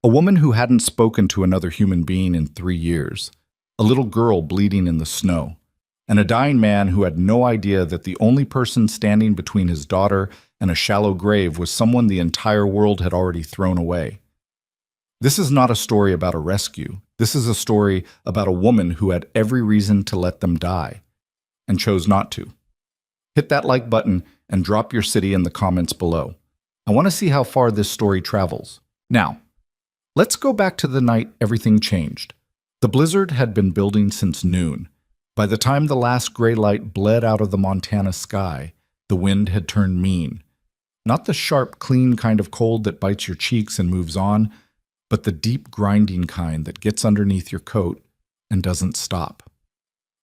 A woman who hadn't spoken to another human being in 3 years, a little girl bleeding in the snow, and a dying man who had no idea that the only person standing between his daughter and a shallow grave was someone the entire world had already thrown away. This is not a story about a rescue. This is a story about a woman who had every reason to let them die, and chose not to. Hit that like button and drop your city in the comments below. I want to see how far this story travels. Now, let's go back to the night everything changed. The blizzard had been building since noon. By the time the last gray light bled out of the Montana sky, the wind had turned mean. Not the sharp, clean kind of cold that bites your cheeks and moves on, but the deep, grinding kind that gets underneath your coat and doesn't stop.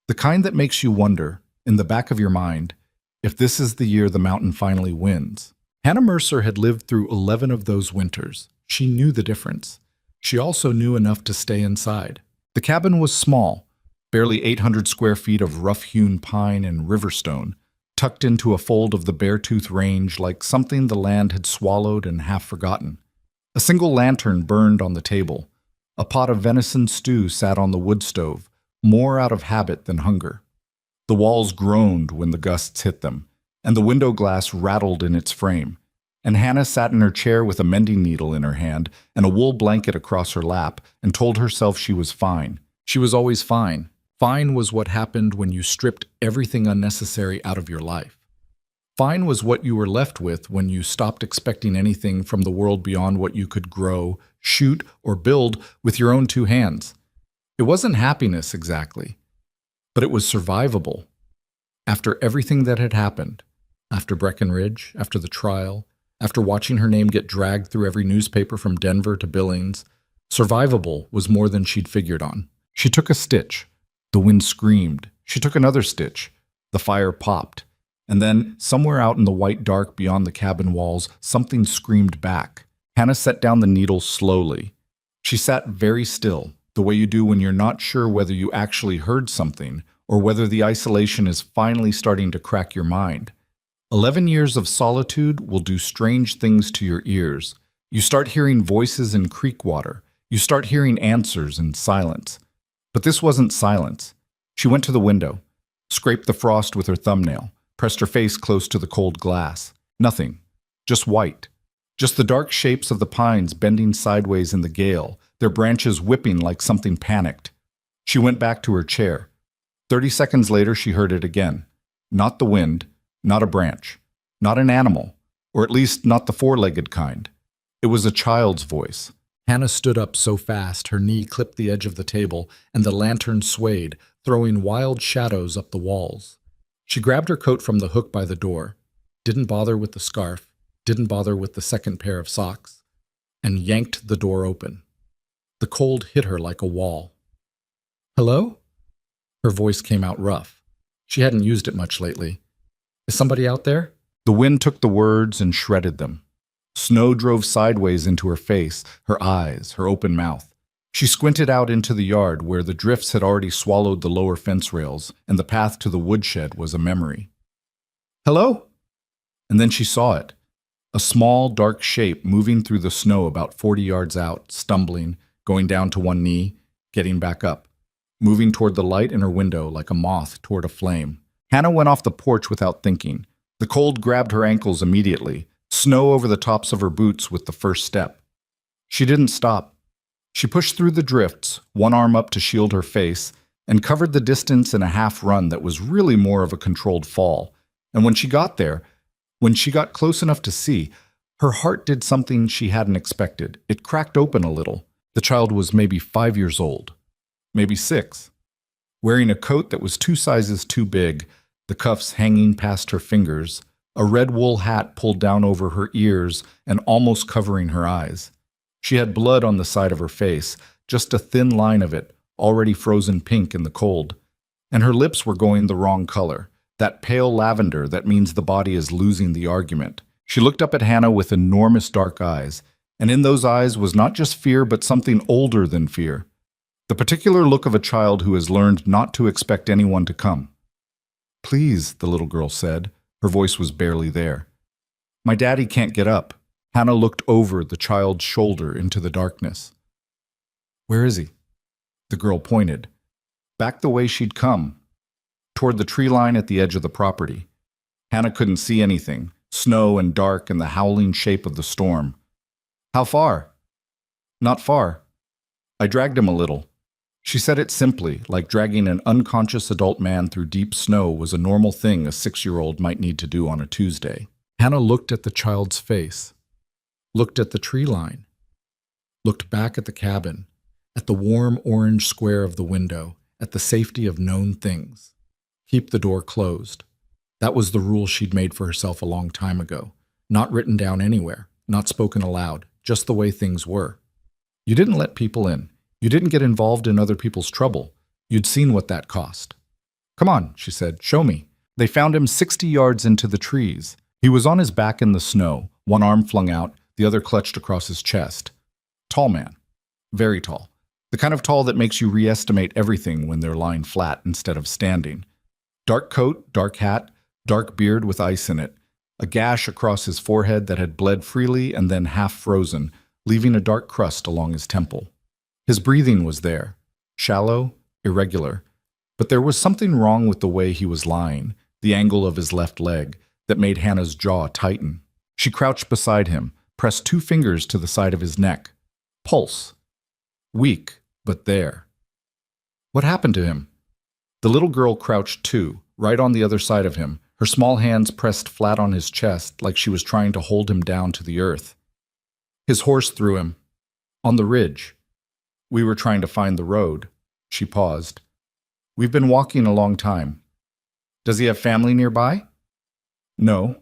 The kind that makes you wonder, in the back of your mind, if this is the year the mountain finally wins. Hannah Mercer had lived through 11 of those winters. She knew the difference. She also knew enough to stay inside. The cabin was small, barely 800 square feet of rough-hewn pine and riverstone, tucked into a fold of the Beartooth Range like something the land had swallowed and half forgotten. A single lantern burned on the table. A pot of venison stew sat on the wood stove, more out of habit than hunger. The walls groaned when the gusts hit them, and the window glass rattled in its frame. And Hannah sat in her chair with a mending needle in her hand and a wool blanket across her lap and told herself she was fine. She was always fine. Fine was what happened when you stripped everything unnecessary out of your life. Fine was what you were left with when you stopped expecting anything from the world beyond what you could grow, shoot, or build with your own two hands. It wasn't happiness exactly, but it was survivable. After everything that had happened, after Breckenridge, after the trial, after watching her name get dragged through every newspaper from Denver to Billings, survivable was more than she'd figured on. She took a stitch. The wind screamed. She took another stitch. The fire popped. And then, somewhere out in the white dark beyond the cabin walls, something screamed back. Hannah set down the needle slowly. She sat very still, the way you do when you're not sure whether you actually heard something or whether the isolation is finally starting to crack your mind. 11 years of solitude will do strange things to your ears. You start hearing voices in creek water. You start hearing answers in silence. But this wasn't silence. She went to the window, scraped the frost with her thumbnail, pressed her face close to the cold glass. Nothing. Just white. Just the dark shapes of the pines bending sideways in the gale, their branches whipping like something panicked. She went back to her chair. 30 seconds later, she heard it again. Not the wind, not a branch, not an animal, or at least not the four-legged kind. It was a child's voice. Hannah stood up so fast her knee clipped the edge of the table, and the lantern swayed, throwing wild shadows up the walls. She grabbed her coat from the hook by the door, didn't bother with the scarf, didn't bother with the second pair of socks, and yanked the door open. The cold hit her like a wall. "Hello?" Her voice came out rough. She hadn't used it much lately. "Is somebody out there?" The wind took the words and shredded them. Snow drove sideways into her face, her eyes, her open mouth. She squinted out into the yard where the drifts had already swallowed the lower fence rails, and the path to the woodshed was a memory. "Hello?" And then she saw it. A small, dark shape moving through the snow about 40 yards out, stumbling, going down to one knee, getting back up, moving toward the light in her window like a moth toward a flame. Hannah went off the porch without thinking. The cold grabbed her ankles immediately, snow over the tops of her boots with the first step. She didn't stop. She pushed through the drifts, one arm up to shield her face, and covered the distance in a half run that was really more of a controlled fall. And when she got there, when she got close enough to see, her heart did something she hadn't expected. It cracked open a little. The child was maybe 5 years old, maybe 6, wearing a coat that was 2 sizes too big, the cuffs hanging past her fingers, a red wool hat pulled down over her ears and almost covering her eyes. She had blood on the side of her face, just a thin line of it, already frozen pink in the cold. And her lips were going the wrong color, that pale lavender that means the body is losing the argument. She looked up at Hannah with enormous dark eyes, and in those eyes was not just fear but something older than fear. The particular look of a child who has learned not to expect anyone to come. "Please," the little girl said. Her voice was barely there. "My daddy can't get up." Hannah looked over the child's shoulder into the darkness. Where is he? The girl pointed. Back the way she'd come, toward the tree line at the edge of the property. Hannah couldn't see anything, snow and dark and the howling shape of the storm. How far? Not far. I dragged him a little. She said it simply, like dragging an unconscious adult man through deep snow was a normal thing a 6-year-old might need to do on a Tuesday. Hannah looked at the child's face, looked at the tree line, looked back at the cabin, at the warm orange square of the window, at the safety of known things. Keep the door closed. That was the rule she'd made for herself a long time ago. Not written down anywhere, not spoken aloud, just the way things were. You didn't let people in. You didn't get involved in other people's trouble. You'd seen what that cost. Come on, she said, show me. They found him 60 yards into the trees. He was on his back in the snow, one arm flung out, the other clutched across his chest. Tall man. Very tall. The kind of tall that makes you re-estimate everything when they're lying flat instead of standing. Dark coat, dark hat, dark beard with ice in it, a gash across his forehead that had bled freely and then half frozen, leaving a dark crust along his temple. His breathing was there, shallow, irregular, but there was something wrong with the way he was lying, the angle of his left leg, that made Hannah's jaw tighten. She crouched beside him, pressed 2 fingers to the side of his neck. Pulse. Weak, but there. What happened to him? The little girl crouched too, right on the other side of him, her small hands pressed flat on his chest like she was trying to hold him down to the earth. His horse threw him. On the ridge. We were trying to find the road. She paused. We've been walking a long time. Does he have family nearby? No.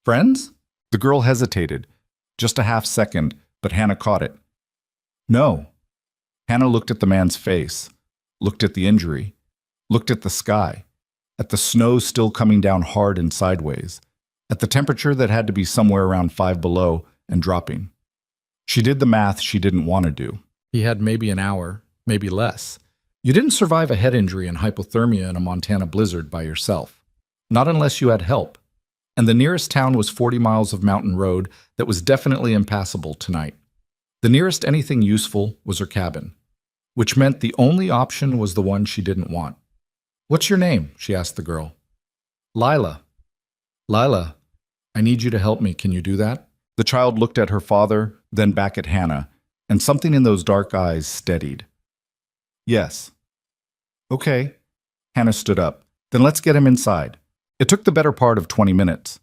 Friends? The girl hesitated. Just a half second, but Hannah caught it. No. Hannah looked at the man's face, looked at the injury, looked at the sky, at the snow still coming down hard and sideways, at the temperature that had to be somewhere around 5 below and dropping. She did the math she didn't want to do. He had maybe an hour, maybe less. You didn't survive a head injury and hypothermia in a Montana blizzard by yourself. Not unless you had help. And the nearest town was 40 miles of mountain road that was definitely impassable tonight. The nearest anything useful was her cabin, which meant the only option was the one she didn't want. What's your name? She asked the girl. Lila. Lila, I need you to help me. Can you do that? The child looked at her father, then back at Hannah, and something in those dark eyes steadied. Yes. Okay. Hannah stood up. Then let's get him inside. It took the better part of 20 minutes.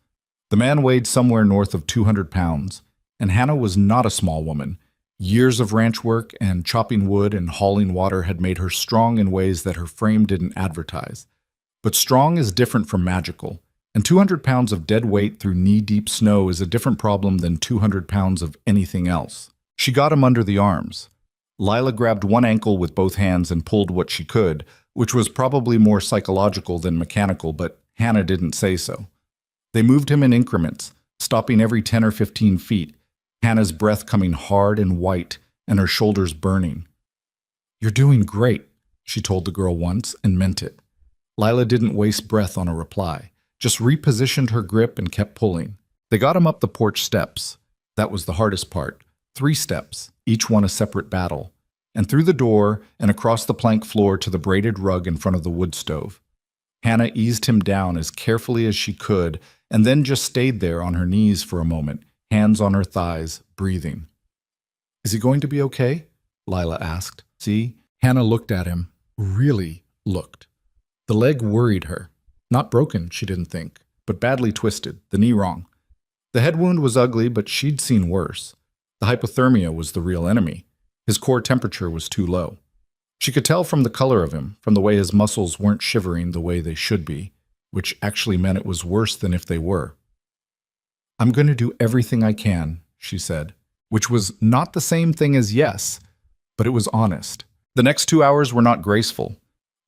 The man weighed somewhere north of 200 pounds, and Hannah was not a small woman. Years of ranch work and chopping wood and hauling water had made her strong in ways that her frame didn't advertise. But strong is different from magical, and 200 pounds of dead weight through knee-deep snow is a different problem than 200 pounds of anything else. She got him under the arms. Lila grabbed one ankle with both hands and pulled what she could, which was probably more psychological than mechanical, but Hannah didn't say so. They moved him in increments, stopping every 10 or 15 feet, Hannah's breath coming hard and white and her shoulders burning. You're doing great, she told the girl once and meant it. Lila didn't waste breath on a reply, just repositioned her grip and kept pulling. They got him up the porch steps. That was the hardest part. 3 steps, each one a separate battle, and through the door and across the plank floor to the braided rug in front of the wood stove. Hannah eased him down as carefully as she could and then just stayed there on her knees for a moment, hands on her thighs, breathing. Is he going to be okay? Lila asked. See? Hannah looked at him, really looked. The leg worried her. Not broken, she didn't think, but badly twisted, the knee wrong. The head wound was ugly, but she'd seen worse. The hypothermia was the real enemy. His core temperature was too low. She could tell from the color of him, from the way his muscles weren't shivering the way they should be, which actually meant it was worse than if they were. I'm going to do everything I can, she said, which was not the same thing as yes, but it was honest. The next 2 hours were not graceful.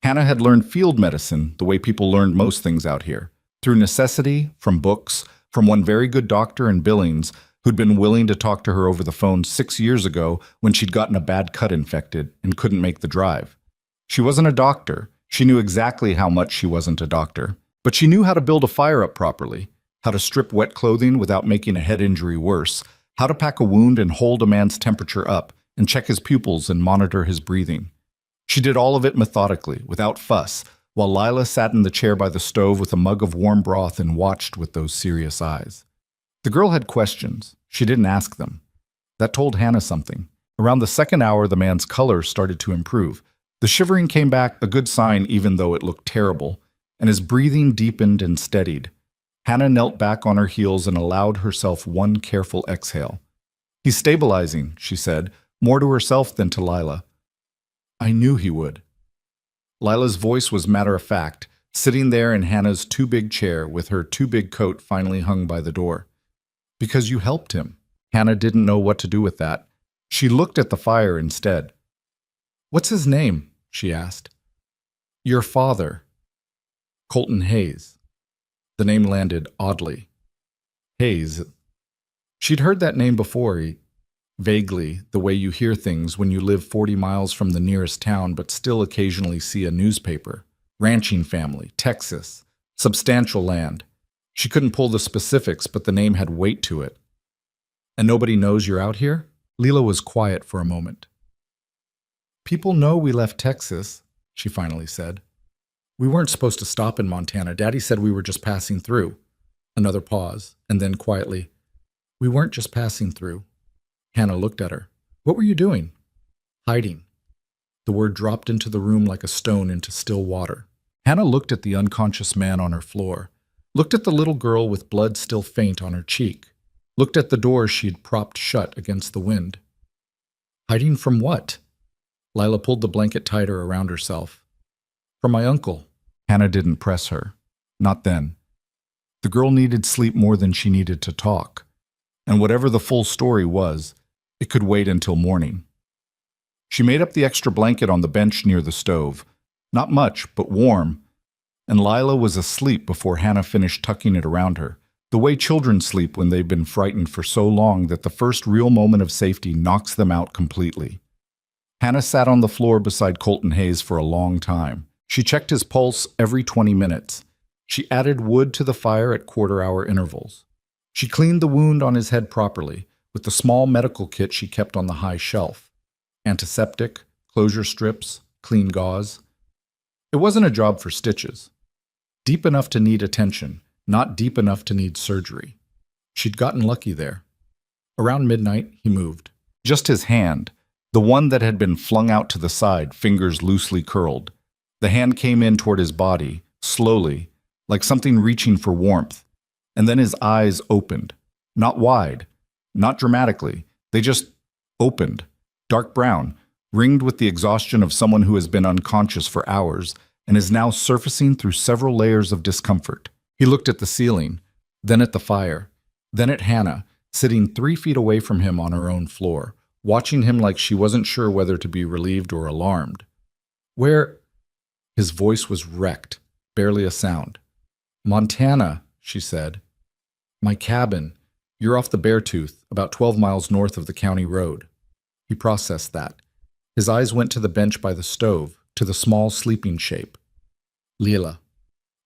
Hannah had learned field medicine the way people learned most things out here, through necessity, from books, from one very good doctor in Billings who'd been willing to talk to her over the phone 6 years ago when she'd gotten a bad cut infected and couldn't make the drive. She wasn't a doctor. She knew exactly how much she wasn't a doctor. But she knew how to build a fire up properly. how to strip wet clothing without making a head injury worse, how to pack a wound and hold a man's temperature up, and check his pupils and monitor his breathing. She did all of it methodically, without fuss, while Lila sat in the chair by the stove with a mug of warm broth and watched with those serious eyes. The girl had questions. She didn't ask them. That told Hannah something. Around the second hour, the man's color started to improve. The shivering came back, a good sign even though it looked terrible, and his breathing deepened and steadied. Hannah knelt back on her heels and allowed herself one careful exhale. "He's stabilizing," she said, more to herself than to Lila. "I knew he would." Lila's voice was matter-of-fact, sitting there in Hannah's too-big chair with her too-big coat finally hung by the door. "Because you helped him." Hannah didn't know what to do with that. She looked at the fire instead. "What's his name?" she asked. "Your father." "Colton Hayes." The name landed oddly. Hayes. She'd heard that name before, vaguely, the way you hear things when you live 40 miles from the nearest town but still occasionally see a newspaper. Ranching family, Texas, substantial land. She couldn't pull the specifics, but the name had weight to it. "And nobody knows you're out here?" Lila was quiet for a moment. "People know we left Texas," she finally said. "We weren't supposed to stop in Montana. Daddy said we were just passing through." Another pause, and then quietly, "We weren't just passing through." Hannah looked at her. "What were you doing?" "Hiding." The word dropped into the room like a stone into still water. Hannah looked at the unconscious man on her floor, looked at the little girl with blood still faint on her cheek, looked at the door she'd propped shut against the wind. "Hiding from what?" Lila pulled the blanket tighter around herself. "From my uncle." Hannah didn't press her. Not then. The girl needed sleep more than she needed to talk. And whatever the full story was, it could wait until morning. She made up the extra blanket on the bench near the stove. Not much, but warm. And Lila was asleep before Hannah finished tucking it around her, the way children sleep when they've been frightened for so long that the first real moment of safety knocks them out completely. Hannah sat on the floor beside Colton Hayes for a long time. She checked his pulse every 20 minutes. She added wood to the fire at quarter-hour intervals. She cleaned the wound on his head properly, with the small medical kit she kept on the high shelf. Antiseptic, closure strips, clean gauze. It wasn't a job for stitches. Deep enough to need attention, not deep enough to need surgery. She'd gotten lucky there. Around midnight, he moved. Just his hand, the one that had been flung out to the side, fingers loosely curled. The hand came in toward his body, slowly, like something reaching for warmth. And then his eyes opened. Not wide, not dramatically. They just opened. Dark brown, ringed with the exhaustion of someone who has been unconscious for hours and is now surfacing through several layers of discomfort. He looked at the ceiling, then at the fire, then at Hannah, sitting 3 feet away from him on her own floor, watching him like she wasn't sure whether to be relieved or alarmed. "Where?" His voice was wrecked, barely a sound. "Montana," she said. "My cabin. You're off the Beartooth, about 12 miles north of the county road." He processed that. His eyes went to the bench by the stove, to the small sleeping shape. "Lila.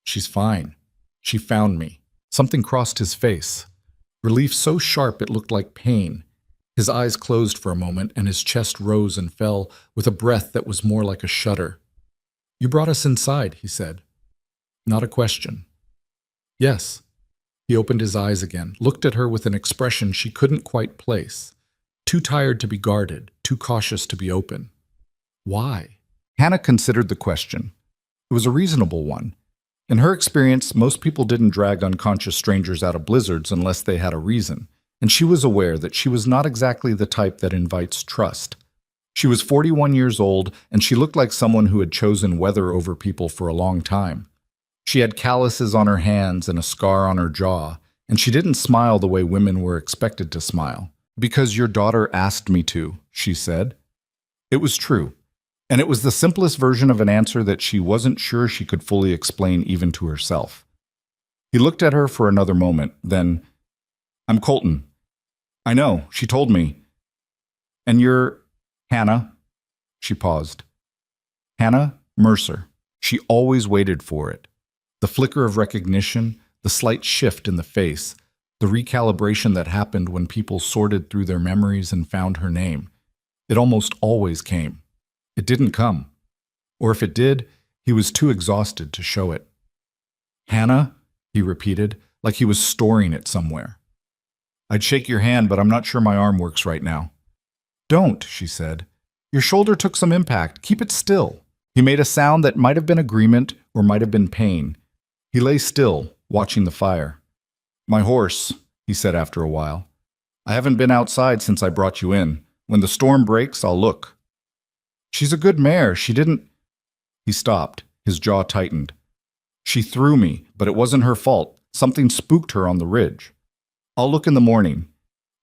She's fine. She found me." Something crossed his face. Relief so sharp it looked like pain. His eyes closed for a moment, and his chest rose and fell with a breath that was more like a shudder. "You brought us inside," he said. Not a question. "Yes." He opened his eyes again, looked at her with an expression she couldn't quite place. Too tired to be guarded, too cautious to be open. "Why?" Hannah considered the question. It was a reasonable one. In her experience, most people didn't drag unconscious strangers out of blizzards unless they had a reason, and she was aware that she was not exactly the type that invites trust. She was 41 years old, and she looked like someone who had chosen weather over people for a long time. She had calluses on her hands and a scar on her jaw, and she didn't smile the way women were expected to smile. "Because your daughter asked me to," she said. It was true, and it was the simplest version of an answer that she wasn't sure she could fully explain even to herself. He looked at her for another moment, then, "I'm Colton." "I know, she told me." "And you're Hannah?" She paused. "Hannah Mercer." She always waited for it. The flicker of recognition, the slight shift in the face, the recalibration that happened when people sorted through their memories and found her name. It almost always came. It didn't come. Or if it did, he was too exhausted to show it. "Hannah?" he repeated, like he was storing it somewhere. "I'd shake your hand, but I'm not sure my arm works right now." "Don't," she said. "Your shoulder took some impact. Keep it still." He made a sound that might have been agreement or might have been pain. He lay still, watching the fire. "My horse," he said after a while. "I haven't been outside since I brought you in. When the storm breaks, I'll look." "She's a good mare. She didn't—" He stopped. His jaw tightened. "She threw me, but it wasn't her fault. Something spooked her on the ridge." "I'll look in the morning."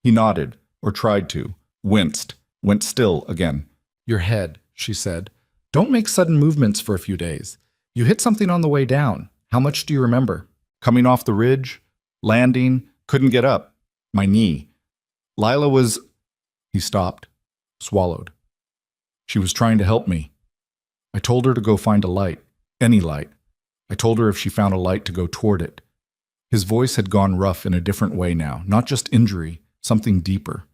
He nodded, or tried to, winced, went still again. "Your head," she said. "Don't make sudden movements for a few days. You hit something on the way down. How much do you remember?" "Coming off the ridge, landing, couldn't get up. My knee. Lila was—" He stopped, swallowed. "She was trying to help me. I told her to go find a light, any light. I told her if she found a light to go toward it." His voice had gone rough in a different way now, not just injury, something deeper.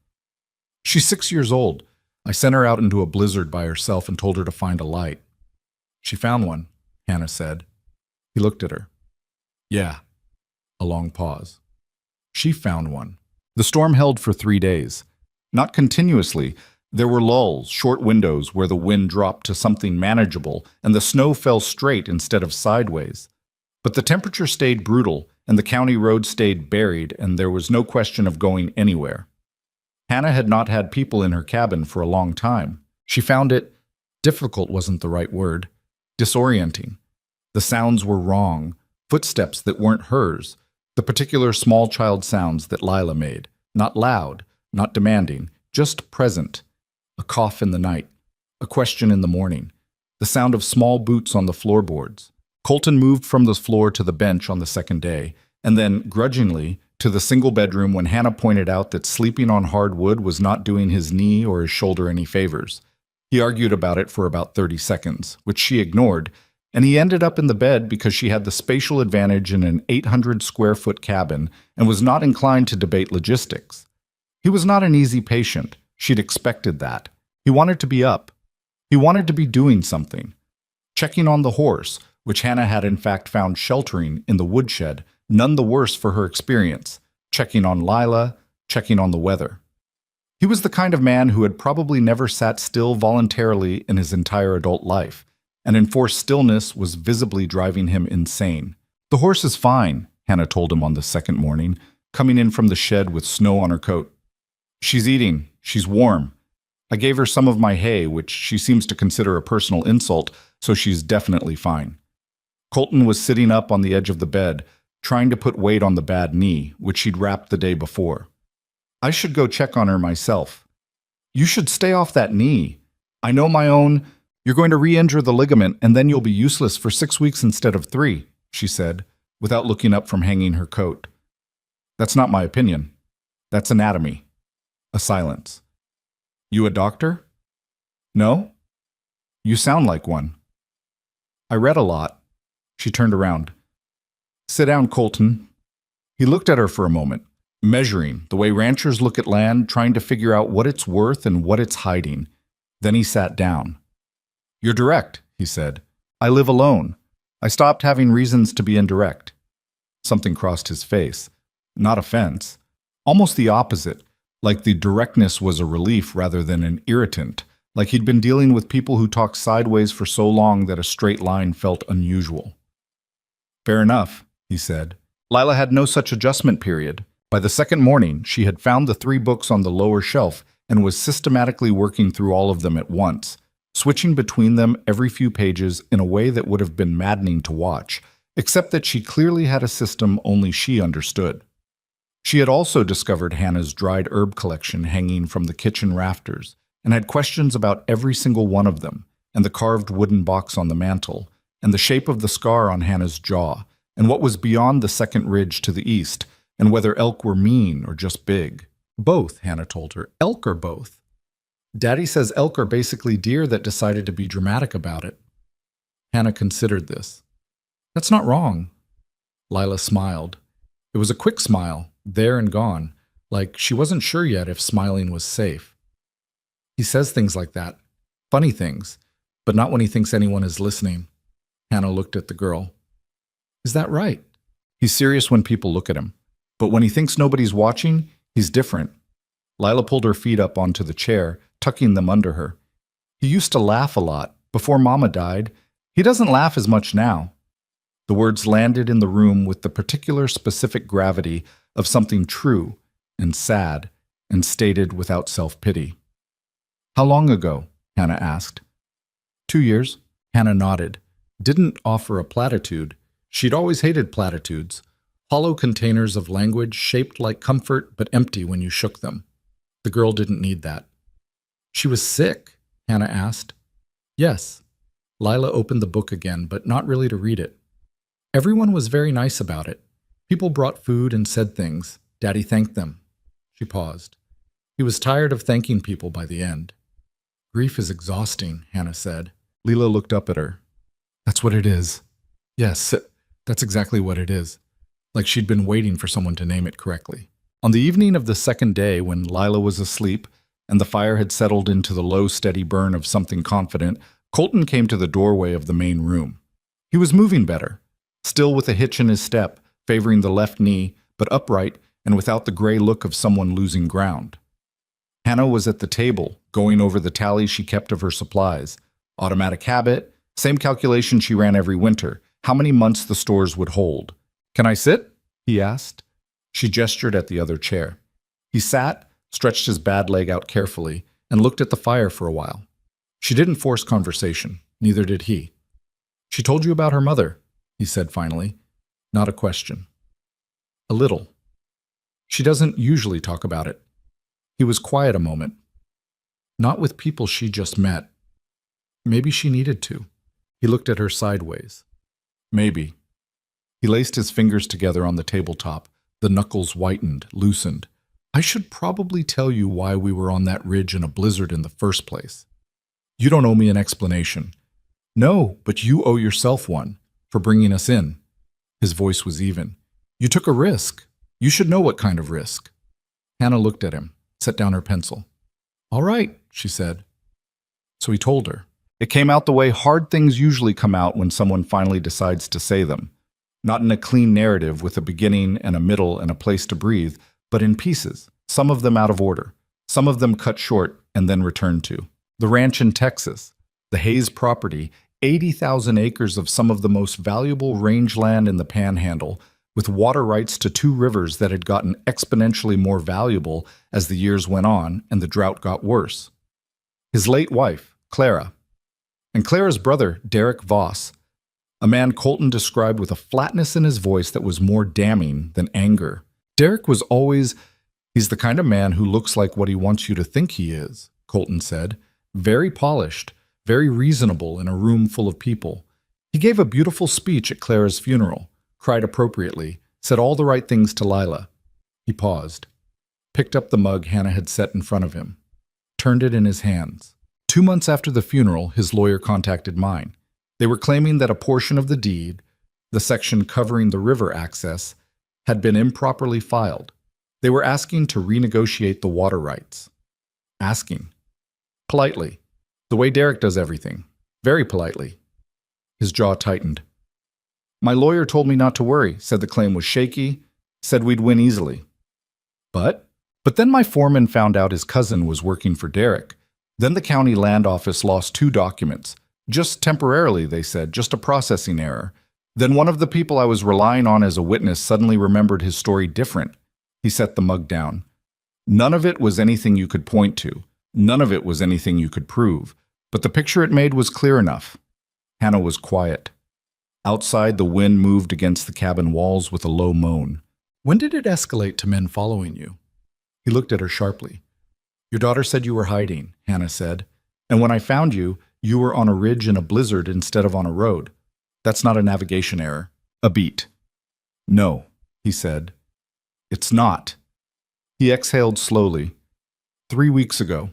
"She's 6 years old. I sent her out into a blizzard by herself and told her to find a light." "She found one," Hannah said. He looked at her. "Yeah." A long pause. "She found one." The storm held for 3 days. Not continuously. There were lulls, short windows where the wind dropped to something manageable and the snow fell straight instead of sideways. But the temperature stayed brutal and the county road stayed buried and there was no question of going anywhere. Hannah had not had people in her cabin for a long time. She found it— difficult wasn't the right word— disorienting. The sounds were wrong, footsteps that weren't hers, the particular small child sounds that Lila made. Not loud, not demanding, just present. A cough in the night, a question in the morning, the sound of small boots on the floorboards. Colton moved from the floor to the bench on the second day, and then, grudgingly, to the single bedroom when Hannah pointed out that sleeping on hard wood was not doing his knee or his shoulder any favors. He argued about it for about 30 seconds, which she ignored, and he ended up in the bed because she had the spatial advantage in an 800-square-foot cabin and was not inclined to debate logistics. He was not an easy patient. She'd expected that. He wanted to be up. He wanted to be doing something. Checking on the horse, which Hannah had in fact found sheltering in the woodshed, none the worse for her experience. Checking on Lila, checking on the weather. He was the kind of man who had probably never sat still voluntarily in his entire adult life, and enforced stillness was visibly driving him insane. "The horse is fine," Hannah told him on the second morning, coming in from the shed with snow on her coat. "She's eating. She's warm. I gave her some of my hay, which she seems to consider a personal insult, so she's definitely fine." Colton was sitting up on the edge of the bed, trying to put weight on the bad knee, which she'd wrapped the day before. "I should go check on her myself." "You should stay off that knee. I know my own—" "You're going to re-injure the ligament, and then you'll be useless for 6 weeks instead of 3, she said, without looking up from hanging her coat. "That's not my opinion. That's anatomy." A silence. "You a doctor?" "No?" "You sound like one." "I read a lot." She turned around. "Sit down, Colton." He looked at her for a moment, measuring, the way ranchers look at land, trying to figure out what it's worth and what it's hiding. Then he sat down. "You're direct," he said. "I live alone. I stopped having reasons to be indirect." Something crossed his face. Not offense. Almost the opposite. Like the directness was a relief rather than an irritant, like he'd been dealing with people who talked sideways for so long that a straight line felt unusual. "Fair enough," he said. Lila had no such adjustment period. By the second morning, she had found the 3 books on the lower shelf and was systematically working through all of them at once, switching between them every few pages in a way that would have been maddening to watch, except that she clearly had a system only she understood. She had also discovered Hannah's dried herb collection hanging from the kitchen rafters, and had questions about every single one of them, and the carved wooden box on the mantel, and the shape of the scar on Hannah's jaw, and what was beyond the second ridge to the east, and whether elk were mean or just big. "Both," Hannah told her. "Elk or both. Daddy says elk are basically deer that decided to be dramatic about it." Hannah considered this. "That's not wrong." Lila smiled. It was a quick smile, there and gone, like she wasn't sure yet if smiling was safe. He says things like that, funny things, but not when he thinks anyone is listening. Hannah looked at the girl. Is that right? He's serious when people look at him, but when he thinks nobody's watching, he's different. Lila pulled her feet up onto the chair, tucking them under her. He used to laugh a lot, before Mama died. He doesn't laugh as much now. The words landed in the room with the particular specific gravity of something true and sad and stated without self-pity. How long ago? Hannah asked. 2 years. Hannah nodded. Didn't offer a platitude. She'd always hated platitudes, hollow containers of language shaped like comfort but empty when you shook them. The girl didn't need that. She was sick, Hannah asked. Yes. Lila opened the book again, but not really to read it. Everyone was very nice about it. People brought food and said things. Daddy thanked them. She paused. He was tired of thanking people by the end. Grief is exhausting, Hannah said. Lila looked up at her. That's what it is. Yes, that's exactly what it is. Like she'd been waiting for someone to name it correctly. On the evening of the second day, when Lila was asleep and the fire had settled into the low, steady burn of something confident, Colton came to the doorway of the main room. He was moving better, still with a hitch in his step, favoring the left knee, but upright and without the gray look of someone losing ground. Hannah was at the table, going over the tally she kept of her supplies. Automatic habit, same calculation she ran every winter, how many months the stores would hold. Can I sit? He asked. She gestured at the other chair. He sat, stretched his bad leg out carefully, and looked at the fire for a while. She didn't force conversation, neither did he. She told you about her mother, he said finally. Not a question. A little. She doesn't usually talk about it. He was quiet a moment. Not with people she just met. Maybe she needed to. He looked at her sideways. Maybe. He laced his fingers together on the tabletop. The knuckles whitened, loosened. I should probably tell you why we were on that ridge in a blizzard in the first place. You don't owe me an explanation. No, but you owe yourself one, for bringing us in. His voice was even. You took a risk. You should know what kind of risk. Hannah looked at him, set down her pencil. All right, she said. So he told her. It came out the way hard things usually come out when someone finally decides to say them. Not in a clean narrative with a beginning and a middle and a place to breathe, but in pieces, some of them out of order, some of them cut short and then returned to. The ranch in Texas, the Hayes property, 80,000 acres of some of the most valuable rangeland in the Panhandle, with water rights to 2 rivers that had gotten exponentially more valuable as the years went on and the drought got worse. His late wife, Clara, and Clara's brother, Derek Voss, a man Colton described with a flatness in his voice that was more damning than anger. Derek was always, he's the kind of man who looks like what he wants you to think he is, Colton said. Very polished, very reasonable in a room full of people. He gave a beautiful speech at Clara's funeral, cried appropriately, said all the right things to Lila. He paused, picked up the mug Hannah had set in front of him, turned it in his hands. 2 months after the funeral, his lawyer contacted mine. They were claiming that a portion of the deed, the section covering the river access, had been improperly filed. They were asking to renegotiate the water rights. Asking. Politely. The way Derek does everything. Very politely. His jaw tightened. My lawyer told me not to worry, said the claim was shaky, said we'd win easily. But then my foreman found out his cousin was working for Derek. Then the county land office lost 2 documents. Just temporarily, they said, just a processing error. Then one of the people I was relying on as a witness suddenly remembered his story different. He set the mug down. None of it was anything you could point to. None of it was anything you could prove. But the picture it made was clear enough. Hannah was quiet. Outside, the wind moved against the cabin walls with a low moan. When did it escalate to men following you? He looked at her sharply. Your daughter said you were hiding, Hannah said. And when I found you, you were on a ridge in a blizzard instead of on a road. That's not a navigation error. A beat. No, he said. It's not. He exhaled slowly. 3 weeks ago.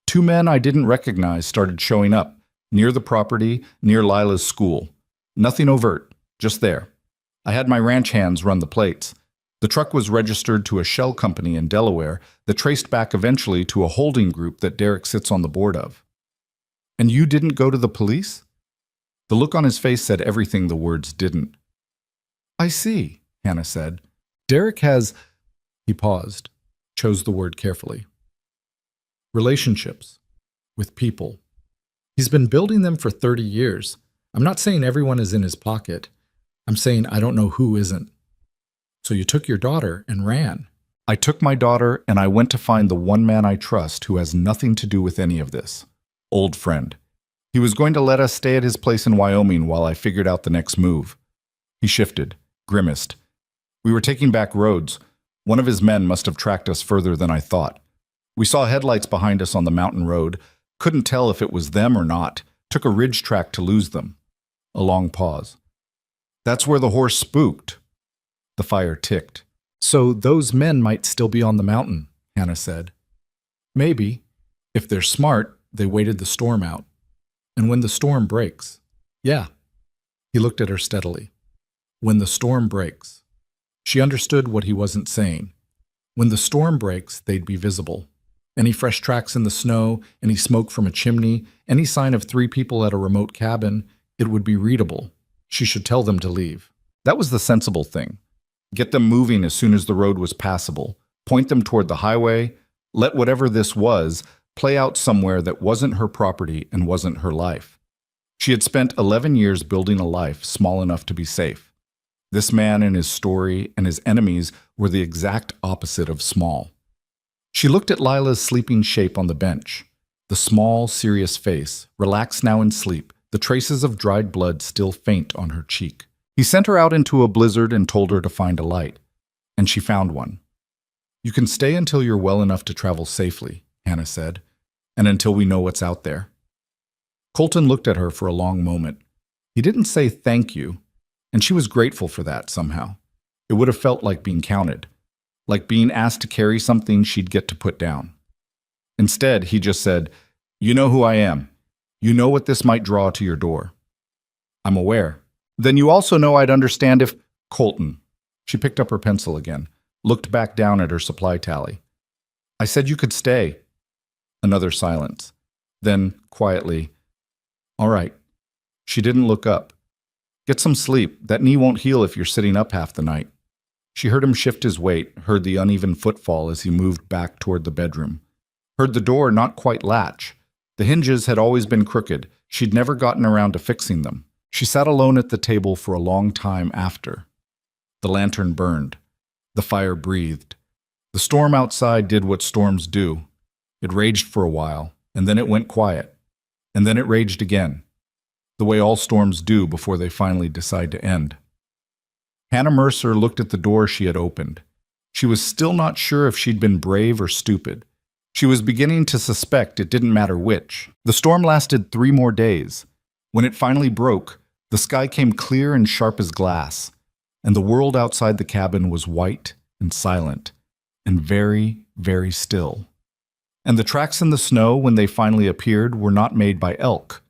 2 men I didn't recognize started showing up, near the property, near Lila's school. Nothing overt, just there. I had my ranch hands run the plates. The truck was registered to a shell company in Delaware that traced back eventually to a holding group that Derek sits on the board of. And you didn't go to the police? The look on his face said everything the words didn't. I see, Hannah said. Derek has... He paused, chose the word carefully. Relationships. With people. He's been building them for 30 years. I'm not saying everyone is in his pocket. I'm saying I don't know who isn't. So you took your daughter and ran. I took my daughter and I went to find the one man I trust who has nothing to do with any of this. Old friend. He was going to let us stay at his place in Wyoming while I figured out the next move. He shifted, grimaced. We were taking back roads. One of his men must have tracked us further than I thought. We saw headlights behind us on the mountain road. Couldn't tell if it was them or not. Took a ridge track to lose them. A long pause. That's where the horse spooked. The fire ticked. So those men might still be on the mountain, Hannah said. Maybe. If they're smart, they waited the storm out. And when the storm breaks. Yeah. He looked at her steadily. When the storm breaks. She understood what he wasn't saying. When the storm breaks, they'd be visible. Any fresh tracks in the snow, any smoke from a chimney, any sign of 3 people at a remote cabin, it would be readable. She should tell them to leave. That was the sensible thing. Get them moving as soon as the road was passable. Point them toward the highway. Let whatever this was play out somewhere that wasn't her property and wasn't her life. She had spent 11 years building a life small enough to be safe. This man and his story and his enemies were the exact opposite of small. She looked at Lila's sleeping shape on the bench. The small, serious face, relaxed now in sleep, the traces of dried blood still faint on her cheek. He sent her out into a blizzard and told her to find a light. And she found one. You can stay until you're well enough to travel safely, Hannah said, and until we know what's out there. Colton looked at her for a long moment. He didn't say thank you, and she was grateful for that somehow. It would have felt like being counted, like being asked to carry something she'd get to put down. Instead, he just said, You know who I am. You know what this might draw to your door. I'm aware. Then you also know I'd understand if... Colton. She picked up her pencil again, looked back down at her supply tally. I said you could stay. Another silence. Then, quietly, All right. She didn't look up. Get some sleep. That knee won't heal if you're sitting up half the night. She heard him shift his weight, heard the uneven footfall as he moved back toward the bedroom. Heard the door not quite latch. The hinges had always been crooked. She'd never gotten around to fixing them. She sat alone at the table for a long time after. The lantern burned. The fire breathed. The storm outside did what storms do. It raged for a while, and then it went quiet. And then it raged again. The way all storms do before they finally decide to end. Hannah Mercer looked at the door she had opened. She was still not sure if she'd been brave or stupid. She was beginning to suspect it didn't matter which. The storm lasted 3 more days. When it finally broke, the sky came clear and sharp as glass, and the world outside the cabin was white and silent and very, very still. And the tracks in the snow, when they finally appeared, were not made by elk.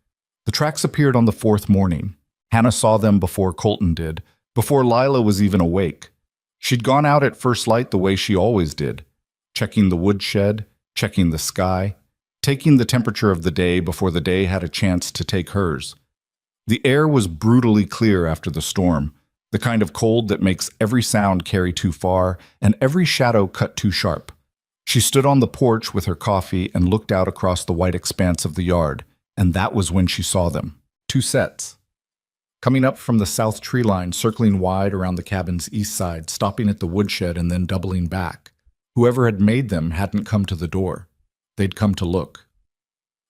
The tracks appeared on the 4th morning. Hannah saw them before Colton did, before Lila was even awake. She'd gone out at first light the way she always did, checking the woodshed, checking the sky, taking the temperature of the day before the day had a chance to take hers. The air was brutally clear after the storm, the kind of cold that makes every sound carry too far and every shadow cut too sharp. She stood on the porch with her coffee and looked out across the white expanse of the yard, and that was when she saw them. 2 sets. Coming up from the south tree line, circling wide around the cabin's east side, stopping at the woodshed and then doubling back. Whoever had made them hadn't come to the door. They'd come to look.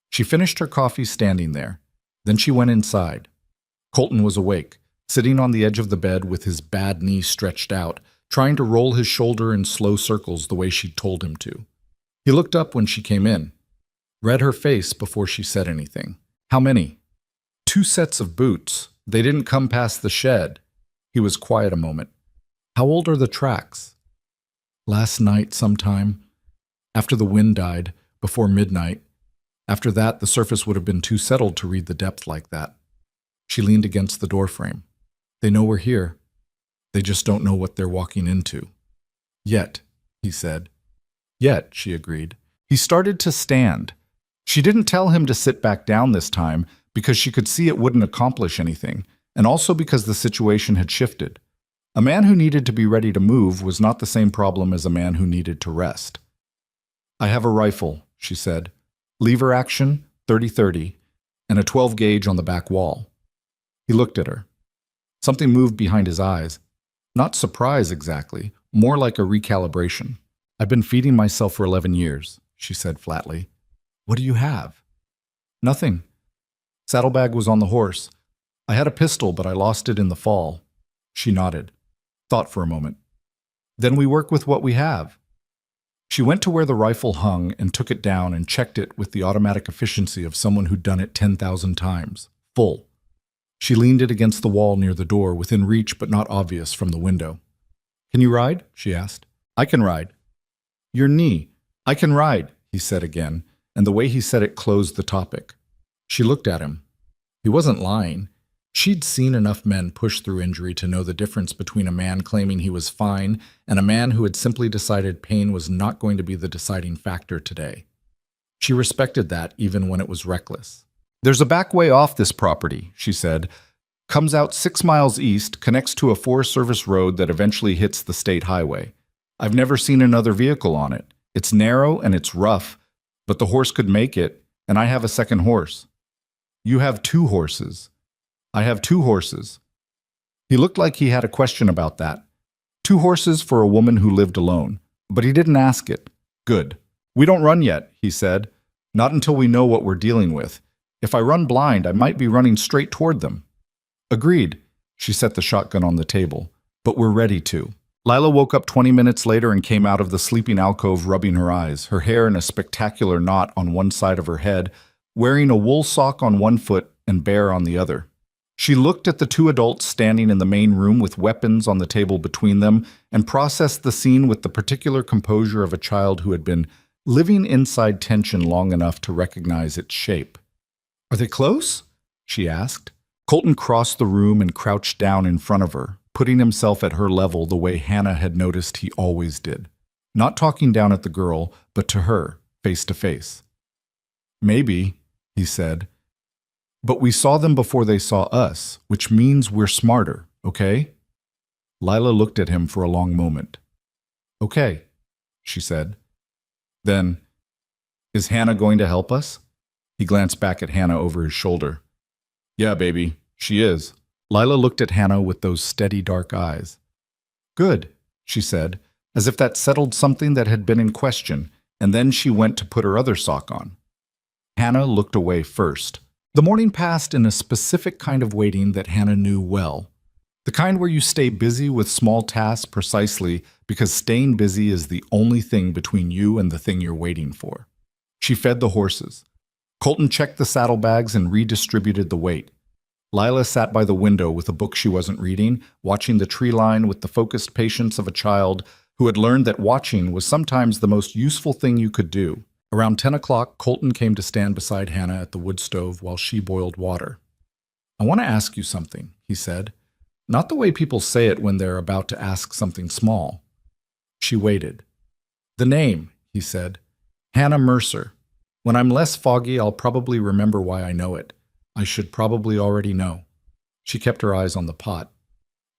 She finished her coffee standing there. Then she went inside. Colton was awake, sitting on the edge of the bed with his bad knee stretched out, trying to roll his shoulder in slow circles the way she'd told him to. He looked up when she came in, read her face before she said anything. How many? 2 sets of boots. They didn't come past the shed. He was quiet a moment. How old are the tracks? Last night sometime. After the wind died, before midnight. After that, the surface would have been too settled to read the depth like that. She leaned against the doorframe. They know we're here. They just don't know what they're walking into. Yet, he said. Yet, she agreed. He started to stand. She didn't tell him to sit back down this time because she could see it wouldn't accomplish anything, and also because the situation had shifted. A man who needed to be ready to move was not the same problem as a man who needed to rest. I have a rifle, she said. Lever action, 30-30, and a 12 gauge on the back wall. He looked at her. Something moved behind his eyes. Not surprise exactly, more like a recalibration. I've been feeding myself for 11 years, she said flatly. What do you have? Nothing. Saddlebag was on the horse. I had a pistol, but I lost it in the fall. She nodded. Thought for a moment. Then we work with what we have. She went to where the rifle hung and took it down and checked it with the automatic efficiency of someone who'd done it 10,000 times. Full. She leaned it against the wall near the door, within reach but not obvious from the window. Can you ride? She asked. I can ride. Your knee. I can ride, he said again, and the way he said it closed the topic. She looked at him. He wasn't lying. She'd seen enough men push through injury to know the difference between a man claiming he was fine and a man who had simply decided pain was not going to be the deciding factor today. She respected that even when it was reckless. There's a back way off this property, she said. Comes out 6 miles east, connects to a Forest Service road that eventually hits the state highway. I've never seen another vehicle on it. It's narrow and it's rough, but the horse could make it, and I have a second horse. You have 2 horses. I have 2 horses. He looked like he had a question about that. 2 horses for a woman who lived alone, but he didn't ask it. Good. We don't run yet, he said. Not until we know what we're dealing with. If I run blind, I might be running straight toward them. Agreed. She set the shotgun on the table. But we're ready to. Lila woke up 20 minutes later and came out of the sleeping alcove rubbing her eyes, her hair in a spectacular knot on one side of her head, wearing a wool sock on one foot and bare on the other. She looked at the 2 adults standing in the main room with weapons on the table between them and processed the scene with the particular composure of a child who had been living inside tension long enough to recognize its shape. Are they close? She asked. Colton crossed the room and crouched down in front of her, putting himself at her level the way Hannah had noticed he always did. Not talking down at the girl, but to her, face to face. Maybe, he said. But we saw them before they saw us, which means we're smarter, okay? Lila looked at him for a long moment. Okay, she said. Then, is Hannah going to help us? He glanced back at Hannah over his shoulder. Yeah, baby, she is. Lila looked at Hannah with those steady dark eyes. Good, she said, as if that settled something that had been in question, and then she went to put her other sock on. Hannah looked away first. The morning passed in a specific kind of waiting that Hannah knew well. The kind where you stay busy with small tasks precisely because staying busy is the only thing between you and the thing you're waiting for. She fed the horses. Colton checked the saddlebags and redistributed the weight. Lila sat by the window with a book she wasn't reading, watching the tree line with the focused patience of a child who had learned that watching was sometimes the most useful thing you could do. Around 10 o'clock, Colton came to stand beside Hannah at the wood stove while she boiled water. I want to ask you something, he said. Not the way people say it when they're about to ask something small. She waited. The name, he said. Hannah Mercer. When I'm less foggy, I'll probably remember why I know it. I should probably already know. She kept her eyes on the pot.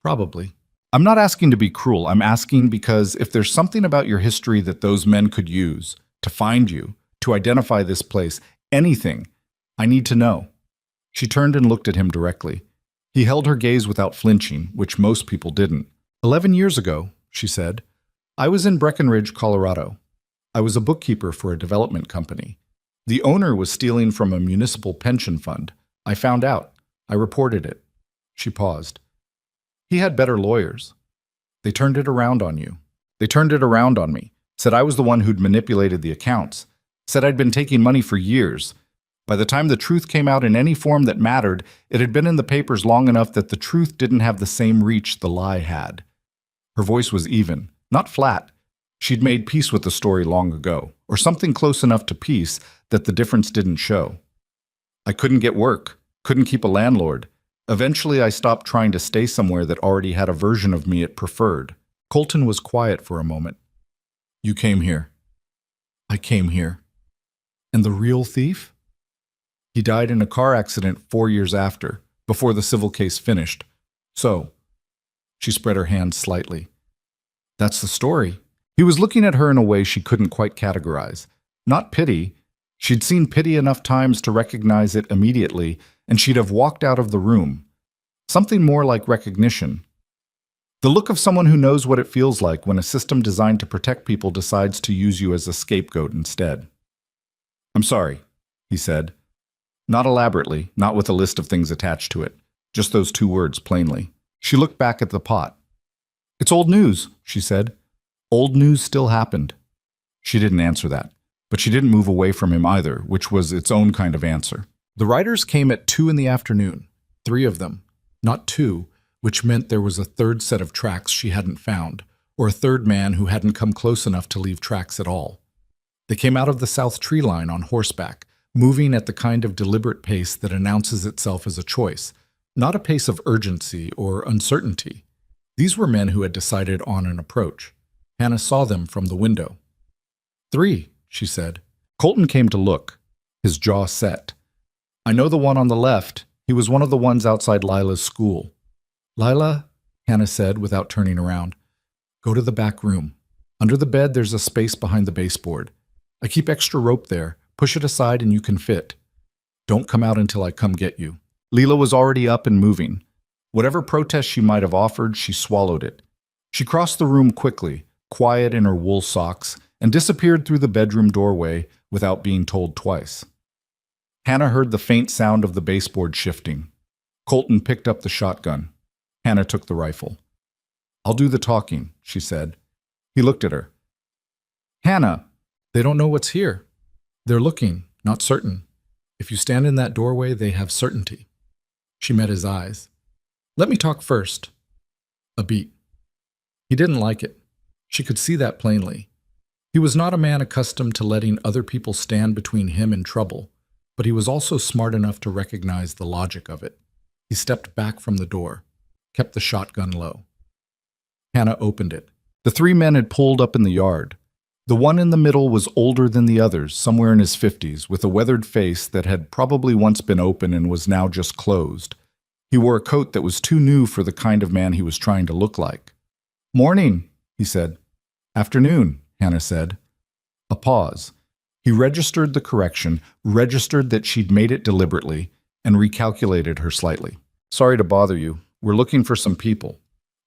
Probably. I'm not asking to be cruel. I'm asking because if there's something about your history that those men could use, to find you, to identify this place, anything, I need to know. She turned and looked at him directly. He held her gaze without flinching, which most people didn't. 11 years ago, she said, I was in Breckenridge, Colorado. I was a bookkeeper for a development company. The owner was stealing from a municipal pension fund. I found out. I reported it. She paused. He had better lawyers. They turned it around on you. They turned it around on me. Said I was the one who'd manipulated the accounts. Said I'd been taking money for years. By the time the truth came out in any form that mattered, it had been in the papers long enough that the truth didn't have the same reach the lie had. Her voice was even, not flat. She'd made peace with the story long ago, or something close enough to peace that the difference didn't show. I couldn't get work, couldn't keep a landlord. Eventually, I stopped trying to stay somewhere that already had a version of me it preferred. Colton was quiet for a moment. You came here. I came here. And the real thief? He died in a car accident 4 years after, before the civil case finished. So, she spread her hands slightly. That's the story. He was looking at her in a way she couldn't quite categorize. Not pity. She'd seen pity enough times to recognize it immediately, and she'd have walked out of the room. Something more like recognition. The look of someone who knows what it feels like when a system designed to protect people decides to use you as a scapegoat instead. I'm sorry, he said. Not elaborately, not with a list of things attached to it. Just those 2 words, plainly. She looked back at the pot. It's old news, she said. Old news still happened. She didn't answer that, but she didn't move away from him either, which was its own kind of answer. The riders came at 2 in the afternoon, 3 of them, not 2, which meant there was a third set of tracks she hadn't found, or a third man who hadn't come close enough to leave tracks at all. They came out of the south tree line on horseback, moving at the kind of deliberate pace that announces itself as a choice, not a pace of urgency or uncertainty. These were men who had decided on an approach. Hannah saw them from the window. 3, she said. Colton came to look, his jaw set. I know the one on the left. He was one of the ones outside Lila's school. Lila, Hannah said without turning around. Go to the back room. Under the bed there's a space behind the baseboard. I keep extra rope there. Push it aside and you can fit. Don't come out until I come get you. Lila was already up and moving. Whatever protest she might have offered, she swallowed it. She crossed the room quickly, quiet in her wool socks, and disappeared through the bedroom doorway without being told twice. Hannah heard the faint sound of the baseboard shifting. Colton picked up the shotgun. Hannah took the rifle. I'll do the talking, she said. He looked at her. Hannah, they don't know what's here. They're looking, not certain. If you stand in that doorway, they have certainty. She met his eyes. Let me talk first. A beat. He didn't like it. She could see that plainly. He was not a man accustomed to letting other people stand between him and trouble, but he was also smart enough to recognize the logic of it. He stepped back from the door, kept the shotgun low. Hannah opened it. The 3 men had pulled up in the yard. The one in the middle was older than the others, somewhere in his 50s, with a weathered face that had probably once been open and was now just closed. He wore a coat that was too new for the kind of man he was trying to look like. Morning, he said. Afternoon, Hannah said. A pause. He registered the correction, registered that she'd made it deliberately, and recalculated her slightly. Sorry to bother you. We're looking for some people.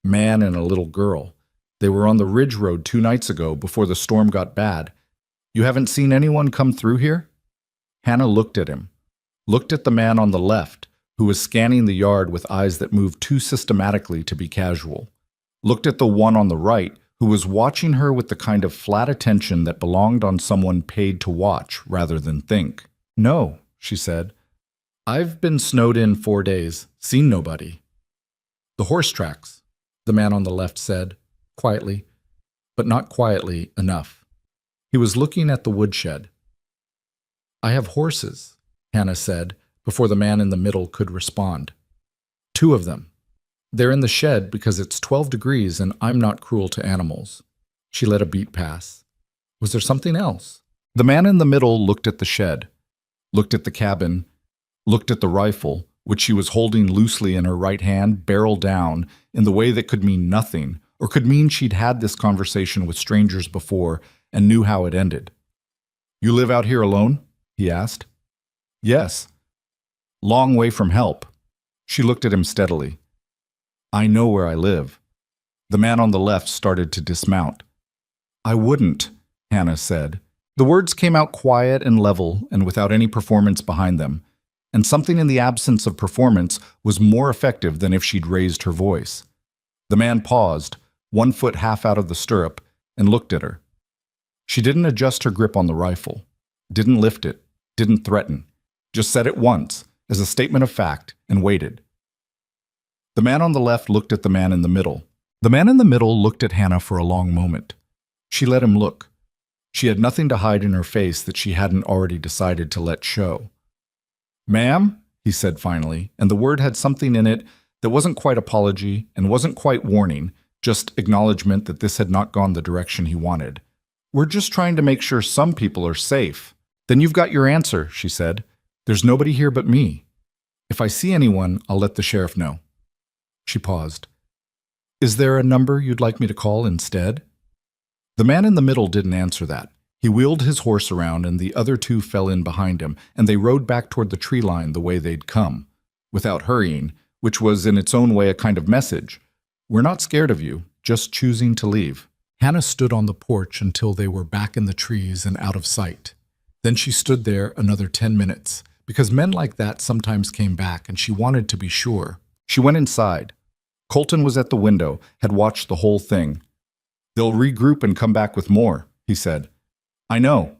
Man and a little girl. They were on the Ridge Road 2 nights ago before the storm got bad. You haven't seen anyone come through here? Hannah looked at him. Looked at the man on the left, who was scanning the yard with eyes that moved too systematically to be casual. Looked at the one on the right, who was watching her with the kind of flat attention that belonged on someone paid to watch rather than think. No, she said. I've been snowed in 4 days, seen nobody. The horse tracks, the man on the left said, quietly, but not quietly enough. He was looking at the woodshed. I have horses, Hannah said, before the man in the middle could respond. 2 of them. They're in the shed because it's 12 degrees and I'm not cruel to animals. She let a beat pass. Was there something else? The man in the middle looked at the shed, looked at the cabin, looked at the rifle, which she was holding loosely in her right hand, barrel down, in the way that could mean nothing, or could mean she'd had this conversation with strangers before and knew how it ended. You live out here alone? He asked. Yes. Long way from help. She looked at him steadily. I know where I live. The man on the left started to dismount. I wouldn't, Hannah said. The words came out quiet and level and without any performance behind them, and something in the absence of performance was more effective than if she'd raised her voice. The man paused, 1 foot half out of the stirrup, and looked at her. She didn't adjust her grip on the rifle, didn't lift it, didn't threaten, just said it once, as a statement of fact, and waited. The man on the left looked at the man in the middle. The man in the middle looked at Hannah for a long moment. She let him look. She had nothing to hide in her face that she hadn't already decided to let show. Ma'am, he said finally, and the word had something in it that wasn't quite apology and wasn't quite warning, just acknowledgement that this had not gone the direction he wanted. We're just trying to make sure some people are safe. Then you've got your answer, she said. There's nobody here but me. If I see anyone, I'll let the sheriff know. She paused. Is there a number you'd like me to call instead? The man in the middle didn't answer that. He wheeled his horse around and the other two fell in behind him, and they rode back toward the tree line the way they'd come, without hurrying, which was in its own way a kind of message. We're not scared of you, just choosing to leave. Hannah stood on the porch until they were back in the trees and out of sight. Then she stood there another 10 minutes, because men like that sometimes came back and she wanted to be sure. She went inside. Colton was at the window, had watched the whole thing. They'll regroup and come back with more, he said. I know.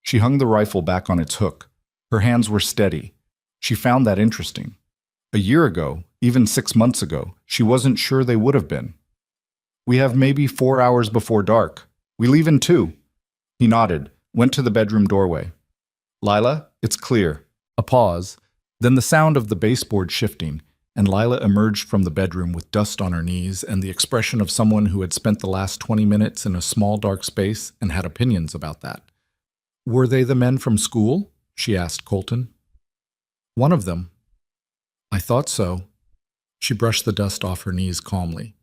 She hung the rifle back on its hook. Her hands were steady. She found that interesting. A year ago, even 6 months ago, she wasn't sure they would have been. We have maybe 4 hours before dark. We leave in 2. He nodded, went to the bedroom doorway. Lila, it's clear. A pause, then the sound of the baseboard shifting, and Lila emerged from the bedroom with dust on her knees and the expression of someone who had spent the last 20 minutes in a small dark space and had opinions about that. Were they the men from school? She asked Colton. One of them. I thought so. She brushed the dust off her knees calmly.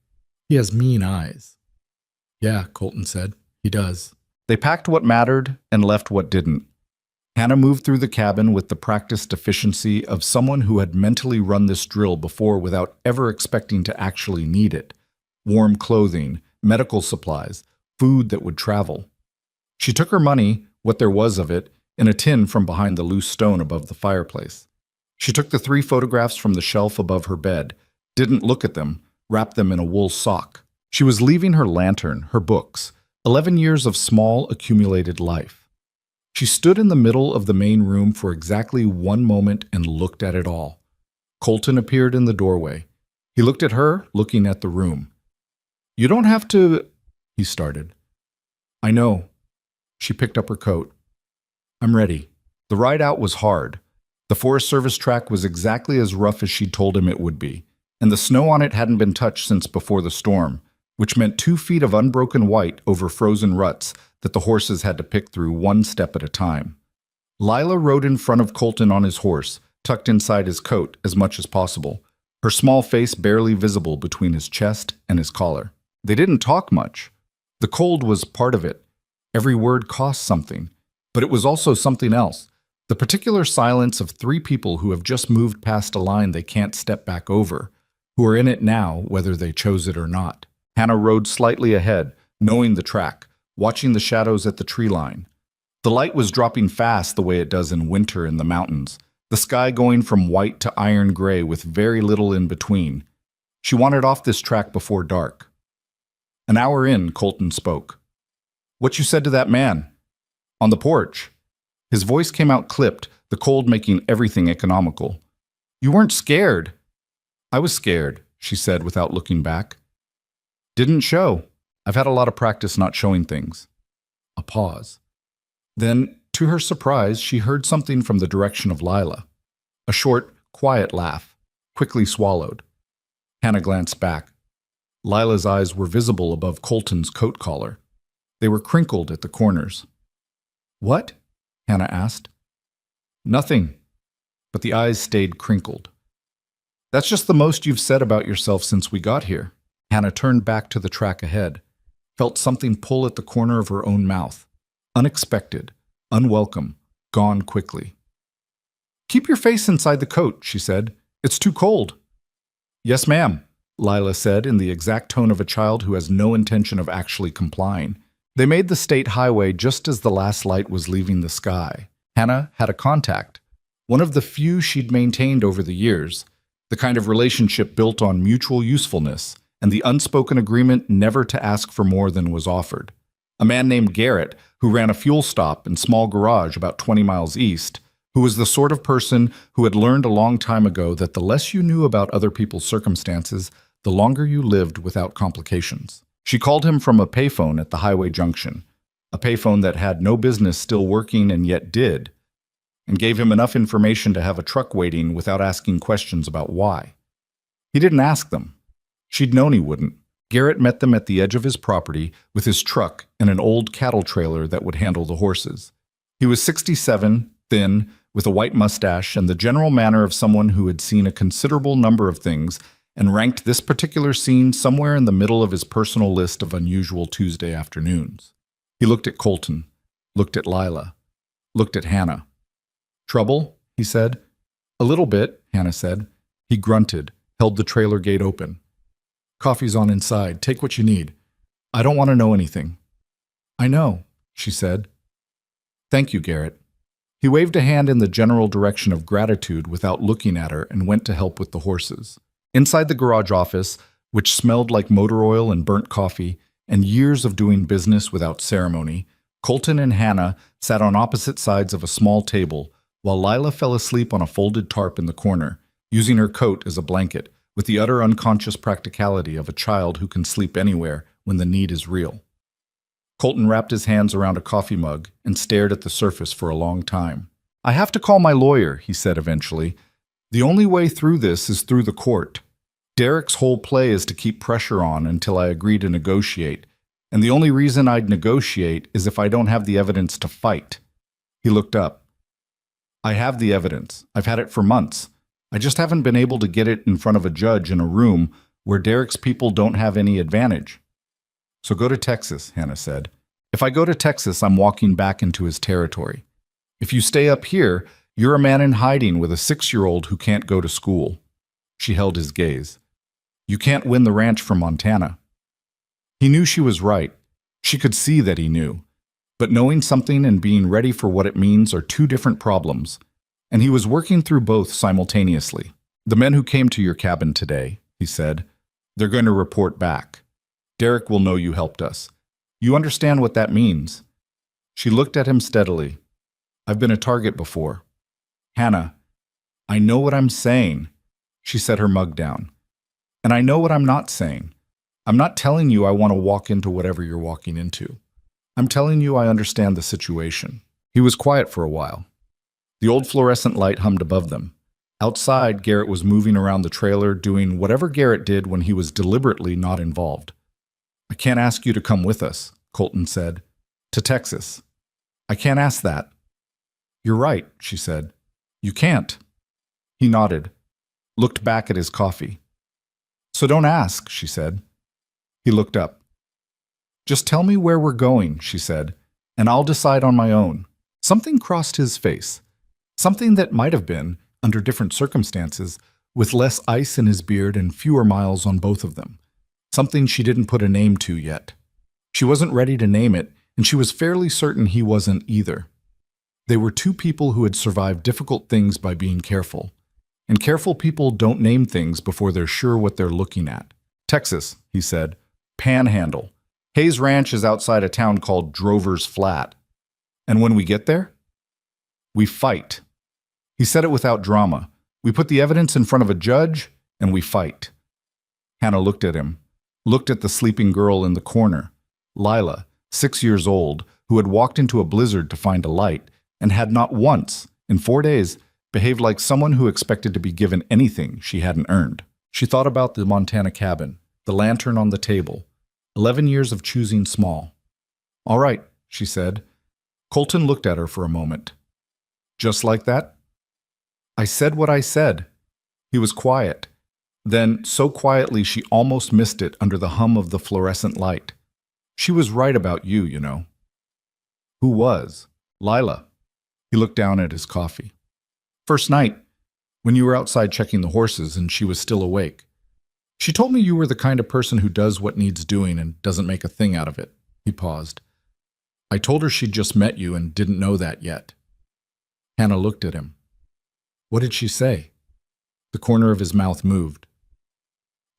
He has mean eyes. Yeah, Colton said. He does. They packed what mattered and left what didn't. Hannah moved through the cabin with the practiced efficiency of someone who had mentally run this drill before without ever expecting to actually need it. Warm clothing, medical supplies, food that would travel. She took her money, what there was of it, in a tin from behind the loose stone above the fireplace. She took the 3 photographs from the shelf above her bed, didn't look at them, wrapped them in a wool sock. She was leaving her lantern, her books, 11 years of small, accumulated life. She stood in the middle of the main room for exactly 1 moment and looked at it all. Colton appeared in the doorway. He looked at her, looking at the room. You don't have to, he started. I know. She picked up her coat. I'm ready. The ride out was hard. The Forest Service track was exactly as rough as she'd told him it would be, and the snow on it hadn't been touched since before the storm, which meant 2 feet of unbroken white over frozen ruts that the horses had to pick through 1 step at a time. Lila rode in front of Colton on his horse, tucked inside his coat as much as possible, her small face barely visible between his chest and his collar. They didn't talk much. The cold was part of it. Every word cost something, but it was also something else. The particular silence of 3 people who have just moved past a line they can't step back over, who are in it now whether they chose it or not. Hannah rode slightly ahead, knowing the track, watching the shadows at the tree line. The light was dropping fast the way it does in winter in the mountains, the sky going from white to iron gray with very little in between. She wanted off this track before dark. An hour in, Colton spoke. What you said to that man? On the porch. His voice came out clipped, the cold making everything economical. You weren't scared. I was scared, she said without looking back. Didn't show. I've had a lot of practice not showing things. A pause. Then, to her surprise, she heard something from the direction of Lila. A short, quiet laugh, quickly swallowed. Hannah glanced back. Lila's eyes were visible above Colton's coat collar. They were crinkled at the corners. What? Hannah asked. Nothing. But the eyes stayed crinkled. That's just the most you've said about yourself since we got here. Hannah turned back to the track ahead, felt something pull at the corner of her own mouth. Unexpected, unwelcome, gone quickly. Keep your face inside the coat, she said. It's too cold. Yes, ma'am, Lila said in the exact tone of a child who has no intention of actually complying. They made the state highway just as the last light was leaving the sky. Hannah had a contact, one of the few she'd maintained over the years, the kind of relationship built on mutual usefulness and the unspoken agreement never to ask for more than was offered. A man named Garrett, who ran a fuel stop and small garage about 20 miles east, who was the sort of person who had learned a long time ago that the less you knew about other people's circumstances, the longer you lived without complications. She called him from a payphone at the highway junction, a payphone that had no business still working and yet did. and gave him enough information to have a truck waiting without asking questions about why. He didn't ask them. She'd known he wouldn't. Garrett met them at the edge of his property with his truck and an old cattle trailer that would handle the horses. He was 67, thin, with a white mustache and the general manner of someone who had seen a considerable number of things and ranked this particular scene somewhere in the middle of his personal list of unusual Tuesday afternoons. He looked at Colton, looked at Lila, looked at Hannah. "Trouble?" he said. "A little bit," Hannah said. He grunted, held the trailer gate open. "Coffee's on inside. Take what you need. I don't want to know anything." "I know," she said. "Thank you, Garrett." He waved a hand in the general direction of gratitude without looking at her and went to help with the horses. Inside the garage office, which smelled like motor oil and burnt coffee and years of doing business without ceremony, Colton and Hannah sat on opposite sides of a small table while Lila fell asleep on a folded tarp in the corner, using her coat as a blanket, with the utter unconscious practicality of a child who can sleep anywhere when the need is real. Colton wrapped his hands around a coffee mug and stared at the surface for a long time. "I have to call my lawyer," he said eventually. "The only way through this is through the court. Derek's whole play is to keep pressure on until I agree to negotiate, and the only reason I'd negotiate is if I don't have the evidence to fight." He looked up. "I have the evidence. I've had it for months. I just haven't been able to get it in front of a judge in a room where Derek's people don't have any advantage." "So go to Texas," Hannah said. "If I go to Texas, I'm walking back into his territory. If you stay up here, you're a man in hiding with a 6-year-old who can't go to school." She held his gaze. "You can't win the ranch from Montana." He knew she was right. She could see that he knew. But knowing something and being ready for what it means are two different problems, and he was working through both simultaneously. "The men who came to your cabin today," he said, "they're going to report back. Derek will know you helped us. You understand what that means?" She looked at him steadily. "I've been a target before." "Hannah, I know what I'm saying." She set her mug down. "And I know what I'm not saying. I'm not telling you I want to walk into whatever you're walking into. I'm telling you I understand the situation." He was quiet for a while. The old fluorescent light hummed above them. Outside, Garrett was moving around the trailer, doing whatever Garrett did when he was deliberately not involved. "I can't ask you to come with us," Colton said. "To Texas." "I can't ask that." "You're right," she said. "You can't." He nodded, looked back at his coffee. "So don't ask," she said. He looked up. "Just tell me where we're going," she said, "and I'll decide on my own." Something crossed his face. Something that might have been, under different circumstances, with less ice in his beard and fewer miles on both of them. Something she didn't put a name to yet. She wasn't ready to name it, and she was fairly certain he wasn't either. They were two people who had survived difficult things by being careful. And careful people don't name things before they're sure what they're looking at. "Texas," he said. "Panhandle. Hayes Ranch is outside a town called Drover's Flat. And when we get there, we fight." He said it without drama. "We put the evidence in front of a judge, and we fight." Hannah looked at him, looked at the sleeping girl in the corner, Lila, 6 years old, who had walked into a blizzard to find a light, and had not once, in 4 days, behaved like someone who expected to be given anything she hadn't earned. She thought about the Montana cabin, the lantern on the table, 11 years of choosing small. "All right," she said. Colton looked at her for a moment. "Just like that?" "I said what I said." He was quiet. Then, so quietly she almost missed it under the hum of the fluorescent light. "She was right about you, you know." "Who was?" "Lila." He looked down at his coffee. "First night, when you were outside checking the horses and she was still awake. She told me you were the kind of person who does what needs doing and doesn't make a thing out of it." He paused. "I told her she'd just met you and didn't know that yet." Hannah looked at him. "What did she say?" The corner of his mouth moved.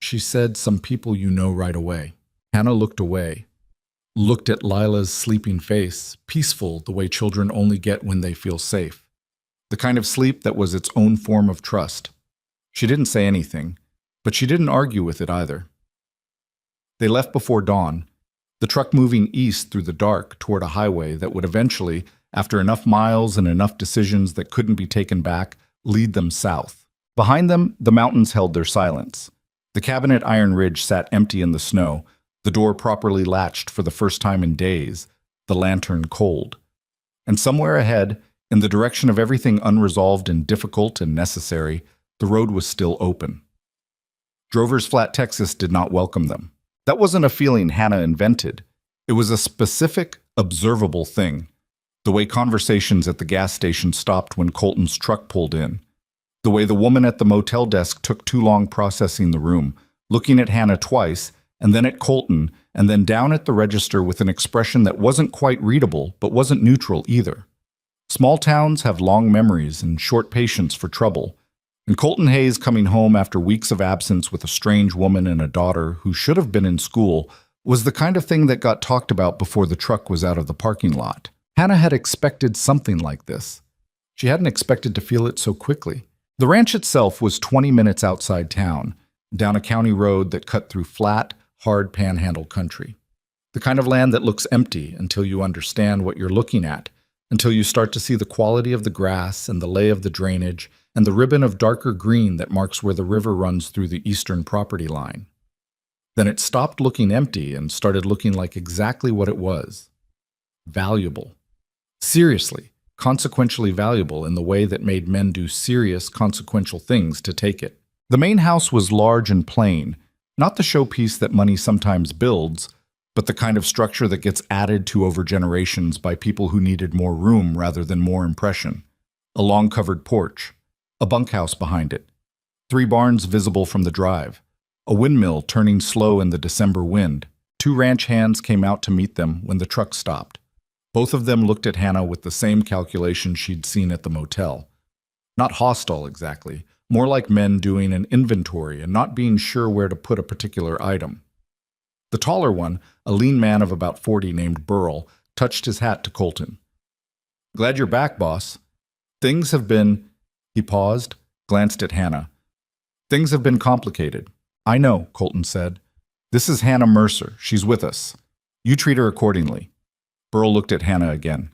"She said some people you know right away." Hannah looked away, looked at Lila's sleeping face, peaceful the way children only get when they feel safe. The kind of sleep that was its own form of trust. She didn't say anything, but she didn't argue with it either. They left before dawn, the truck moving east through the dark toward a highway that would eventually, after enough miles and enough decisions that couldn't be taken back, lead them south. Behind them, the mountains held their silence. The cabin at Iron Ridge sat empty in the snow, the door properly latched for the first time in days, the lantern cold. And somewhere ahead, in the direction of everything unresolved and difficult and necessary, the road was still open. Drover's Flat, Texas did not welcome them. That wasn't a feeling Hannah invented. It was a specific, observable thing. The way conversations at the gas station stopped when Colton's truck pulled in. The way the woman at the motel desk took too long processing the room, looking at Hannah twice, and then at Colton, and then down at the register with an expression that wasn't quite readable, but wasn't neutral either. Small towns have long memories and short patience for trouble, and Colton Hayes coming home after weeks of absence with a strange woman and a daughter who should have been in school was the kind of thing that got talked about before the truck was out of the parking lot. Hannah had expected something like this. She hadn't expected to feel it so quickly. The ranch itself was 20 minutes outside town, down a county road that cut through flat, hard panhandle country. The kind of land that looks empty until you understand what you're looking at, until you start to see the quality of the grass and the lay of the drainage and the ribbon of darker green that marks where the river runs through the eastern property line. Then it stopped looking empty and started looking like exactly what it was. Valuable. Seriously, consequentially valuable in the way that made men do serious, consequential things to take it. The main house was large and plain, not the showpiece that money sometimes builds, but the kind of structure that gets added to over generations by people who needed more room rather than more impression. A long covered porch, a bunkhouse behind it, 3 barns visible from the drive, a windmill turning slow in the December wind. 2 ranch hands came out to meet them when the truck stopped. Both of them looked at Hannah with the same calculation she'd seen at the motel. Not hostile exactly, more like men doing an inventory and not being sure where to put a particular item. The taller one, a lean man of about 40 named Burl, touched his hat to Colton. "Glad you're back, boss. Things have been—" He paused, glanced at Hannah. "Things have been complicated." "I know," Colton said. "This is Hannah Mercer. She's with us. You treat her accordingly." Burl looked at Hannah again.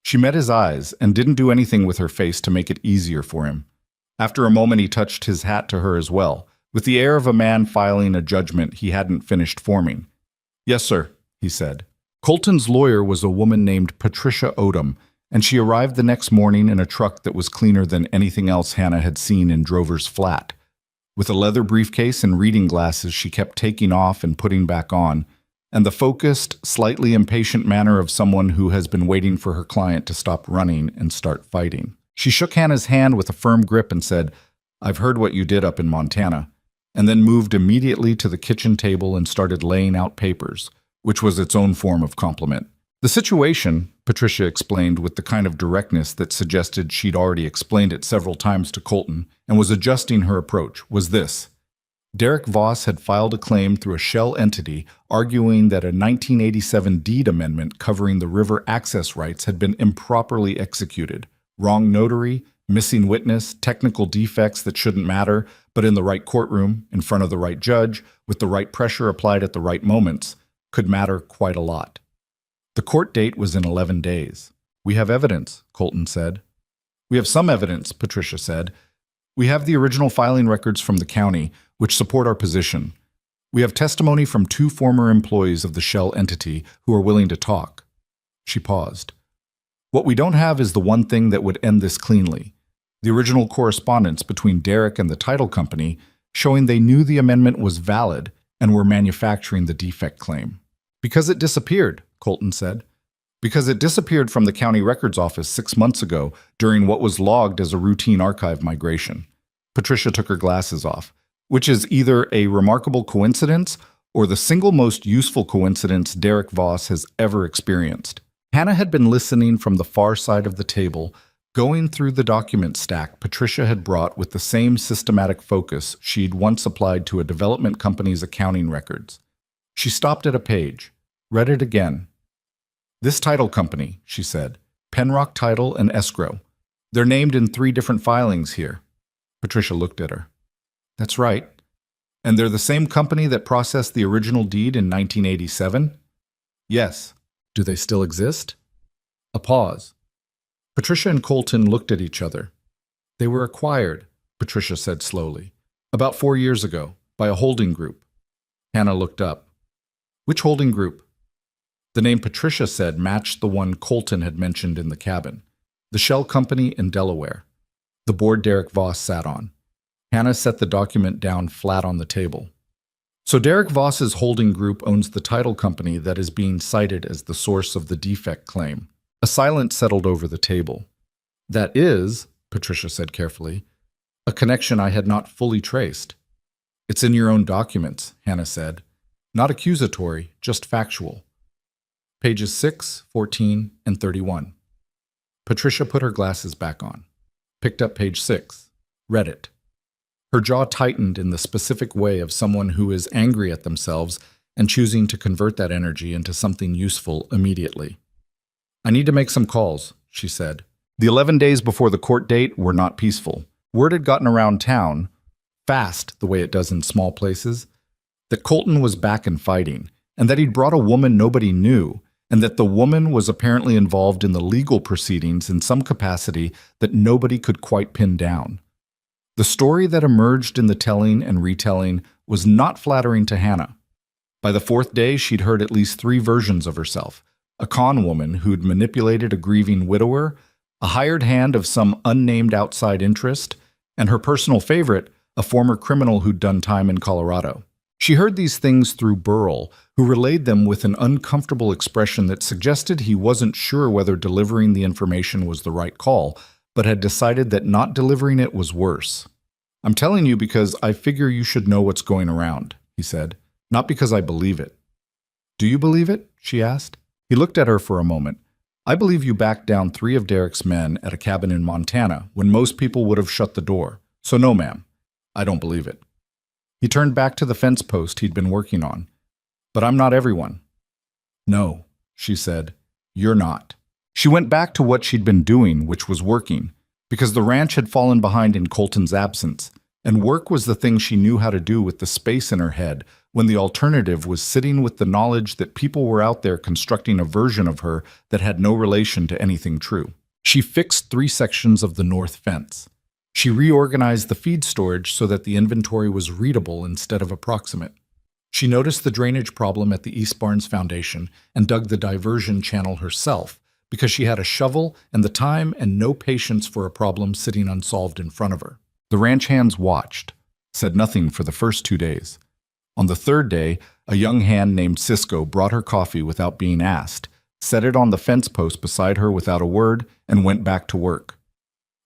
She met his eyes and didn't do anything with her face to make it easier for him. After a moment he touched his hat to her as well, with the air of a man filing a judgment he hadn't finished forming. "Yes, sir," he said. Colton's lawyer was a woman named Patricia Odom, and she arrived the next morning in a truck that was cleaner than anything else Hannah had seen in Drover's Flat. With a leather briefcase and reading glasses she kept taking off and putting back on, and the focused, slightly impatient manner of someone who has been waiting for her client to stop running and start fighting. She shook Hannah's hand with a firm grip and said, "I've heard what you did up in Montana," and then moved immediately to the kitchen table and started laying out papers, which was its own form of compliment. The situation, Patricia explained with the kind of directness that suggested she'd already explained it several times to Colton and was adjusting her approach, was this. Derek Voss had filed a claim through a shell entity arguing that a 1987 deed amendment covering the river access rights had been improperly executed. Wrong notary, missing witness, technical defects that shouldn't matter, but in the right courtroom, in front of the right judge, with the right pressure applied at the right moments, could matter quite a lot. The court date was in 11 days. "We have evidence," Colton said. "We have some evidence," Patricia said. "We have the original filing records from the county, which support our position. We have testimony from 2 former employees of the shell entity who are willing to talk." She paused. "What we don't have is the one thing that would end this cleanly. The original correspondence between Derek and the title company showing they knew the amendment was valid and were manufacturing the defect claim." "Because it disappeared," Colton said. "Because it disappeared from the county records office 6 months ago during what was logged as a routine archive migration." Patricia took her glasses off, which is either a remarkable coincidence or the single most useful coincidence Derek Voss has ever experienced. Hannah had been listening from the far side of the table, going through the document stack Patricia had brought with the same systematic focus she'd once applied to a development company's accounting records. She stopped at a page, read it again. "This title company," she said, "Penrock Title and Escrow. They're named in 3 different filings here." Patricia looked at her. "That's right. And they're the same company that processed the original deed in 1987? "Yes." "Do they still exist?" A pause. Patricia and Colton looked at each other. They were acquired, Patricia said slowly, about 4 years ago, by a holding group. Hannah looked up. Which holding group? The name Patricia said matched the one Colton had mentioned in the cabin. The Shell Company in Delaware. The board Derek Voss sat on. Hannah set the document down flat on the table. So Derek Voss's holding group owns the title company that is being cited as the source of the defect claim. A silence settled over the table. That is, Patricia said carefully, a connection I had not fully traced. It's in your own documents, Hannah said. Not accusatory, just factual. Pages 6, 14, and 31. Patricia put her glasses back on, picked up page 6, read it. Her jaw tightened in the specific way of someone who is angry at themselves and choosing to convert that energy into something useful immediately. I need to make some calls, she said. The 11 days before the court date were not peaceful. Word had gotten around town, fast the way it does in small places, that Colton was back and fighting, and that he'd brought a woman nobody knew, and that the woman was apparently involved in the legal proceedings in some capacity that nobody could quite pin down. The story that emerged in the telling and retelling was not flattering to Hannah. By the 4th day, she'd heard at least 3 versions of herself: a con woman who'd manipulated a grieving widower, a hired hand of some unnamed outside interest, and her personal favorite, a former criminal who'd done time in Colorado. She heard these things through Burl, who relayed them with an uncomfortable expression that suggested he wasn't sure whether delivering the information was the right call, but had decided that not delivering it was worse. I'm telling you because I figure you should know what's going around, he said, not because I believe it. Do you believe it? She asked. He looked at her for a moment. I believe you backed down 3 of Derek's men at a cabin in Montana when most people would have shut the door. So no, ma'am. I don't believe it. He turned back to the fence post he'd been working on. But I'm not everyone. No, she said. You're not. She went back to what she'd been doing, which was working, because the ranch had fallen behind in Colton's absence, and work was the thing she knew how to do with the space in her head when the alternative was sitting with the knowledge that people were out there constructing a version of her that had no relation to anything true. She fixed 3 sections of the north fence. She reorganized the feed storage so that the inventory was readable instead of approximate. She noticed the drainage problem at the East Barnes Foundation and dug the diversion channel herself because she had a shovel and the time and no patience for a problem sitting unsolved in front of her. The ranch hands watched, said nothing for the first 2 days. On the 3rd day, a young hand named Cisco brought her coffee without being asked, set it on the fence post beside her without a word, and went back to work.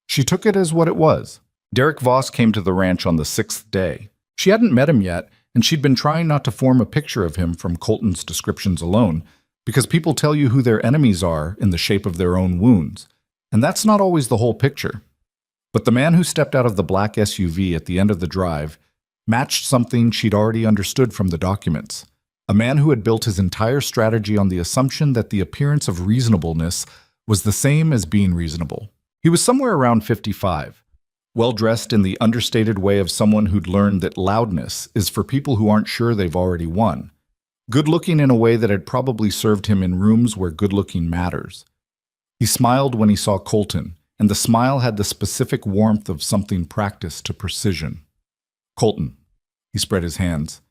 She took it as what it was. Derek Voss came to the ranch on the 6th day. She hadn't met him yet, and she'd been trying not to form a picture of him from Colton's descriptions alone, because people tell you who their enemies are in the shape of their own wounds, and that's not always the whole picture. But the man who stepped out of the black SUV at the end of the drive matched something she'd already understood from the documents. A man who had built his entire strategy on the assumption that the appearance of reasonableness was the same as being reasonable. He was somewhere around 55, well-dressed in the understated way of someone who'd learned that loudness is for people who aren't sure they've already won. Good-looking in a way that had probably served him in rooms where good-looking matters. He smiled when he saw Colton, and the smile had the specific warmth of something practiced to precision. Colton, he spread his hands.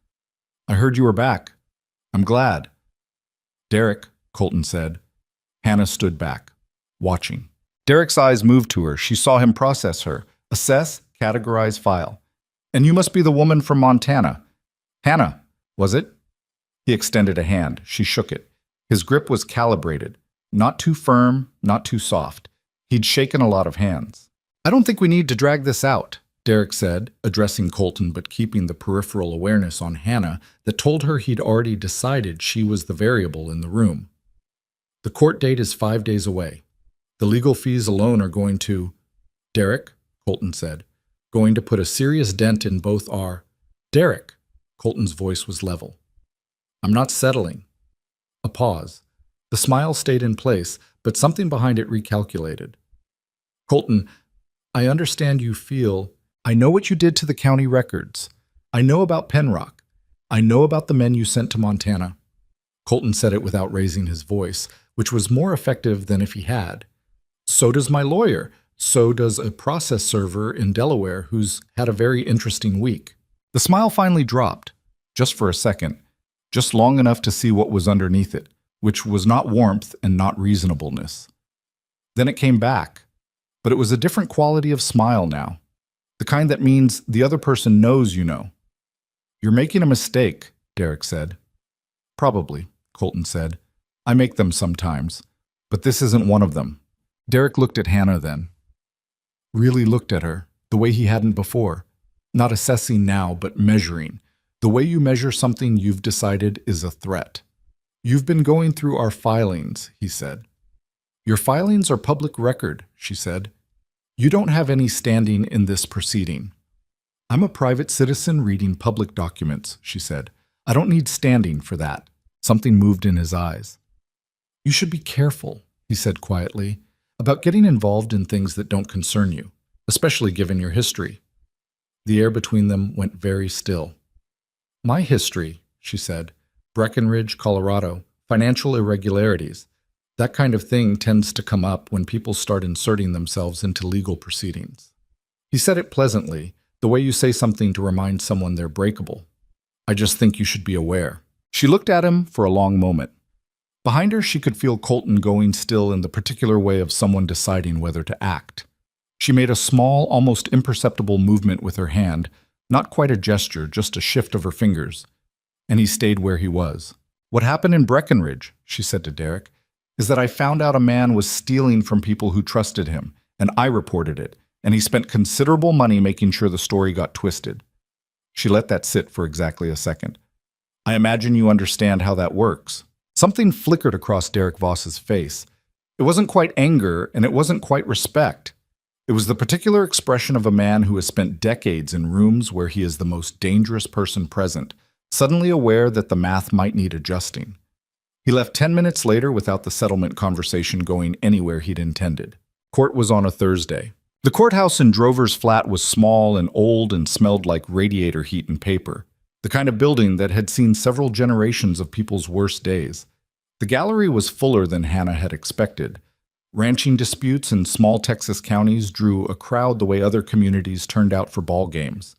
I heard you were back. I'm glad. Derek, Colton said. Hannah stood back, watching. Derek's eyes moved to her. She saw him process her, assess, categorize, file. And you must be the woman from Montana. Hannah, was it? He extended a hand. She shook it. His grip was calibrated. Not too firm, not too soft. He'd shaken a lot of hands. I don't think we need to drag this out, Derek said, addressing Colton but keeping the peripheral awareness on Hannah that told her he'd already decided she was the variable in the room. The court date is 5 days away. The legal fees alone are going to, Derek, Colton said, going to put a serious dent in both our. Derek, Colton's voice was level. I'm not settling. A pause. The smile stayed in place, but something behind it recalculated. Colton, I understand you feel. I know what you did to the county records. I know about Penrock. I know about the men you sent to Montana. Colton said it without raising his voice, which was more effective than if he had. So does my lawyer. So does a process server in Delaware who's had a very interesting week. The smile finally dropped, just for a second, just long enough to see what was underneath it, which was not warmth and not reasonableness. Then it came back, but it was a different quality of smile now, the kind that means the other person knows you know. You're making a mistake, Derek said. Probably, Colton said. I make them sometimes, but this isn't one of them. Derek looked at Hannah then. Really looked at her, the way he hadn't before. Not assessing now, but measuring. The way you measure something you've decided is a threat. You've been going through our filings, he said. Your filings are public record, she said. You don't have any standing in this proceeding. I'm a private citizen reading public documents, she said. I don't need standing for that. Something moved in his eyes. You should be careful, he said quietly, about getting involved in things that don't concern you, especially given your history. The air between them went very still. My history, she said, Breckenridge, Colorado, financial irregularities. That kind of thing tends to come up when people start inserting themselves into legal proceedings. He said it pleasantly, the way you say something to remind someone they're breakable. I just think you should be aware. She looked at him for a long moment. Behind her, she could feel Colton going still in the particular way of someone deciding whether to act. She made a small, almost imperceptible movement with her hand, not quite a gesture, just a shift of her fingers. And he stayed where he was. What happened in Breckenridge, she said to Derek, is that I found out a man was stealing from people who trusted him, and I reported it, and he spent considerable money making sure the story got twisted. She let that sit for exactly a second. I imagine you understand how that works. Something flickered across Derek Voss's face. It wasn't quite anger, and it wasn't quite respect. It was the particular expression of a man who has spent decades in rooms where he is the most dangerous person present, suddenly aware that the math might need adjusting. He left 10 minutes later without the settlement conversation going anywhere he'd intended. Court was on a Thursday. The courthouse in Drover's flat was small and old and smelled like radiator heat and paper, the kind of building that had seen several generations of people's worst days. The gallery was fuller than Hannah had expected. Ranching disputes in small Texas counties drew a crowd the way other communities turned out for ball games.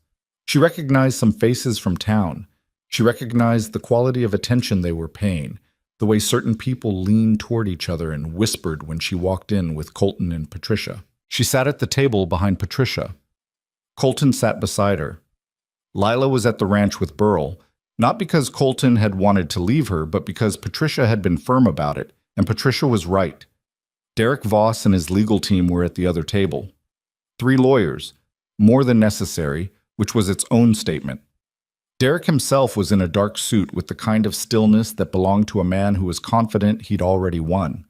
She recognized some faces from town. She recognized the quality of attention they were paying, the way certain people leaned toward each other and whispered when she walked in with Colton and Patricia. She sat at the table behind Patricia. Colton sat beside her. Lila was at the ranch with Burl, not because Colton had wanted to leave her, but because Patricia had been firm about it, and Patricia was right. Derek Voss and his legal team were at the other table. 3 lawyers, more than necessary, which was its own statement. Derek himself was in a dark suit with the kind of stillness that belonged to a man who was confident he'd already won.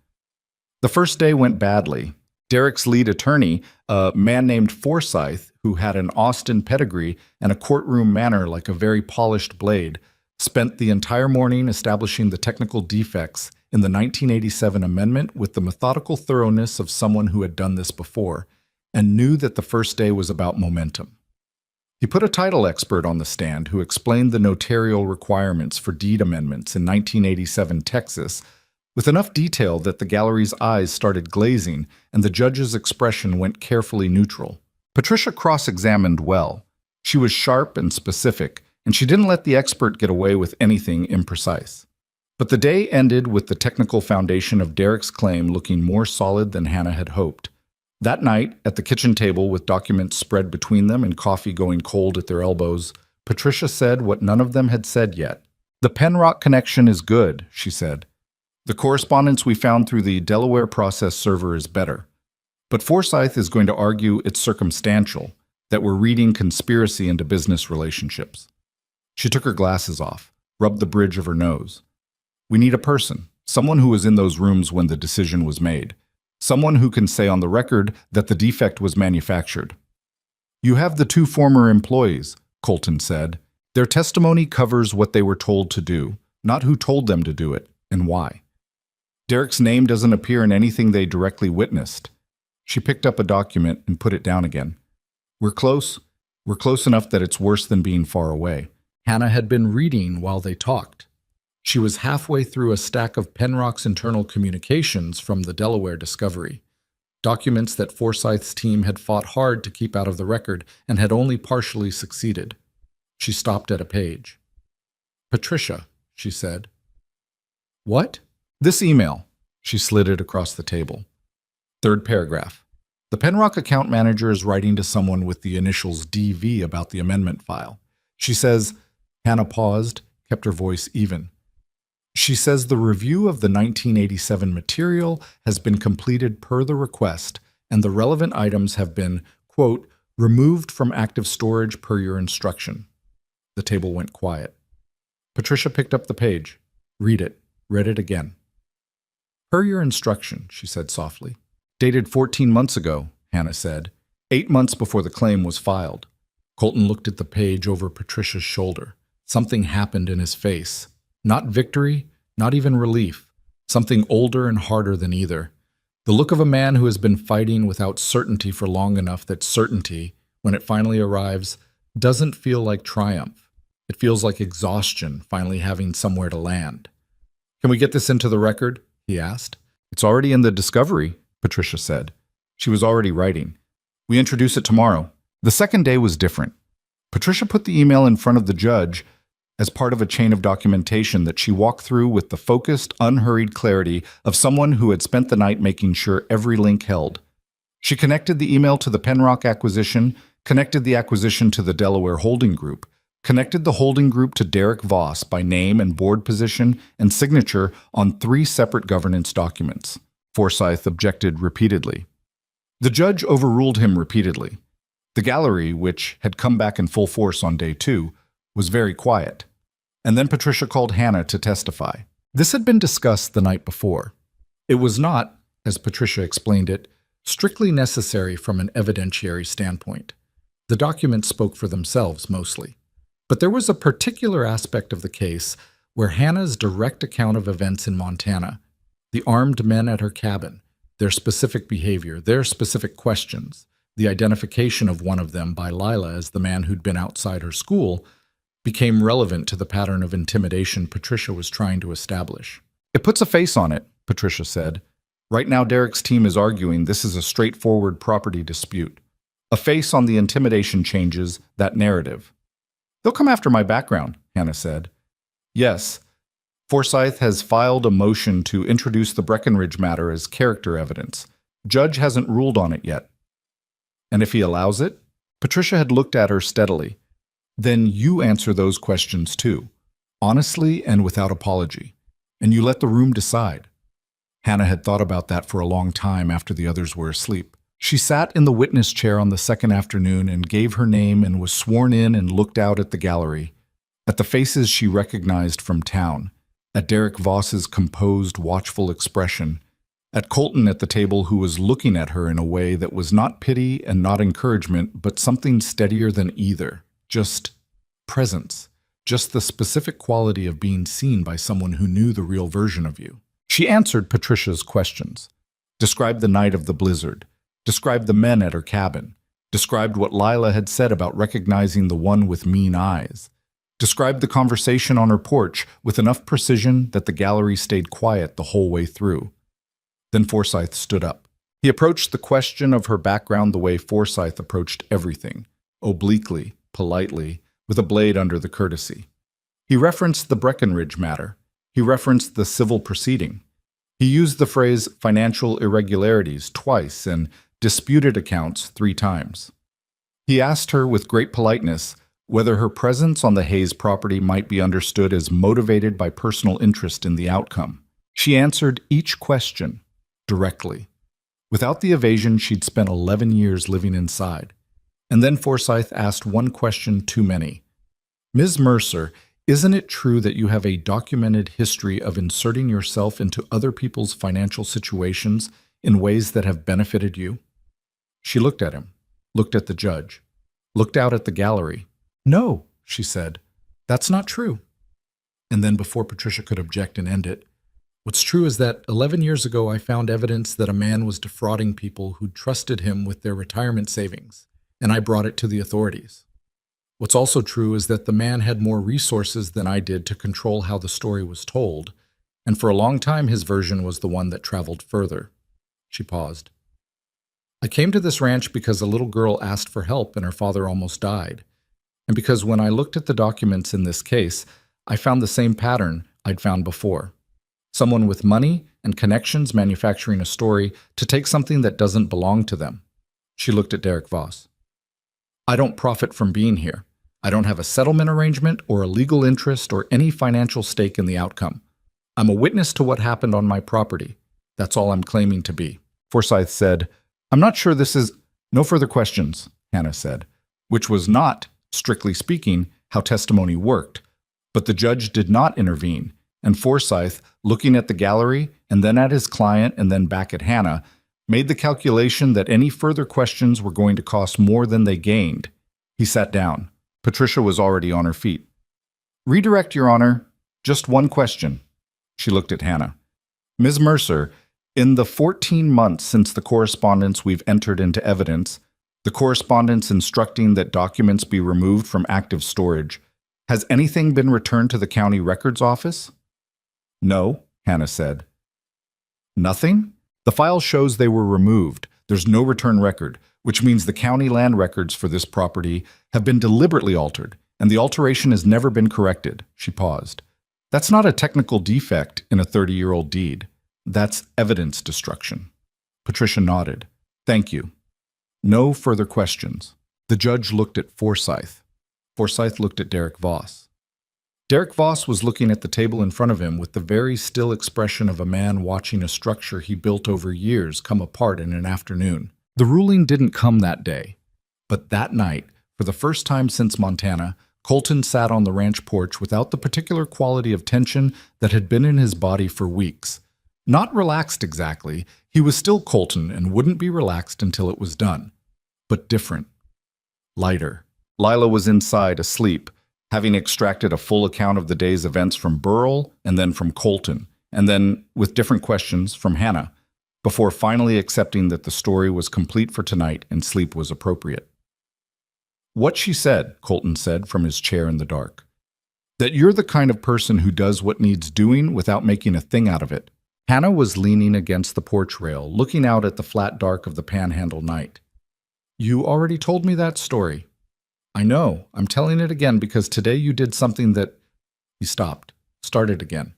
The first day went badly. Derek's lead attorney, a man named Forsyth, who had an Austin pedigree and a courtroom manner like a very polished blade, spent the entire morning establishing the technical defects in the 1987 amendment with the methodical thoroughness of someone who had done this before and knew that the first day was about momentum. He put a title expert on the stand who explained the notarial requirements for deed amendments in 1987 Texas with enough detail that the gallery's eyes started glazing and the judge's expression went carefully neutral. Patricia cross-examined well. She was sharp and specific, and she didn't let the expert get away with anything imprecise. But the day ended with the technical foundation of Derek's claim looking more solid than Hannah had hoped. That night, at the kitchen table with documents spread between them and coffee going cold at their elbows, Patricia said what none of them had said yet. The Penrock connection is good, she said. The correspondence we found through the Delaware process server is better. But Forsyth is going to argue it's circumstantial, that we're reading conspiracy into business relationships. She took her glasses off, rubbed the bridge of her nose. We need a person, someone who was in those rooms when the decision was made. Someone who can say on the record that the defect was manufactured. You have the 2 former employees, Colton said. Their testimony covers what they were told to do, not who told them to do it, and why. Derek's name doesn't appear in anything they directly witnessed. She picked up a document and put it down again. We're close. We're close enough that it's worse than being far away. Hannah had been reading while they talked. She was halfway through a stack of Penrock's internal communications from the Delaware discovery. documents that Forsyth's team had fought hard to keep out of the record and had only partially succeeded. She stopped at a page. "Patricia," she said. "What?" "This email." She slid it across the table. Third paragraph. "The Penrock account manager is writing to someone with the initials DV about the amendment file. She says," Hannah paused, kept her voice even. "She says the review of the 1987 material has been completed per the request, and the relevant items have been, quote, removed from active storage per your instruction." The table went quiet. Patricia picked up the page. "Read it." Read it again. "Per your instruction," she said softly. "Dated 14 months ago," Hannah said. 8 months before the claim was filed. Colton looked at the page over Patricia's shoulder. Something happened in his face. Not victory, not even relief. Something older and harder than either. The look of a man who has been fighting without certainty for long enough that certainty, when it finally arrives, doesn't feel like triumph. It feels like exhaustion, finally having somewhere to land. "Can we get this into the record?" he asked. "It's already in the discovery," Patricia said. She was already writing. "We introduce it tomorrow." The second day was different. Patricia put the email in front of the judge as part of a chain of documentation that she walked through with the focused, unhurried clarity of someone who had spent the night making sure every link held. She connected the email to the Penrock acquisition, connected the acquisition to the Delaware Holding Group, connected the holding group to Derek Voss by name and board position and signature on 3 separate governance documents. Forsyth objected repeatedly. The judge overruled him repeatedly. The gallery, which had come back in full force on day 2, was very quiet. And then Patricia called Hannah to testify. This had been discussed the night before. It was not, as Patricia explained it, strictly necessary from an evidentiary standpoint. The documents spoke for themselves mostly. But there was a particular aspect of the case where Hannah's direct account of events in Montana, the armed men at her cabin, their specific behavior, their specific questions, the identification of one of them by Lila as the man who'd been outside her school, became relevant to the pattern of intimidation Patricia was trying to establish. "It puts a face on it," Patricia said. "Right now Derek's team is arguing this is a straightforward property dispute. A face on the intimidation changes that narrative." "They'll come after my background," Hannah said. "Yes. Forsyth has filed a motion to introduce the Breckenridge matter as character evidence. Judge hasn't ruled on it yet." "And if he allows it?" Patricia had looked at her steadily. "Then you answer those questions too, honestly and without apology, and you let the room decide." Hannah had thought about that for a long time after the others were asleep. She sat in the witness chair on the second afternoon and gave her name and was sworn in and looked out at the gallery, at the faces she recognized from town, at Derek Voss's composed, watchful expression, at Colton at the table who was looking at her in a way that was not pity and not encouragement, but something steadier than either. Just presence, just the specific quality of being seen by someone who knew the real version of you. She answered Patricia's questions, described the night of the blizzard, described the men at her cabin, described what Lila had said about recognizing the one with mean eyes, described the conversation on her porch with enough precision that the gallery stayed quiet the whole way through. Then Forsyth stood up. He approached the question of her background the way Forsyth approached everything, obliquely, politely, with a blade under the courtesy. He referenced the Breckenridge matter. He referenced the civil proceeding. He used the phrase financial irregularities twice and disputed accounts 3 times. He asked her with great politeness whether her presence on the Hayes property might be understood as motivated by personal interest in the outcome. She answered each question directly. Without the evasion she'd spent 11 years living inside. And then Forsyth asked one question too many. "Ms. Mercer, isn't it true that you have a documented history of inserting yourself into other people's financial situations in ways that have benefited you?" She looked at him, looked at the judge, looked out at the gallery. "No," she said, "that's not true." And then before Patricia could object and end it, "What's true is that 11 years ago I found evidence that a man was defrauding people who trusted him with their retirement savings, and I brought it to the authorities. What's also true is that the man had more resources than I did to control how the story was told, and for a long time his version was the one that traveled further." She paused. I came to this ranch because a little girl asked for help and her father almost died. And because when I looked at the documents in this case, I found the same pattern I'd found before. Someone with money and connections manufacturing a story to take something that doesn't belong to them. She looked at Derek Voss. I don't profit from being here. I don't have a settlement arrangement or a legal interest or any financial stake in the outcome. I'm a witness to what happened on my property. That's all I'm claiming to be. Forsyth said, I'm not sure this is... No further questions, Hannah said, which was not, strictly speaking, how testimony worked. But the judge did not intervene, and Forsyth, looking at the gallery and then at his client and then back at Hannah, made the calculation that any further questions were going to cost more than they gained. He sat down. Patricia was already on her feet. Redirect, Your Honor. Just one question. She looked at Hannah. Ms. Mercer, in the 14 months since the correspondence we've entered into evidence, the correspondence instructing that documents be removed from active storage, has anything been returned to the county records office? No, Hannah said. Nothing? The file shows they were removed. There's no return record, which means the county land records for this property have been deliberately altered, and the alteration has never been corrected. She paused. That's not a technical defect in a 30-year-old deed. That's evidence destruction. Patricia nodded. Thank you. No further questions. The judge looked at Forsyth. Forsyth looked at Derek Voss. Derek Voss was looking at the table in front of him with the very still expression of a man watching a structure he built over years come apart in an afternoon. The ruling didn't come that day, but that night, for the first time since Montana, Colton sat on the ranch porch without the particular quality of tension that had been in his body for weeks. Not relaxed exactly, he was still Colton and wouldn't be relaxed until it was done. But different. Lighter. Lila was inside, asleep, having extracted a full account of the day's events from Burl and then from Colton, and then, with different questions, from Hannah, before finally accepting that the story was complete for tonight and sleep was appropriate. What she said, Colton said from his chair in the dark. That you're the kind of person who does what needs doing without making a thing out of it. Hannah was leaning against the porch rail, looking out at the flat dark of the Panhandle night. You already told me that story. I know. I'm telling it again because today you did something that... He stopped, started again.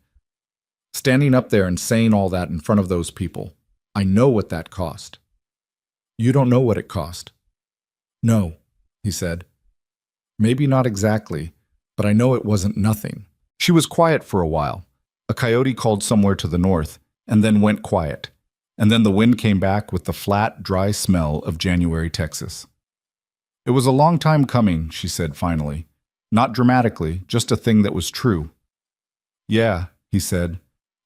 Standing up there and saying all that in front of those people. I know what that cost. You don't know what it cost. No, he said. Maybe not exactly, but I know it wasn't nothing. She was quiet for a while. A coyote called somewhere to the north, and then went quiet. And then the wind came back with the flat, dry smell of January Texas. It was a long time coming, she said finally. Not dramatically, just a thing that was true. Yeah, he said.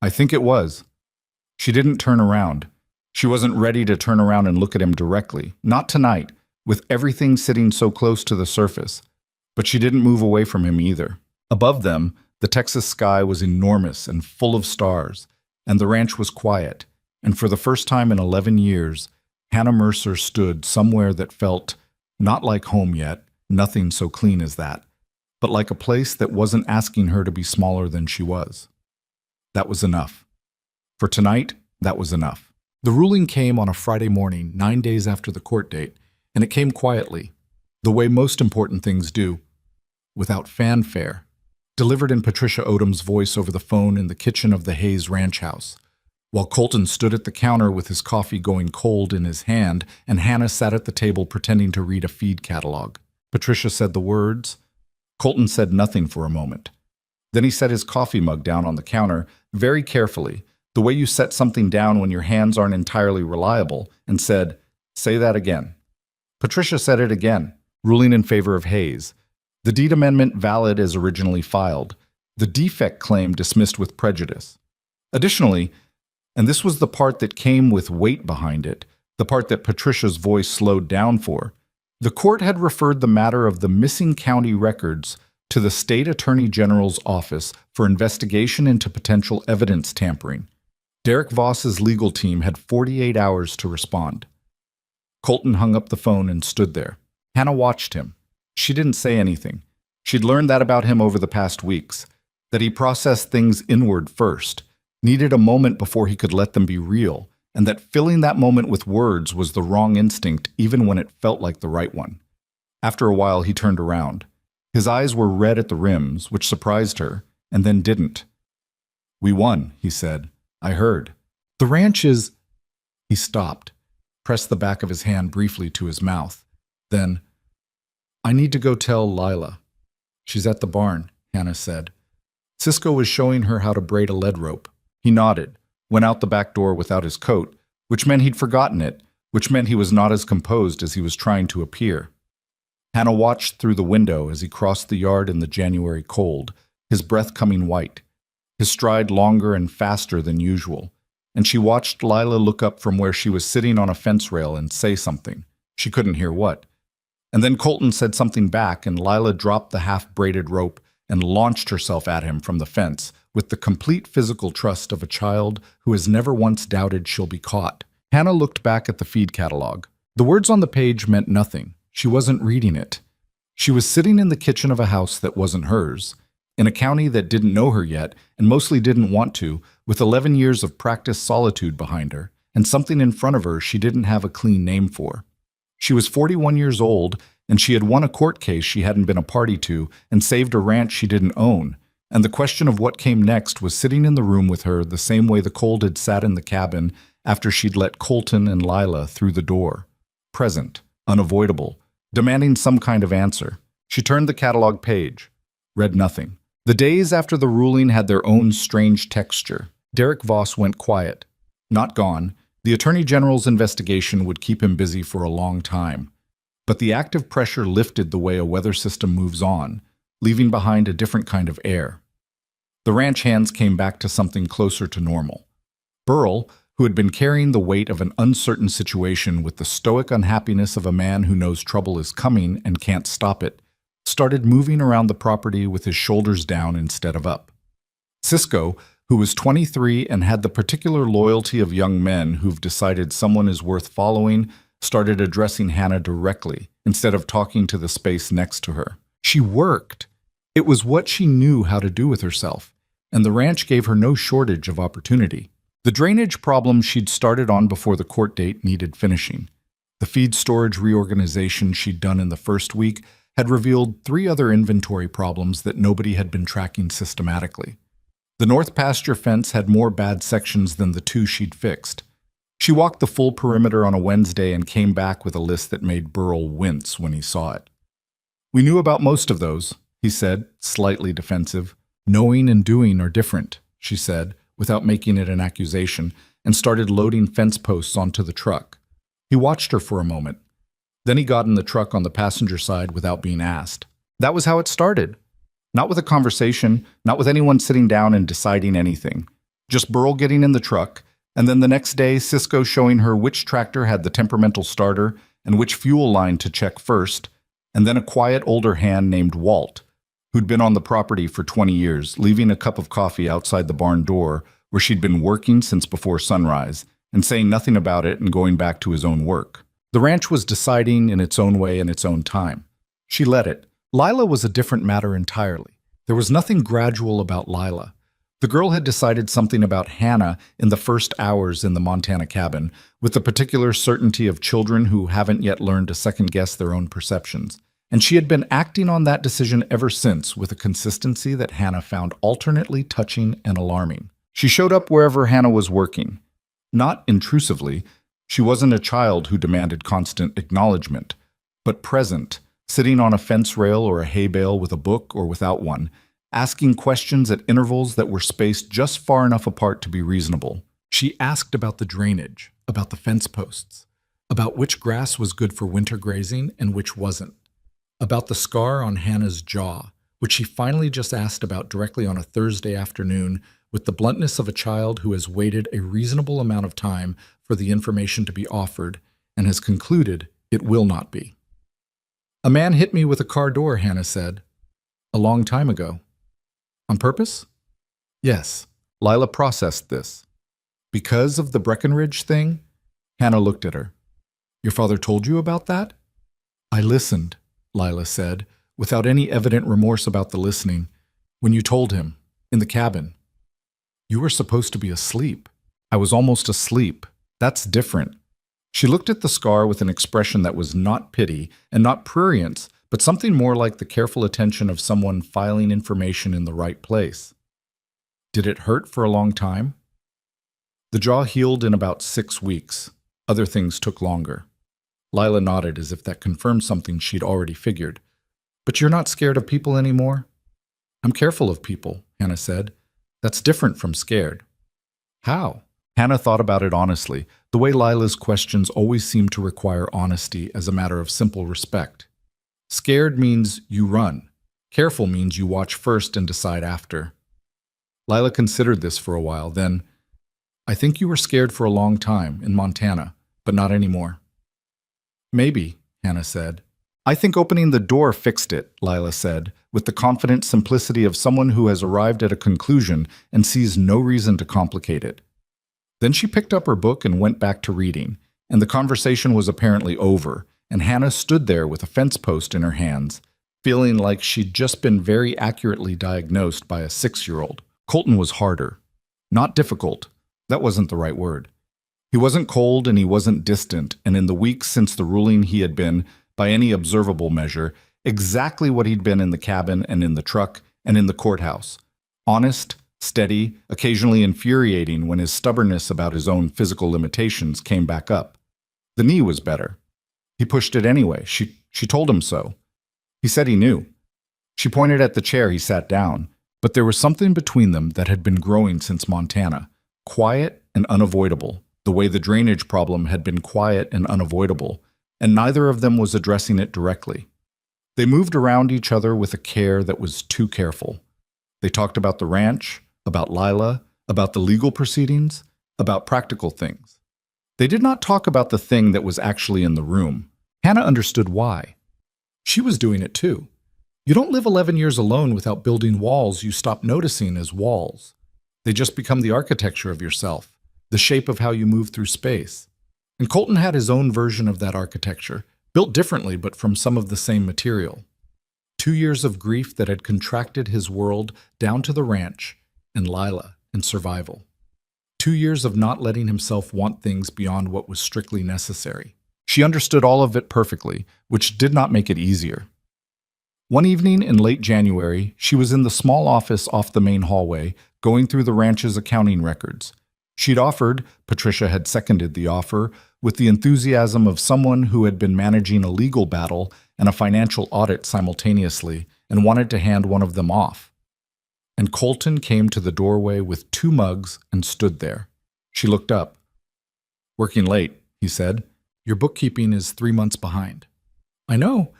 I think it was. She didn't turn around. She wasn't ready to turn around and look at him directly. Not tonight, with everything sitting so close to the surface. But she didn't move away from him either. Above them, the Texas sky was enormous and full of stars, and the ranch was quiet. And for the first time in 11 years, Hannah Mercer stood somewhere that felt not like home yet, nothing so clean as that, but like a place that wasn't asking her to be smaller than she was. That was enough. For tonight, that was enough. The ruling came on a Friday morning, 9 days after the court date, and it came quietly, the way most important things do, without fanfare, delivered in Patricia Odom's voice over the phone in the kitchen of the Hayes Ranch house, while Colton stood at the counter with his coffee going cold in his hand and Hannah sat at the table pretending to read a feed catalog. Patricia said the words. Colton said nothing for a moment. Then he set his coffee mug down on the counter very carefully, the way you set something down when your hands aren't entirely reliable, and said, "Say that again." Patricia said it again, ruling in favor of Hayes. The deed amendment valid as originally filed. The defect claim dismissed with prejudice. Additionally, and this was the part that came with weight behind it, the part that Patricia's voice slowed down for, the court had referred the matter of the missing county records to the state attorney general's office for investigation into potential evidence tampering. Derek Voss's legal team had 48 hours to respond. Colton hung up the phone and stood there. Hannah watched him. She didn't say anything. She'd learned that about him over the past weeks, that he processed things inward first, needed a moment before he could let them be real, and that filling that moment with words was the wrong instinct even when it felt like the right one. After a while, he turned around. His eyes were red at the rims, which surprised her, and then didn't. "We won," he said. "I heard. The ranch is—" He stopped, pressed the back of his hand briefly to his mouth. Then, "I need to go tell Lila." "She's at the barn," Hannah said. Cisco was showing her how to braid a lead rope. He nodded, went out the back door without his coat, which meant he'd forgotten it, which meant he was not as composed as he was trying to appear. Hannah watched through the window as he crossed the yard in the January cold, his breath coming white, his stride longer and faster than usual, and she watched Lila look up from where she was sitting on a fence rail and say something. She couldn't hear what. And then Colton said something back, and Lila dropped the half-braided rope and launched herself at him from the fence with the complete physical trust of a child who has never once doubted she'll be caught. Hannah looked back at the feed catalog. The words on the page meant nothing. She wasn't reading it. She was sitting in the kitchen of a house that wasn't hers, in a county that didn't know her yet and mostly didn't want to, with 11 years of practiced solitude behind her, and something in front of her she didn't have a clean name for. She was 41 years old, and she had won a court case she hadn't been a party to and saved a ranch she didn't own, and the question of what came next was sitting in the room with her the same way the cold had sat in the cabin after she'd let Colton and Lila through the door. Present, unavoidable, demanding some kind of answer. She turned the catalog page, read nothing. The days after the ruling had their own strange texture. Derek Voss went quiet. Not gone. The Attorney General's investigation would keep him busy for a long time. But the active pressure lifted the way a weather system moves on, leaving behind a different kind of air. The ranch hands came back to something closer to normal. Burl, who had been carrying the weight of an uncertain situation with the stoic unhappiness of a man who knows trouble is coming and can't stop it, started moving around the property with his shoulders down instead of up. Cisco, who was 23 and had the particular loyalty of young men who've decided someone is worth following, started addressing Hannah directly instead of talking to the space next to her. She worked. It was what she knew how to do with herself, and the ranch gave her no shortage of opportunity. The drainage problem she'd started on before the court date needed finishing. The feed storage reorganization she'd done in the first week had revealed 3 other inventory problems that nobody had been tracking systematically. The north pasture fence had more bad sections than the 2 she'd fixed. She walked the full perimeter on a Wednesday and came back with a list that made Burl wince when he saw it. "We knew about most of those," he said, slightly defensive. "Knowing and doing are different," she said, without making it an accusation, and started loading fence posts onto the truck. He watched her for a moment. Then he got in the truck on the passenger side without being asked. That was how it started. Not with a conversation, not with anyone sitting down and deciding anything. Just Burl getting in the truck, and then the next day Cisco showing her which tractor had the temperamental starter and which fuel line to check first, and then a quiet older hand named Walt, who'd been on the property for 20 years, leaving a cup of coffee outside the barn door where she'd been working since before sunrise, and saying nothing about it and going back to his own work. The ranch was deciding in its own way in its own time. She let it. Lila was a different matter entirely. There was nothing gradual about Lila. The girl had decided something about Hannah in the first hours in the Montana cabin, with the particular certainty of children who haven't yet learned to second-guess their own perceptions. And she had been acting on that decision ever since with a consistency that Hannah found alternately touching and alarming. She showed up wherever Hannah was working. Not intrusively. She wasn't a child who demanded constant acknowledgement, but present, sitting on a fence rail or a hay bale with a book or without one, asking questions at intervals that were spaced just far enough apart to be reasonable. She asked about the drainage, about the fence posts, about which grass was good for winter grazing and which wasn't, about the scar on Hannah's jaw, which she finally just asked about directly on a Thursday afternoon with the bluntness of a child who has waited a reasonable amount of time for the information to be offered and has concluded it will not be. "A man hit me with a car door," Hannah said. "A long time ago." "On purpose?" "Yes." Lila processed this. "Because of the Breckenridge thing?" Hannah looked at her. "Your father told you about that?" "I listened," Lila said, without any evident remorse about the listening. "When you told him, in the cabin. You were supposed to be asleep." "I was almost asleep," That's different. She looked at the scar with an expression that was not pity and not prurience, but something more like the careful attention of someone filing information in the right place. Did it hurt for a long time? The jaw healed in about 6 weeks. Other things took longer. Lila nodded as if that confirmed something she'd already figured. But you're not scared of people anymore? I'm careful of people, Hannah said. That's different from scared. How? Hannah thought about it honestly. The way Lila's questions always seemed to require honesty as a matter of simple respect. Scared means you run. Careful means you watch first and decide after. Lila considered this for a while, then, I think you were scared for a long time in Montana, but not anymore. Maybe, Hannah said. I think opening the door fixed it, Lila said, with the confident simplicity of someone who has arrived at a conclusion and sees no reason to complicate it. Then she picked up her book and went back to reading, and the conversation was apparently over, and Hannah stood there with a fence post in her hands, feeling like she'd just been very accurately diagnosed by a 6-year-old. Colton was harder. Not difficult. That wasn't the right word. He wasn't cold and he wasn't distant, and in the weeks since the ruling he had been, by any observable measure, exactly what he'd been in the cabin and in the truck and in the courthouse. Honest, steady, occasionally infuriating when his stubbornness about his own physical limitations came back up. The knee was better. He pushed it anyway. She told him so. He said he knew. She pointed at the chair he sat down, but there was something between them that had been growing since Montana, quiet and unavoidable, the way the drainage problem had been quiet and unavoidable, and neither of them was addressing it directly. They moved around each other with a care that was too careful. They talked about the ranch, about Lila, about the legal proceedings, about practical things. They did not talk about the thing that was actually in the room. Hannah understood why. She was doing it too. You don't live 11 years alone without building walls you stop noticing as walls. They just become the architecture of yourself, the shape of how you move through space. And Colton had his own version of that architecture, built differently but from some of the same material. 2 years of grief that had contracted his world down to the ranch, and Lila, and survival. 2 years of not letting himself want things beyond what was strictly necessary. She understood all of it perfectly, which did not make it easier. One evening in late January, she was in the small office off the main hallway, going through the ranch's accounting records. She'd offered, Patricia had seconded the offer, with the enthusiasm of someone who had been managing a legal battle and a financial audit simultaneously and wanted to hand one of them off. And Colton came to the doorway with 2 mugs and stood there. She looked up. Working late, he said. Your bookkeeping is 3 months behind. I know.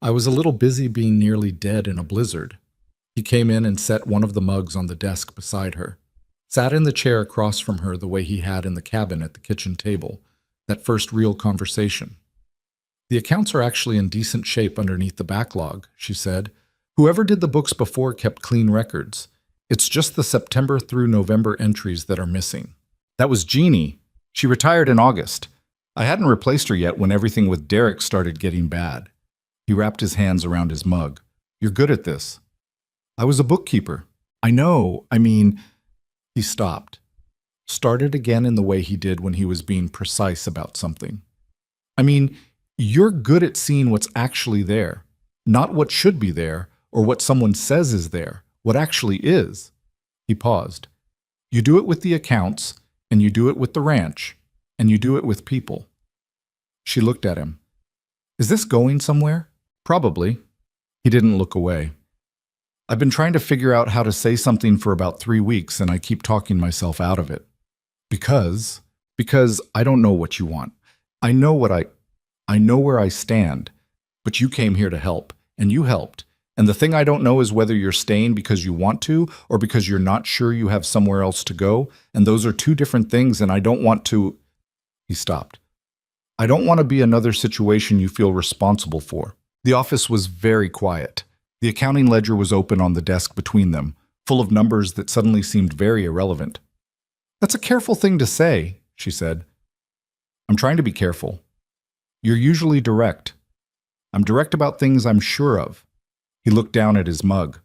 I was a little busy being nearly dead in a blizzard. He came in and set one of the mugs on the desk beside her. Sat in the chair across from her the way he had in the cabin at the kitchen table, that first real conversation. The accounts are actually in decent shape underneath the backlog, she said. Whoever did the books before kept clean records. It's just the September through November entries that are missing. That was Jeannie. She retired in August. I hadn't replaced her yet when everything with Derek started getting bad. He wrapped his hands around his mug. You're good at this. I was a bookkeeper. I know, He stopped. Started again in the way he did when he was being precise about something. You're good at seeing what's actually there, not what should be there or what someone says is there, what actually is. He paused. You do it with the accounts, and you do it with the ranch, and you do it with people. She looked at him. Is this going somewhere? Probably. He didn't look away. I've been trying to figure out how to say something for about 3 weeks, and I keep talking myself out of it. Because I don't know what you want. I know where I stand, but you came here to help, and you helped. And the thing I don't know is whether you're staying because you want to or because you're not sure you have somewhere else to go, and those are 2 different things, and I don't want to... He stopped. I don't want to be another situation you feel responsible for. The office was very quiet. The accounting ledger was open on the desk between them, full of numbers that suddenly seemed very irrelevant. That's a careful thing to say, she said. I'm trying to be careful. You're usually direct. I'm direct about things I'm sure of. He looked down at his mug.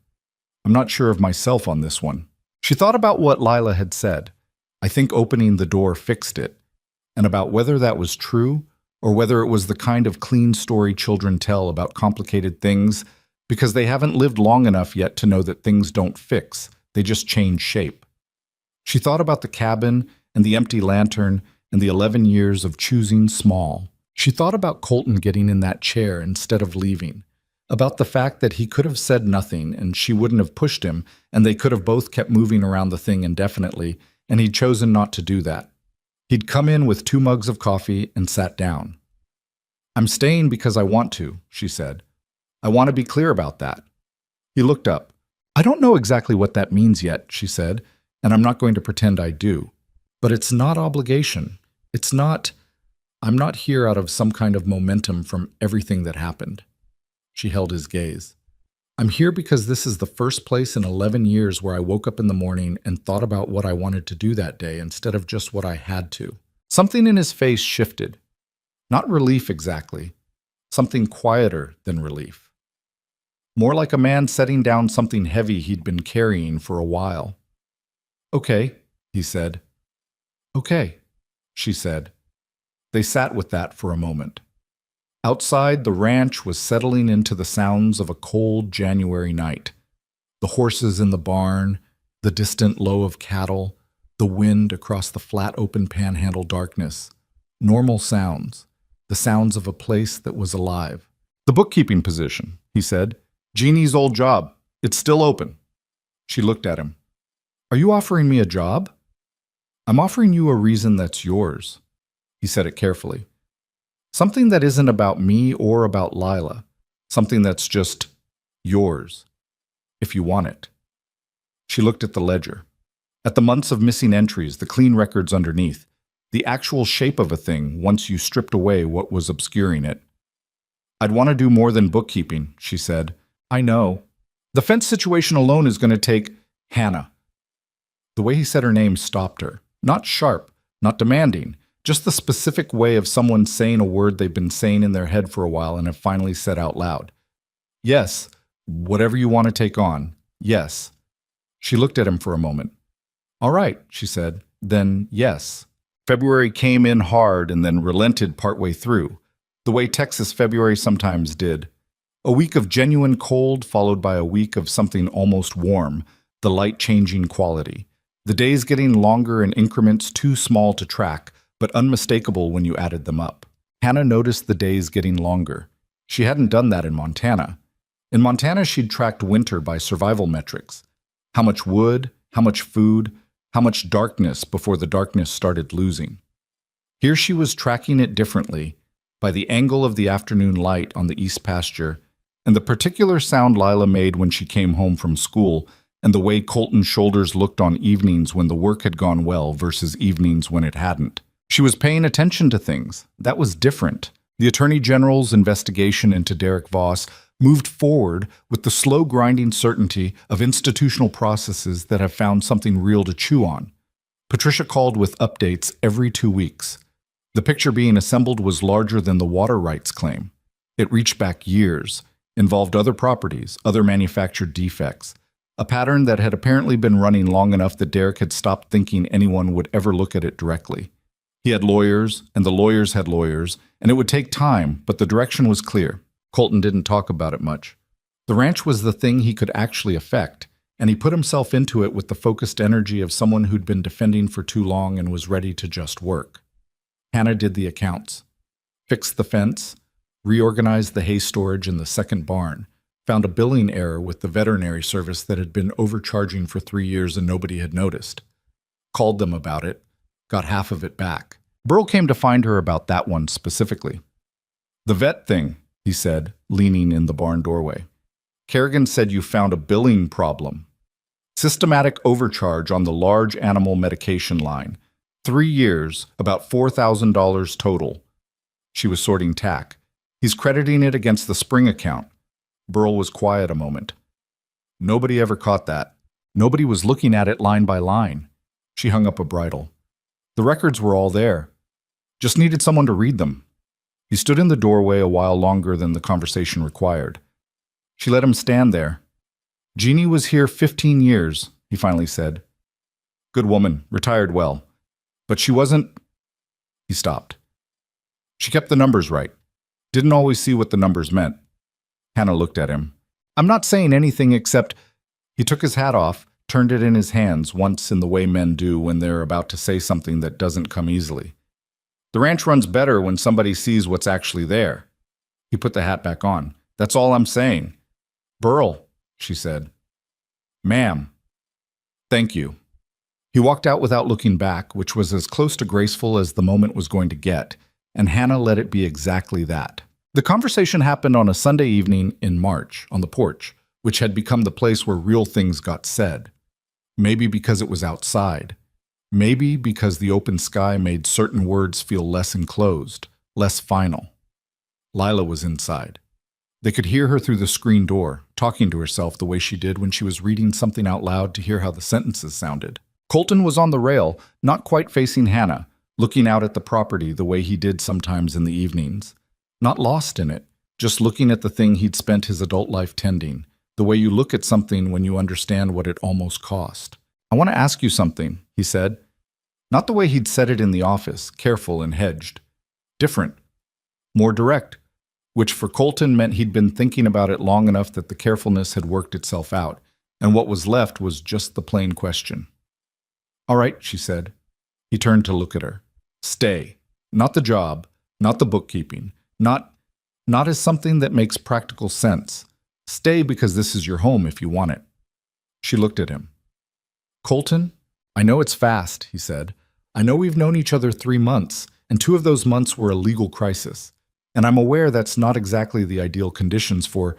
I'm not sure of myself on this one. She thought about what Lila had said. I think opening the door fixed it. and about whether that was true or whether it was the kind of clean story children tell about complicated things because they haven't lived long enough yet to know that things don't fix, they just change shape. She thought about the cabin and the empty lantern and the 11 years of choosing small. She thought about Colton getting in that chair instead of leaving, about the fact that he could have said nothing and she wouldn't have pushed him, and they could have both kept moving around the thing indefinitely, and he'd chosen not to do that. He'd come in with 2 mugs of coffee and sat down. "I'm staying because I want to," she said. "I want to be clear about that." He looked up. "I don't know exactly what that means yet," she said, "and I'm not going to pretend I do. But it's not obligation. I'm not here out of some kind of momentum from everything that happened." She held his gaze. "I'm here because this is the first place in 11 years where I woke up in the morning and thought about what I wanted to do that day instead of just what I had to." Something in his face shifted. Not relief exactly. Something quieter than relief. More like a man setting down something heavy he'd been carrying for a while. "Okay," he said. "Okay," she said. They sat with that for a moment. Outside, the ranch was settling into the sounds of a cold January night. The horses in the barn, the distant low of cattle, the wind across the flat open panhandle darkness. Normal sounds, the sounds of a place that was alive. "The bookkeeping position," he said. "Jeannie's old job. It's still open." She looked at him. "Are you offering me a job?" "I'm offering you a reason that's yours." He said it carefully. "Something that isn't about me or about Lila. Something that's just yours, if you want it." She looked at the ledger, at the months of missing entries, the clean records underneath, the actual shape of a thing once you stripped away what was obscuring it. "I'd want to do more than bookkeeping," she said. "I know. The fence situation alone is going to take Hannah." The way he said her name stopped her. Not sharp, not demanding, just the specific way of someone saying a word they've been saying in their head for a while and have finally said out loud. "Yes, whatever you want to take on. Yes." She looked at him for a moment. "All right," she said. "Then yes." February came in hard and then relented partway through, the way Texas February sometimes did. A week of genuine cold followed by a week of something almost warm, the light changing quality. The days getting longer in increments too small to track, but unmistakable when you added them up. Hannah noticed the days getting longer. She hadn't done that in Montana. In Montana, she'd tracked winter by survival metrics. How much wood, how much food, how much darkness before the darkness started losing. Here she was tracking it differently, by the angle of the afternoon light on the east pasture, and the particular sound Lila made when she came home from school, and the way Colton's shoulders looked on evenings when the work had gone well versus evenings when it hadn't. She was paying attention to things. That was different. The Attorney General's investigation into Derek Voss moved forward with the slow grinding certainty of institutional processes that have found something real to chew on. Patricia called with updates every 2 weeks. The picture being assembled was larger than the water rights claim. It reached back years, involved other properties, other manufactured defects, a pattern that had apparently been running long enough that Derek had stopped thinking anyone would ever look at it directly. He had lawyers, and the lawyers had lawyers, and it would take time, but the direction was clear. Colton didn't talk about it much. The ranch was the thing he could actually affect, and he put himself into it with the focused energy of someone who'd been defending for too long and was ready to just work. Hannah did the accounts, fixed the fence, reorganized the hay storage in the second barn, found a billing error with the veterinary service that had been overcharging for 3 years and nobody had noticed. Called them about it, got half of it back. Burl came to find her about that one specifically. "The vet thing," he said, leaning in the barn doorway. "Kerrigan said you found a billing problem. Systematic overcharge on the large animal medication line. 3 years, about $4,000 total." She was sorting tack. "He's crediting it against the spring account." Burl was quiet a moment. "Nobody ever caught that. Nobody was looking at it line by line." She hung up a bridle. "The records were all there. Just needed someone to read them." He stood in the doorway a while longer than the conversation required. She let him stand there. "Jeannie was here 15 years, he finally said. "Good woman, retired well. But she wasn't..." He stopped. She kept the numbers right. Didn't always see what the numbers meant. Hannah looked at him. I'm not saying anything except... He took his hat off, turned it in his hands once in the way men do when they're about to say something that doesn't come easily. The ranch runs better when somebody sees what's actually there. He put the hat back on. That's all I'm saying. Burl, she said. Ma'am. Thank you. He walked out without looking back, which was as close to graceful as the moment was going to get, and Hannah let it be exactly that. The conversation happened on a Sunday evening in March, on the porch, which had become the place where real things got said. Maybe because it was outside. Maybe because the open sky made certain words feel less enclosed, less final. Lila was inside. They could hear her through the screen door, talking to herself the way she did when she was reading something out loud to hear how the sentences sounded. Colton was on the rail, not quite facing Hannah, looking out at the property the way he did sometimes in the evenings. Not lost in it, just looking at the thing he'd spent his adult life tending, the way you look at something when you understand what it almost cost. I want to ask you something, he said. Not the way he'd said it in the office, careful and hedged. Different. More direct, which for Colton meant he'd been thinking about it long enough that the carefulness had worked itself out, and what was left was just the plain question. All right, she said. He turned to look at her. Stay. Not the job, not the bookkeeping, not as something that makes practical sense. Stay because this is your home if you want it. She looked at him. Colton, I know it's fast, he said. I know we've known each other 3 months, and 2 of those months were a legal crisis. And I'm aware that's not exactly the ideal conditions for...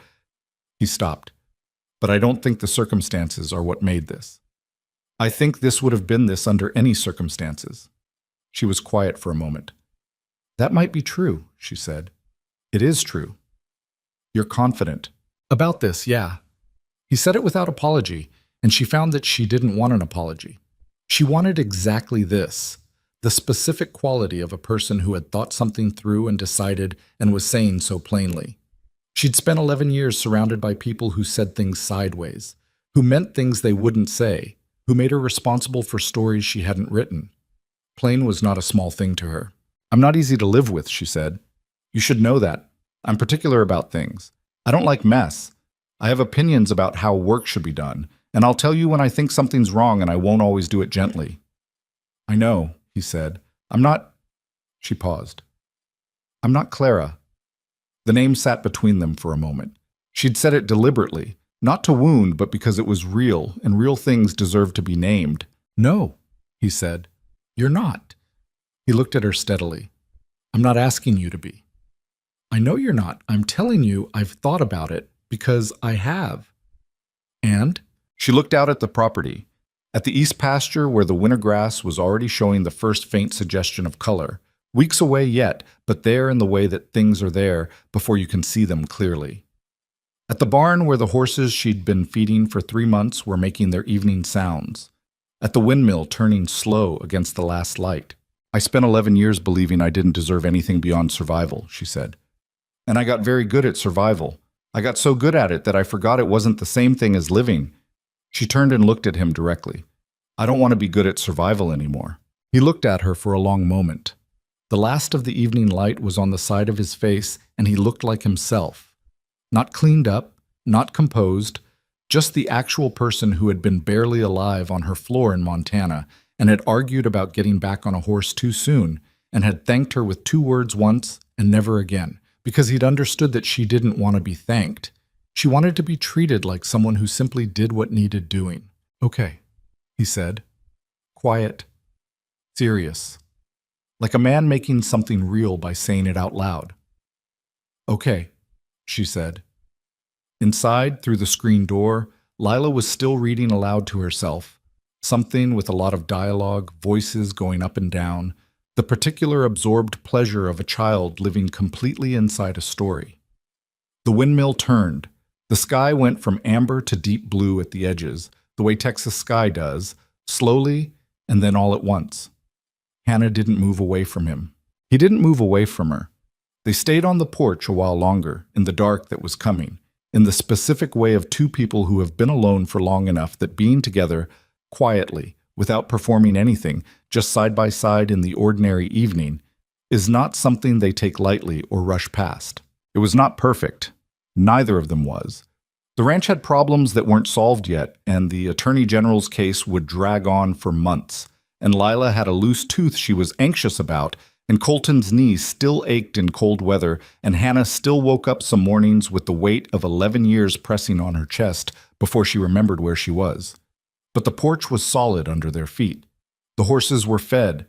He stopped. But I don't think the circumstances are what made this. I think this would have been this under any circumstances. She was quiet for a moment. That might be true, she said. It is true. You're confident. About this, yeah. He said it without apology, and she found that she didn't want an apology. She wanted exactly this, the specific quality of a person who had thought something through and decided and was saying so plainly. She'd spent 11 years surrounded by people who said things sideways, who meant things they wouldn't say, who made her responsible for stories she hadn't written. Plain was not a small thing to her. I'm not easy to live with, she said. You should know that. I'm particular about things. I don't like mess. I have opinions about how work should be done, and I'll tell you when I think something's wrong and I won't always do it gently. I know, he said. I'm not... She paused. I'm not Clara. The name sat between them for a moment. She'd said it deliberately, not to wound, but because it was real, and real things deserved to be named. No, he said. You're not. He looked at her steadily. I'm not asking you to be. I know you're not. I'm telling you I've thought about it because I have. And? She looked out at the property, at the east pasture where the winter grass was already showing the first faint suggestion of color, weeks away yet, but there in the way that things are there before you can see them clearly. At the barn where the horses she'd been feeding for 3 months were making their evening sounds. At the windmill turning slow against the last light. I spent 11 years believing I didn't deserve anything beyond survival, she said. And I got very good at survival. I got so good at it that I forgot it wasn't the same thing as living. She turned and looked at him directly. I don't want to be good at survival anymore. He looked at her for a long moment. The last of the evening light was on the side of his face, and he looked like himself. Not cleaned up, not composed, just the actual person who had been barely alive on her floor in Montana and had argued about getting back on a horse too soon and had thanked her with 2 words once and never again, because he'd understood that she didn't want to be thanked. She wanted to be treated like someone who simply did what needed doing. Okay, he said. Quiet. Serious. Like a man making something real by saying it out loud. Okay, she said. Inside, through the screen door, Lila was still reading aloud to herself, something with a lot of dialogue, voices going up and down, the particular absorbed pleasure of a child living completely inside a story. The windmill turned. The sky went from amber to deep blue at the edges, the way Texas sky does, slowly and then all at once. Hannah didn't move away from him. He didn't move away from her. They stayed on the porch a while longer, in the dark that was coming, in the specific way of 2 people who have been alone for long enough that being together, quietly, without performing anything, just side by side in the ordinary evening, is not something they take lightly or rush past. It was not perfect. Neither of them was. The ranch had problems that weren't solved yet, and the Attorney General's case would drag on for months. And Lila had a loose tooth she was anxious about, and Colton's knees still ached in cold weather, and Hannah still woke up some mornings with the weight of 11 years pressing on her chest before she remembered where she was. But the porch was solid under their feet. The horses were fed.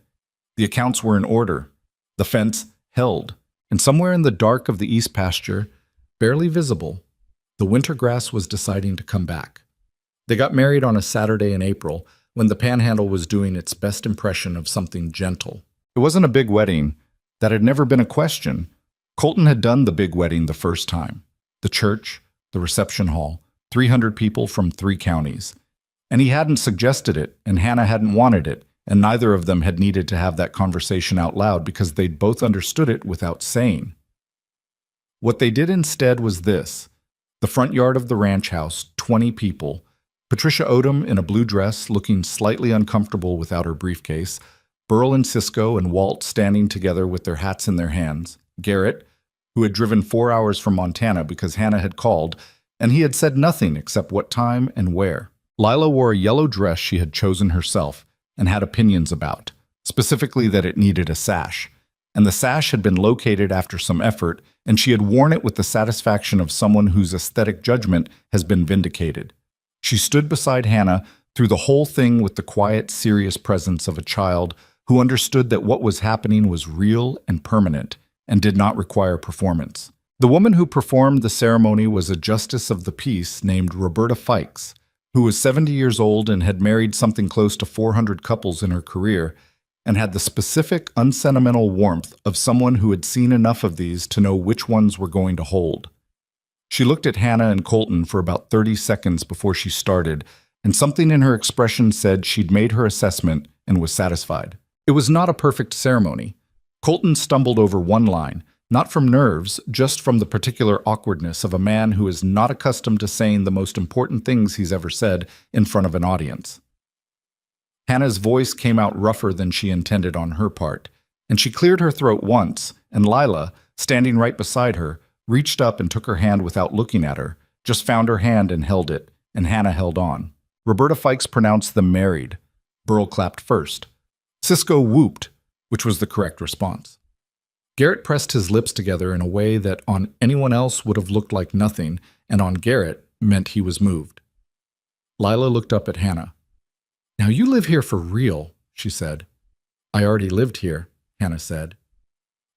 The accounts were in order. The fence held. And somewhere in the dark of the east pasture, barely visible, the winter grass was deciding to come back. They got married on a Saturday in April, when the Panhandle was doing its best impression of something gentle. It wasn't a big wedding. That had never been a question. Colton had done the big wedding the first time. The church, the reception hall, 300 people from 3 counties. And he hadn't suggested it, and Hannah hadn't wanted it, and neither of them had needed to have that conversation out loud because they'd both understood it without saying. What they did instead was this. The front yard of the ranch house, 20 people. Patricia Odom in a blue dress, looking slightly uncomfortable without her briefcase. Burl and Cisco and Walt standing together with their hats in their hands. Garrett, who had driven 4 hours from Montana because Hannah had called, and he had said nothing except what time and where. Lila wore a yellow dress she had chosen herself and had opinions about, specifically that it needed a sash. And the sash had been located after some effort, and she had worn it with the satisfaction of someone whose aesthetic judgment has been vindicated. She stood beside Hannah through the whole thing with the quiet, serious presence of a child who understood that what was happening was real and permanent and did not require performance. The woman who performed the ceremony was a justice of the peace named Roberta Fikes, who was 70 years old and had married something close to 400 couples in her career, and had the specific, unsentimental warmth of someone who had seen enough of these to know which ones were going to hold. She looked at Hannah and Colton for about 30 seconds before she started, and something in her expression said she'd made her assessment and was satisfied. It was not a perfect ceremony. Colton stumbled over one line, not from nerves, just from the particular awkwardness of a man who is not accustomed to saying the most important things he's ever said in front of an audience. Hannah's voice came out rougher than she intended on her part, and she cleared her throat once, and Lila, standing right beside her, reached up and took her hand without looking at her, just found her hand and held it, and Hannah held on. Roberta Fikes pronounced them married. Burl clapped first. Cisco whooped, which was the correct response. Garrett pressed his lips together in a way that on anyone else would have looked like nothing, and on Garrett meant he was moved. Lila looked up at Hannah. "Now you live here for real," she said. "I already lived here," Hannah said.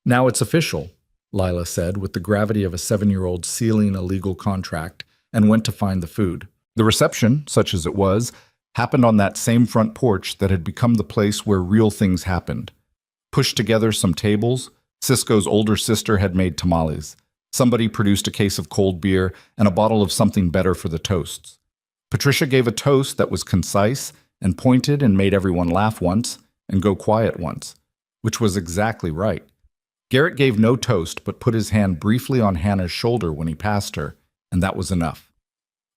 "Now it's official," Lila said with the gravity of a 7-year-old sealing a legal contract, and went to find the food. The reception, such as it was, happened on that same front porch that had become the place where real things happened. Pushed together some tables, Cisco's older sister had made tamales. Somebody produced a case of cold beer and a bottle of something better for the toasts. Patricia gave a toast that was concise and pointed and made everyone laugh once and go quiet once, which was exactly right. Garrett gave no toast but put his hand briefly on Hannah's shoulder when he passed her, and that was enough.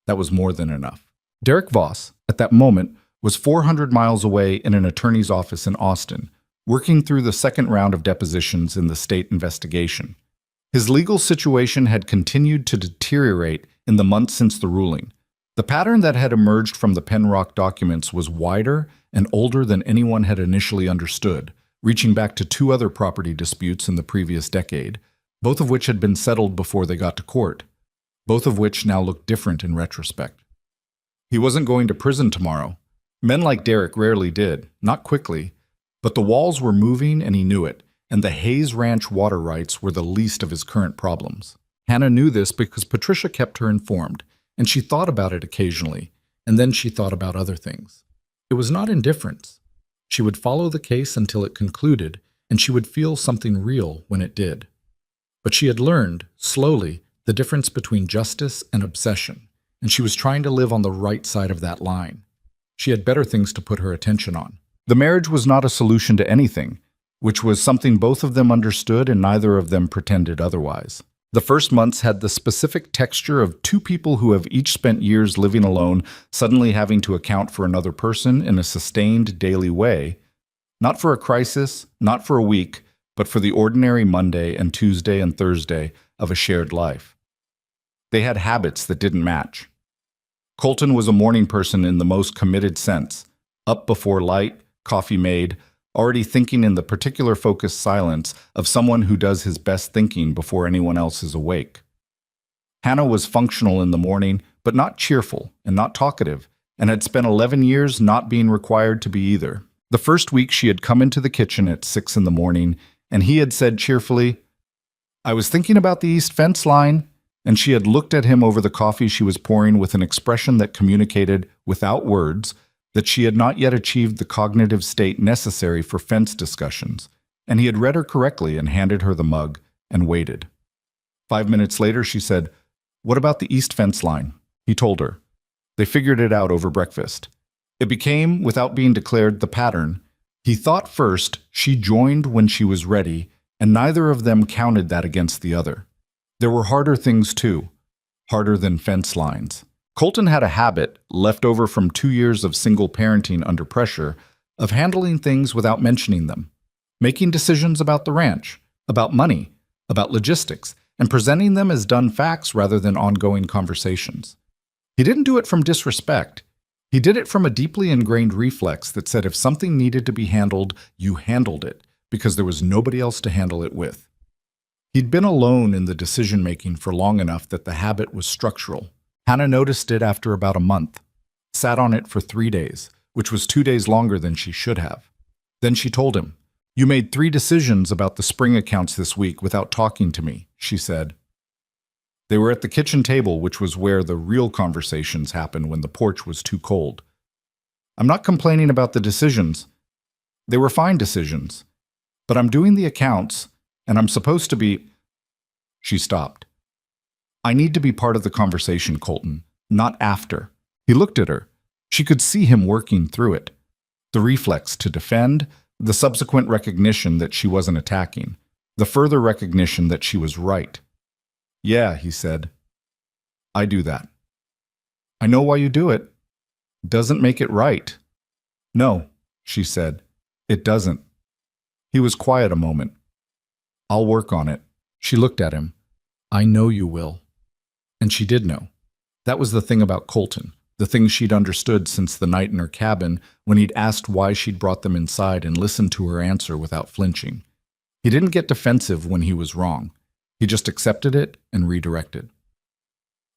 That was more than enough. Derek Voss, at that moment, was 400 miles away in an attorney's office in Austin, working through the second round of depositions in the state investigation. His legal situation had continued to deteriorate in the months since the ruling. The pattern that had emerged from the Penrock documents was wider and older than anyone had initially understood, reaching back to 2 other property disputes in the previous decade, both of which had been settled before they got to court, both of which now looked different in retrospect. He wasn't going to prison tomorrow. Men like Derek rarely did, not quickly, but the walls were moving and he knew it, and the Hayes Ranch water rights were the least of his current problems. Hannah knew this because Patricia kept her informed, and she thought about it occasionally, and then she thought about other things. It was not indifference. She would follow the case until it concluded, and she would feel something real when it did. But she had learned, slowly, the difference between justice and obsession, and she was trying to live on the right side of that line. She had better things to put her attention on. The marriage was not a solution to anything, which was something both of them understood and neither of them pretended otherwise. The first months had the specific texture of 2 people who have each spent years living alone, suddenly having to account for another person in a sustained daily way, not for a crisis, not for a week, but for the ordinary Monday and Tuesday and Thursday of a shared life. They had habits that didn't match. Colton was a morning person in the most committed sense, up before light, coffee made, already thinking in the particular focused silence of someone who does his best thinking before anyone else is awake. Hannah was functional in the morning, but not cheerful and not talkative, and had spent 11 years not being required to be either. The first week she had come into the kitchen at 6 in the morning, and he had said cheerfully, "I was thinking about the east fence line," and she had looked at him over the coffee she was pouring with an expression that communicated, without words, that she had not yet achieved the cognitive state necessary for fence discussions, and he had read her correctly and handed her the mug and waited. 5 minutes later she said, "What about the east fence line?" He told her. They figured it out over breakfast. It became, without being declared, the pattern. He thought first, she joined when she was ready, and neither of them counted that against the other. There were harder things too, harder than fence lines. Colton had a habit, left over from 2 years of single parenting under pressure, of handling things without mentioning them, making decisions about the ranch, about money, about logistics, and presenting them as done facts rather than ongoing conversations. He didn't do it from disrespect. He did it from a deeply ingrained reflex that said if something needed to be handled, you handled it, because there was nobody else to handle it with. He'd been alone in the decision-making for long enough that the habit was structural. Hannah noticed it after about a month, sat on it for 3 days, which was 2 days longer than she should have. Then she told him, "You made 3 decisions about the spring accounts this week without talking to me," she said. They were at the kitchen table, which was where the real conversations happened when the porch was too cold. "I'm not complaining about the decisions. They were fine decisions. But I'm doing the accounts, and I'm supposed to be—" She stopped. "I need to be part of the conversation, Colton, not after." He looked at her. She could see him working through it. The reflex to defend, the subsequent recognition that she wasn't attacking, the further recognition that she was right. "Yeah," he said. "I do that." "I know why you do it. Doesn't make it right." "No," she said. "It doesn't." He was quiet a moment. "I'll work on it." She looked at him. "I know you will." And she did know. That was the thing about Colton, the thing she'd understood since the night in her cabin when he'd asked why she'd brought them inside and listened to her answer without flinching. He didn't get defensive when he was wrong. He just accepted it and redirected.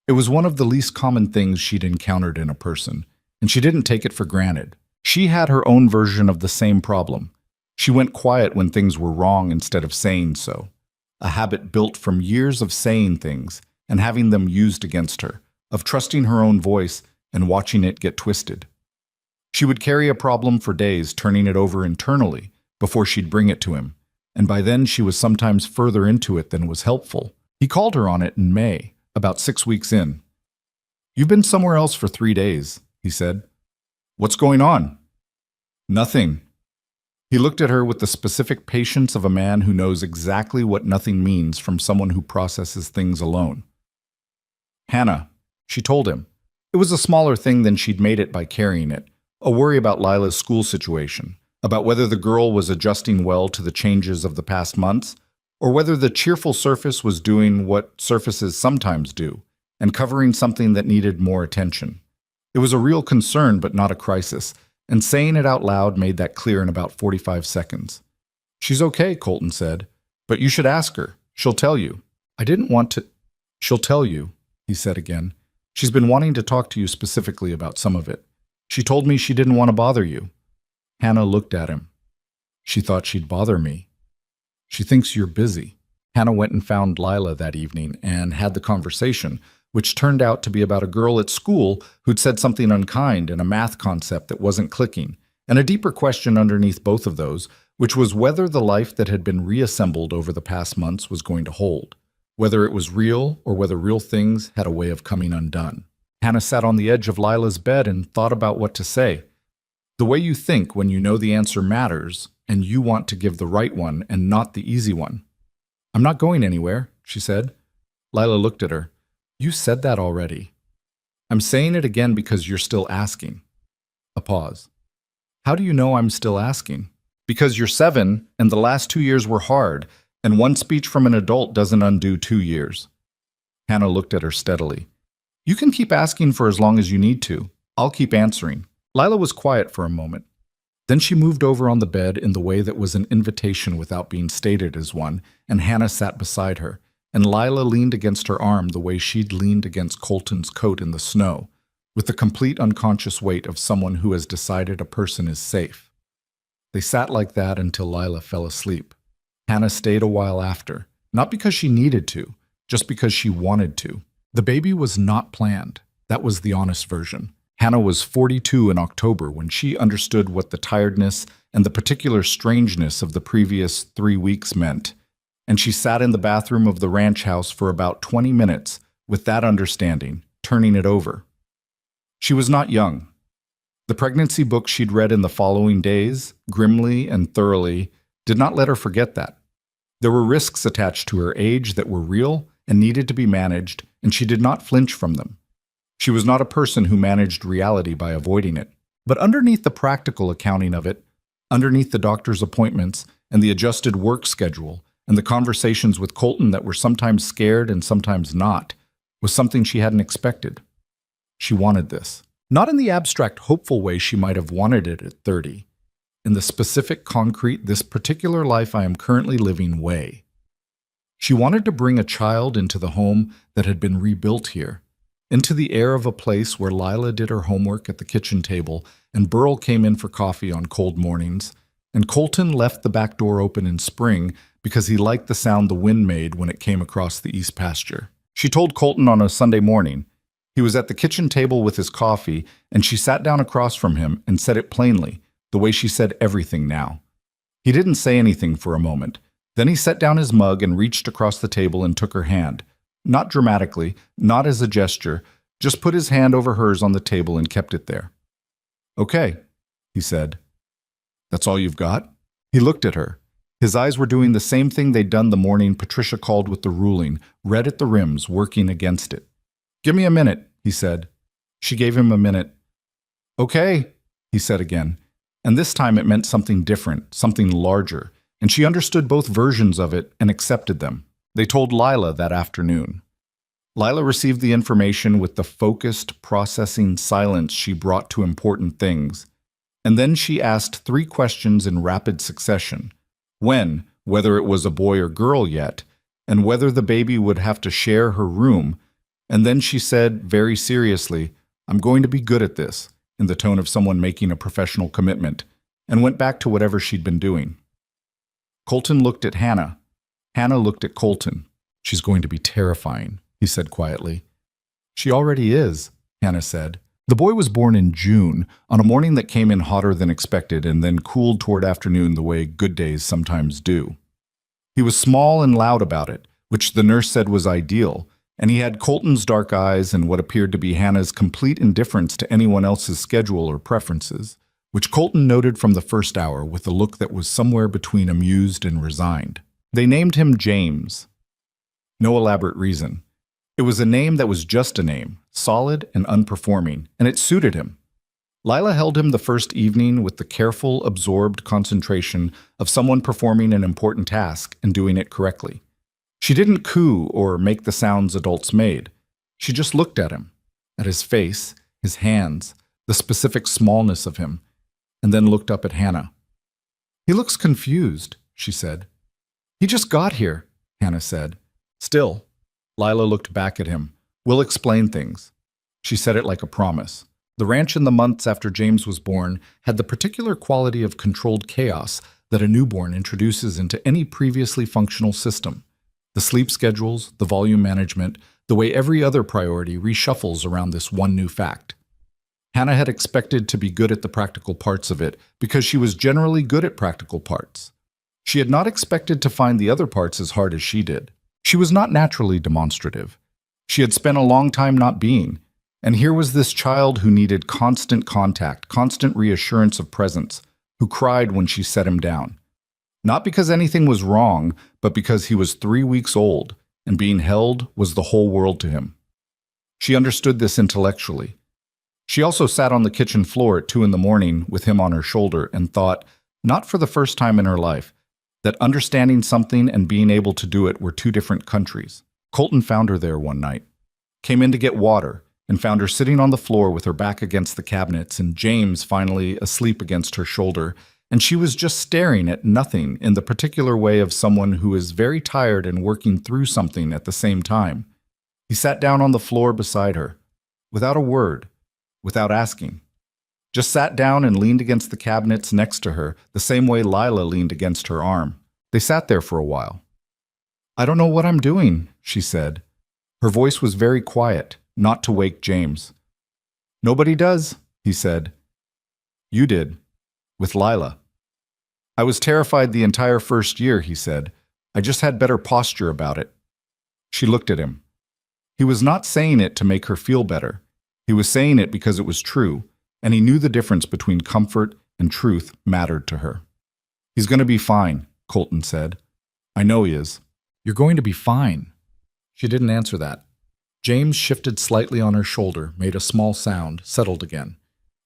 It was one of the least common things she'd encountered in a person, and she didn't take it for granted. She had her own version of the same problem. She went quiet when things were wrong instead of saying so, a habit built from years of saying things and having them used against her, of trusting her own voice and watching it get twisted. She would carry a problem for days, turning it over internally before she'd bring it to him, and by then she was sometimes further into it than was helpful. He called her on it in May, about 6 weeks in. "You've been somewhere else for 3 days," he said. "What's going on?" "Nothing." He looked at her with the specific patience of a man who knows exactly what nothing means from someone who processes things alone. "Hannah," she told him. It was a smaller thing than she'd made it by carrying it, a worry about Lila's school situation, about whether the girl was adjusting well to the changes of the past months, or whether the cheerful surface was doing what surfaces sometimes do, and covering something that needed more attention. It was a real concern, but not a crisis, and saying it out loud made that clear in about 45 seconds. "She's okay," Colton said, "but you should ask her. She'll tell you." "I didn't want to—" "She'll tell you," he said again. "She's been wanting to talk to you specifically about some of it. She told me she didn't want to bother you." Hannah looked at him. "She thought she'd bother me." "She thinks you're busy." Hannah went and found Lila that evening and had the conversation, which turned out to be about a girl at school who'd said something unkind and a math concept that wasn't clicking, and a deeper question underneath both of those, which was whether the life that had been reassembled over the past months was going to hold, whether it was real or whether real things had a way of coming undone. Hannah sat on the edge of Lila's bed and thought about what to say. The way you think when you know the answer matters, and you want to give the right one and not the easy one. "I'm not going anywhere," she said. Lila looked at her. "You said that already." "I'm saying it again because you're still asking." A pause. "How do you know I'm still asking?" Because you're 7, and the last 2 years were hard, and one speech from an adult doesn't undo 2 years. Hannah looked at her steadily. You can keep asking for as long as you need to. I'll keep answering. Lila was quiet for a moment. Then she moved over on the bed in the way that was an invitation without being stated as one, and Hannah sat beside her, and Lila leaned against her arm the way she'd leaned against Colton's coat in the snow, with the complete unconscious weight of someone who has decided a person is safe. They sat like that until Lila fell asleep. Hannah stayed a while after, not because she needed to, just because she wanted to. The baby was not planned. That was the honest version. Hannah was 42 in October when she understood what the tiredness and the particular strangeness of the previous 3 weeks meant, and she sat in the bathroom of the ranch house for about 20 minutes with that understanding, turning it over. She was not young. The pregnancy book she'd read in the following days, grimly and thoroughly, did not let her forget that. There were risks attached to her age that were real and needed to be managed, and she did not flinch from them. She was not a person who managed reality by avoiding it. But underneath the practical accounting of it, underneath the doctor's appointments and the adjusted work schedule and the conversations with Colton that were sometimes scared and sometimes not, was something she hadn't expected. She wanted this. Not in the abstract, hopeful way she might have wanted it at 30. In the specific, concrete, this particular life I am currently living way. She wanted to bring a child into the home that had been rebuilt here, into the air of a place where Lila did her homework at the kitchen table and Burl came in for coffee on cold mornings, and Colton left the back door open in spring because he liked the sound the wind made when it came across the east pasture. She told Colton on a Sunday morning. He was at the kitchen table with his coffee, and she sat down across from him and said it plainly, the way she said everything now. He didn't say anything for a moment. Then he set down his mug and reached across the table and took her hand. Not dramatically, not as a gesture, just put his hand over hers on the table and kept it there. Okay, he said. That's all you've got? He looked at her. His eyes were doing the same thing they'd done the morning Patricia called with the ruling, red at the rims, working against it. Give me a minute, he said. She gave him a minute. Okay, he said again. And this time it meant something different, something larger, and she understood both versions of it and accepted them. They told Lila that afternoon. Lila received the information with the focused, processing silence she brought to important things. And then she asked 3 questions in rapid succession. When, whether it was a boy or girl yet, and whether the baby would have to share her room. And then she said, very seriously, I'm going to be good at this, in the tone of someone making a professional commitment, and went back to whatever she'd been doing. Colton looked at Hannah. Hannah looked at Colton. She's going to be terrifying, he said quietly. She already is, Hannah said. The boy was born in June, on a morning that came in hotter than expected and then cooled toward afternoon the way good days sometimes do. He was small and loud about it, which the nurse said was ideal, and he had Colton's dark eyes and what appeared to be Hannah's complete indifference to anyone else's schedule or preferences, which Colton noted from the first hour with a look that was somewhere between amused and resigned. They named him James. No elaborate reason. It was a name that was just a name, solid and unperforming, and it suited him. Lila held him the first evening with the careful, absorbed concentration of someone performing an important task and doing it correctly. She didn't coo or make the sounds adults made. She just looked at him, at his face, his hands, the specific smallness of him, and then looked up at Hannah. He looks confused, she said. He just got here, Hannah said. Still, Lila looked back at him. We'll explain things. She said it like a promise. The ranch in the months after James was born had the particular quality of controlled chaos that a newborn introduces into any previously functional system. The sleep schedules, the volume management, the way every other priority reshuffles around this one new fact. Hannah had expected to be good at the practical parts of it because she was generally good at practical parts. She had not expected to find the other parts as hard as she did. She was not naturally demonstrative. She had spent a long time not being, and here was this child who needed constant contact, constant reassurance of presence, who cried when she set him down. Not because anything was wrong, but because he was 3 weeks old, and being held was the whole world to him. She understood this intellectually. She also sat on the kitchen floor at 2 in the morning with him on her shoulder and thought, Not for the first time in her life, that understanding something and being able to do it were two different countries. Colton found her there one night, came in to get water, and found her sitting on the floor with her back against the cabinets and James finally asleep against her shoulder, and she was just staring at nothing in the particular way of someone who is very tired and working through something at the same time. He sat down on the floor beside her, without a word, without asking. Just sat down and leaned against the cabinets next to her, the same way Lila leaned against her arm. They sat there for a while. "I don't know what I'm doing," she said. Her voice was very quiet, not to wake James. "Nobody does," he said. "You did, with Lila." "I was terrified the entire first year," he said. "I just had better posture about it." She looked at him. He was not saying it to make her feel better. He was saying it because it was true, and he knew the difference between comfort and truth mattered to her. "He's going to be fine," Colton said. "I know he is." "You're going to be fine." She didn't answer that. James shifted slightly on her shoulder, made a small sound, settled again.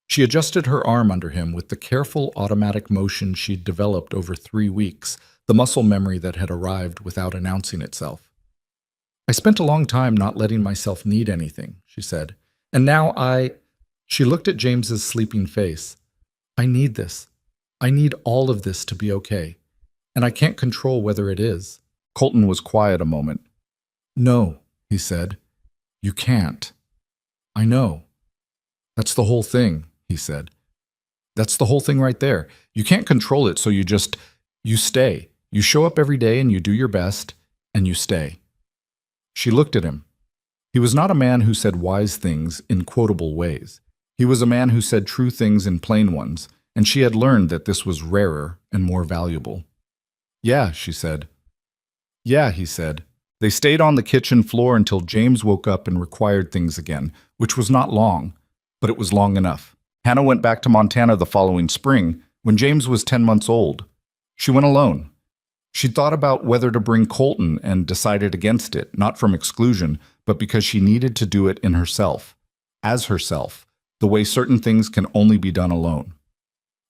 She adjusted her arm under him with the careful automatic motion she'd developed over 3 weeks, the muscle memory that had arrived without announcing itself. "I spent a long time not letting myself need anything," she said. "And now She looked at James's sleeping face. "I need this. I need all of this to be okay. And I can't control whether it is." Colton was quiet a moment. "No," he said. "You can't." "I know." "That's the whole thing," he said. "That's the whole thing right there. You can't control it, so you stay. You show up every day and you do your best, and you stay." She looked at him. He was not a man who said wise things in quotable ways. He was a man who said true things in plain ones, and she had learned that this was rarer and more valuable. "Yeah," she said. "Yeah," he said. They stayed on the kitchen floor until James woke up and required things again, which was not long, but it was long enough. Hannah went back to Montana the following spring, when James was 10 months old. She went alone. She thought about whether to bring Colton and decided against it, not from exclusion, but because she needed to do it in herself, as herself, the way certain things can only be done alone.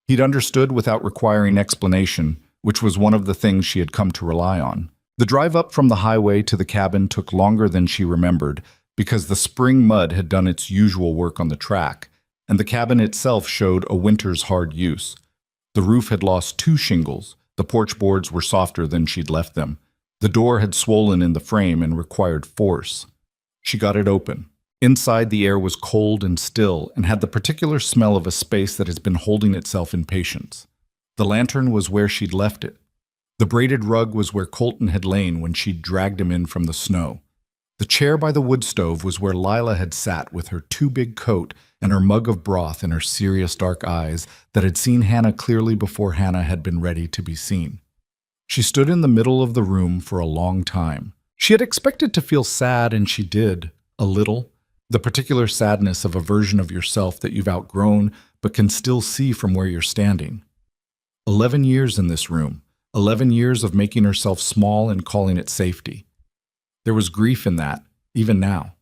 He'd understood without requiring explanation, which was one of the things she had come to rely on. The drive up from the highway to the cabin took longer than she remembered because the spring mud had done its usual work on the track, and the cabin itself showed a winter's hard use. The roof had lost 2 shingles, the porch boards were softer than she'd left them. The door had swollen in the frame and required force. She got it open. Inside, the air was cold and still and had the particular smell of a space that has been holding itself in patience. The lantern was where she'd left it. The braided rug was where Colton had lain when she'd dragged him in from the snow. The chair by the wood stove was where Lila had sat with her too big coat and her mug of broth and her serious dark eyes that had seen Hannah clearly before Hannah had been ready to be seen. She stood in the middle of the room for a long time. She had expected to feel sad, and she did, a little. The particular sadness of a version of yourself that you've outgrown but can still see from where you're standing. 11 years in this room. 11 years of making herself small and calling it safety. There was grief in that, even now.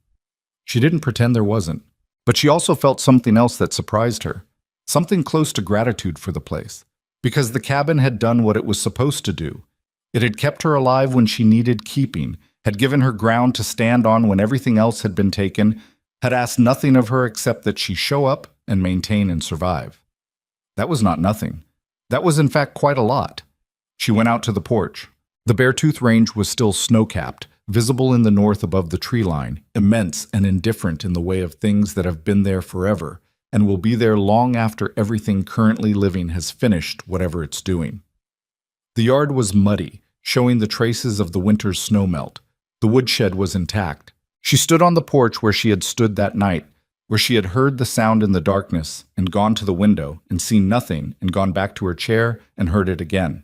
She didn't pretend there wasn't, but she also felt something else that surprised her, something close to gratitude for the place, because the cabin had done what it was supposed to do. It had kept her alive when she needed keeping, had given her ground to stand on when everything else had been taken, had asked nothing of her except that she show up and maintain and survive. That was not nothing. That was in fact quite a lot. She went out to the porch. The Beartooth Range was still snow-capped, visible in the north above the tree line, immense and indifferent in the way of things that have been there forever, and will be there long after everything currently living has finished whatever it's doing. The yard was muddy, showing the traces of the winter's snowmelt. The woodshed was intact. She stood on the porch where she had stood that night, where she had heard the sound in the darkness and gone to the window and seen nothing and gone back to her chair and heard it again.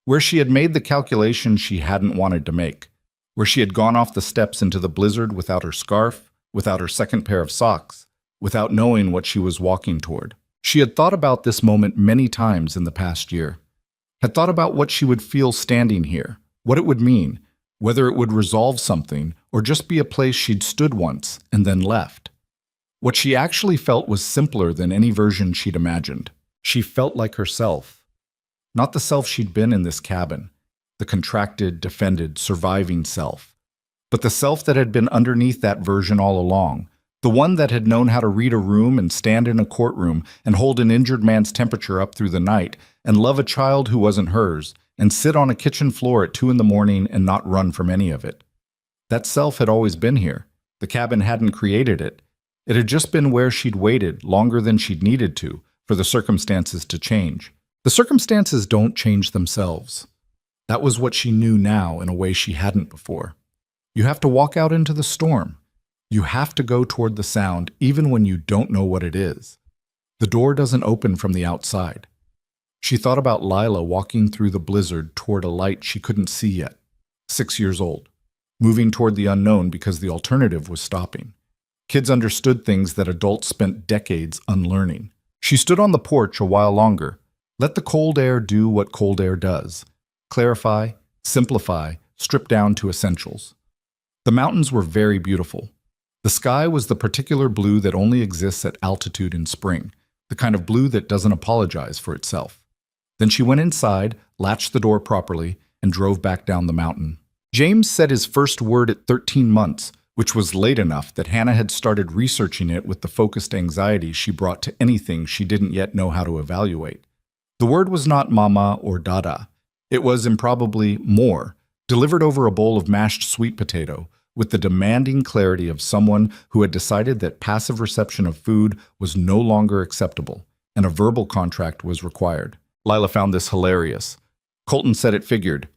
Where she had made the calculation she hadn't wanted to make, where she had gone off the steps into the blizzard without her scarf, without her second pair of socks, without knowing what she was walking toward. She had thought about this moment many times in the past year, had thought about what she would feel standing here, what it would mean, whether it would resolve something or just be a place she'd stood once and then left. What she actually felt was simpler than any version she'd imagined. She felt like herself. Not the self she'd been in this cabin, the contracted, defended, surviving self, but the self that had been underneath that version all along, the one that had known how to read a room and stand in a courtroom and hold an injured man's temperature up through the night and love a child who wasn't hers and sit on a kitchen floor at 2 a.m. and not run from any of it. That self had always been here. The cabin hadn't created it. It had just been where she'd waited longer than she'd needed to for the circumstances to change. The circumstances don't change themselves. That was what she knew now in a way she hadn't before. You have to walk out into the storm. You have to go toward the sound even when you don't know what it is. The door doesn't open from the outside. She thought about Lila walking through the blizzard toward a light she couldn't see yet, 6 years old, moving toward the unknown because the alternative was stopping. Kids understood things that adults spent decades unlearning. She stood on the porch a while longer. Let the cold air do what cold air does. Clarify, simplify, strip down to essentials. The mountains were very beautiful. The sky was the particular blue that only exists at altitude in spring, the kind of blue that doesn't apologize for itself. Then she went inside, latched the door properly, and drove back down the mountain. James said his first word at 13 months, which was late enough that Hannah had started researching it with the focused anxiety she brought to anything she didn't yet know how to evaluate. The word was not mama or dada. It was improbably more, delivered over a bowl of mashed sweet potato, with the demanding clarity of someone who had decided that passive reception of food was no longer acceptable, and a verbal contract was required. Lila found this hilarious. Colton said it figured.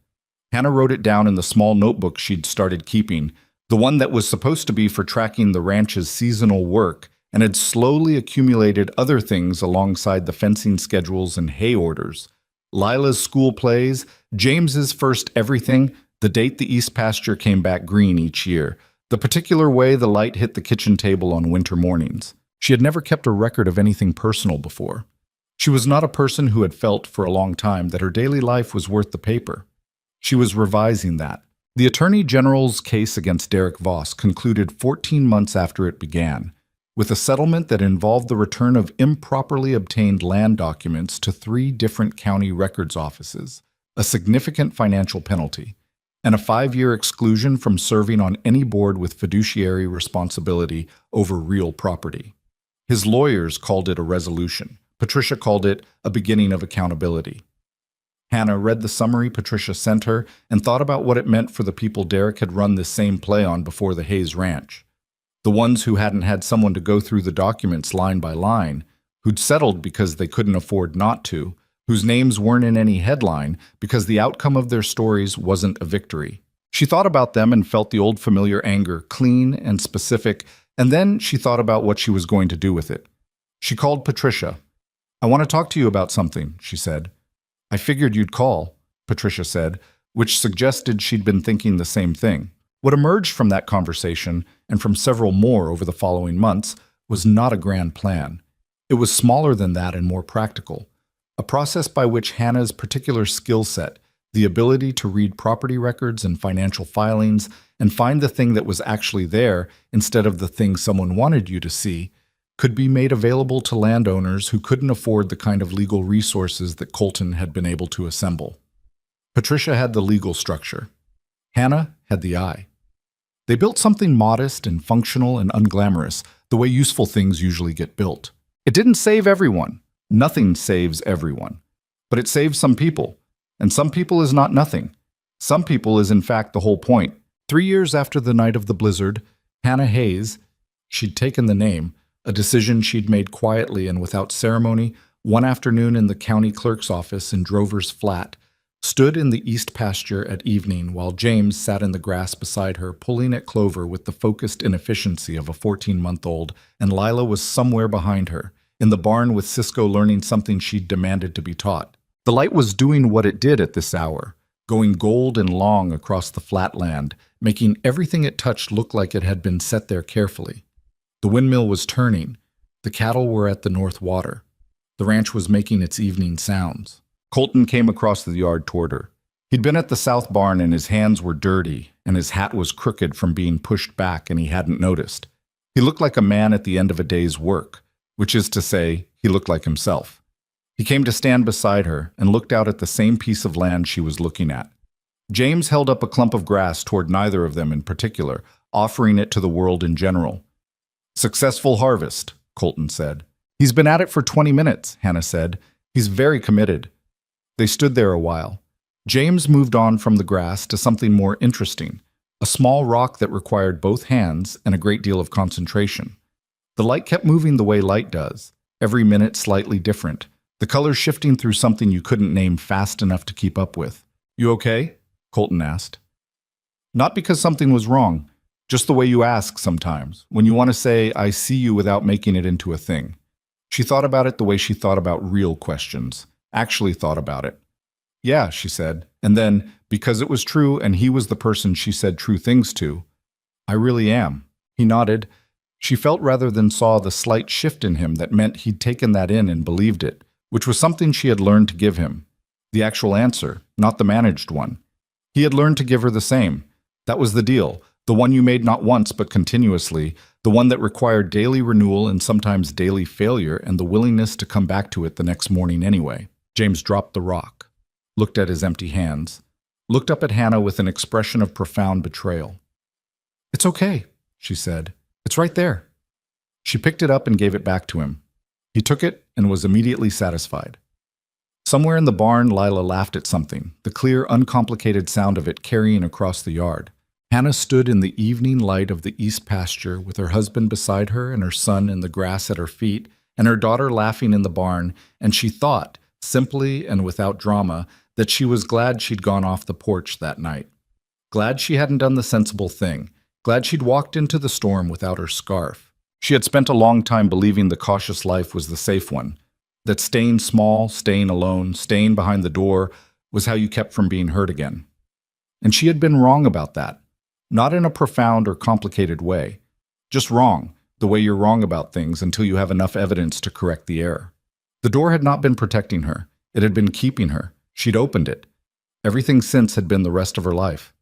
Hannah wrote it down in the small notebook she'd started keeping, the one that was supposed to be for tracking the ranch's seasonal work, and had slowly accumulated other things alongside the fencing schedules and hay orders. Lila's school plays, James's first everything, the date the east pasture came back green each year, the particular way the light hit the kitchen table on winter mornings. She had never kept a record of anything personal before. She was not a person who had felt for a long time that her daily life was worth the paper. She was revising that. The Attorney General's case against Derek Voss concluded 14 months after it began, with a settlement that involved the return of improperly obtained land documents to 3 different county records offices, a significant financial penalty, and a 5-year exclusion from serving on any board with fiduciary responsibility over real property. His lawyers called it a resolution. Patricia called it a beginning of accountability. Hannah read the summary Patricia sent her and thought about what it meant for the people Derek had run this same play on before the Hayes Ranch. The ones who hadn't had someone to go through the documents line by line, who'd settled because they couldn't afford not to, whose names weren't in any headline because the outcome of their stories wasn't a victory. She thought about them and felt the old familiar anger, clean and specific, and then she thought about what she was going to do with it. She called Patricia. "I want to talk to you about something," she said. "I figured you'd call," Patricia said, which suggested she'd been thinking the same thing. What emerged from that conversation, and from several more over the following months, was not a grand plan. It was smaller than that and more practical. A process by which Hannah's particular skill set, the ability to read property records and financial filings and find the thing that was actually there instead of the thing someone wanted you to see, could be made available to landowners who couldn't afford the kind of legal resources that Colton had been able to assemble. Patricia had the legal structure. Hannah had the eye. They built something modest and functional and unglamorous, the way useful things usually get built. It didn't save everyone. Nothing saves everyone. But it saves some people. And some people is not nothing. Some people is in fact the whole point. 3 years after the night of the blizzard, Hannah Hayes, she'd taken the name, a decision she'd made quietly and without ceremony, one afternoon in the county clerk's office in Drover's Flat, stood in the east pasture at evening while James sat in the grass beside her, pulling at clover with the focused inefficiency of a 14-month-old, and Lila was somewhere behind her, in the barn with Cisco learning something she'd demanded to be taught. The light was doing what it did at this hour, going gold and long across the flat land, making everything it touched look like it had been set there carefully. The windmill was turning. The cattle were at the north water. The ranch was making its evening sounds. Colton came across the yard toward her. He'd been at the south barn and his hands were dirty, and his hat was crooked from being pushed back and he hadn't noticed. He looked like a man at the end of a day's work, which is to say, he looked like himself. He came to stand beside her and looked out at the same piece of land she was looking at. James held up a clump of grass toward neither of them in particular, offering it to the world in general. "Successful harvest," Colton said. "He's been at it for 20 minutes, Hannah said. "He's very committed." They stood there a while. James moved on from the grass to something more interesting, a small rock that required both hands and a great deal of concentration. The light kept moving the way light does, every minute slightly different, the colors shifting through something you couldn't name fast enough to keep up with. "You okay?" Colton asked. "Not because something was wrong, just the way you ask sometimes, when you want to say, 'I see you' without making it into a thing." She thought about it the way she thought about real questions, actually thought about it. "Yeah," she said, and then, because it was true and he was the person she said true things to, "I really am." He nodded. She felt rather than saw the slight shift in him that meant he'd taken that in and believed it, which was something she had learned to give him. The actual answer, not the managed one. He had learned to give her the same. That was the deal, the one you made not once but continuously, the one that required daily renewal and sometimes daily failure and the willingness to come back to it the next morning anyway. James dropped the rock, looked at his empty hands, looked up at Hannah with an expression of profound betrayal. "It's okay," she said. "It's right there." She picked it up and gave it back to him. He took it and was immediately satisfied. Somewhere in the barn, Lila laughed at something, the clear, uncomplicated sound of it carrying across the yard. Hannah stood in the evening light of the east pasture with her husband beside her and her son in the grass at her feet and her daughter laughing in the barn, and she thought, simply and without drama, that she was glad she'd gone off the porch that night. Glad she hadn't done the sensible thing. Glad she'd walked into the storm without her scarf. She had spent a long time believing the cautious life was the safe one, that staying small, staying alone, staying behind the door was how you kept from being hurt again. And she had been wrong about that. Not in a profound or complicated way. Just wrong, the way you're wrong about things until you have enough evidence to correct the error. The door had not been protecting her. It had been keeping her. She'd opened it. Everything since had been the rest of her life.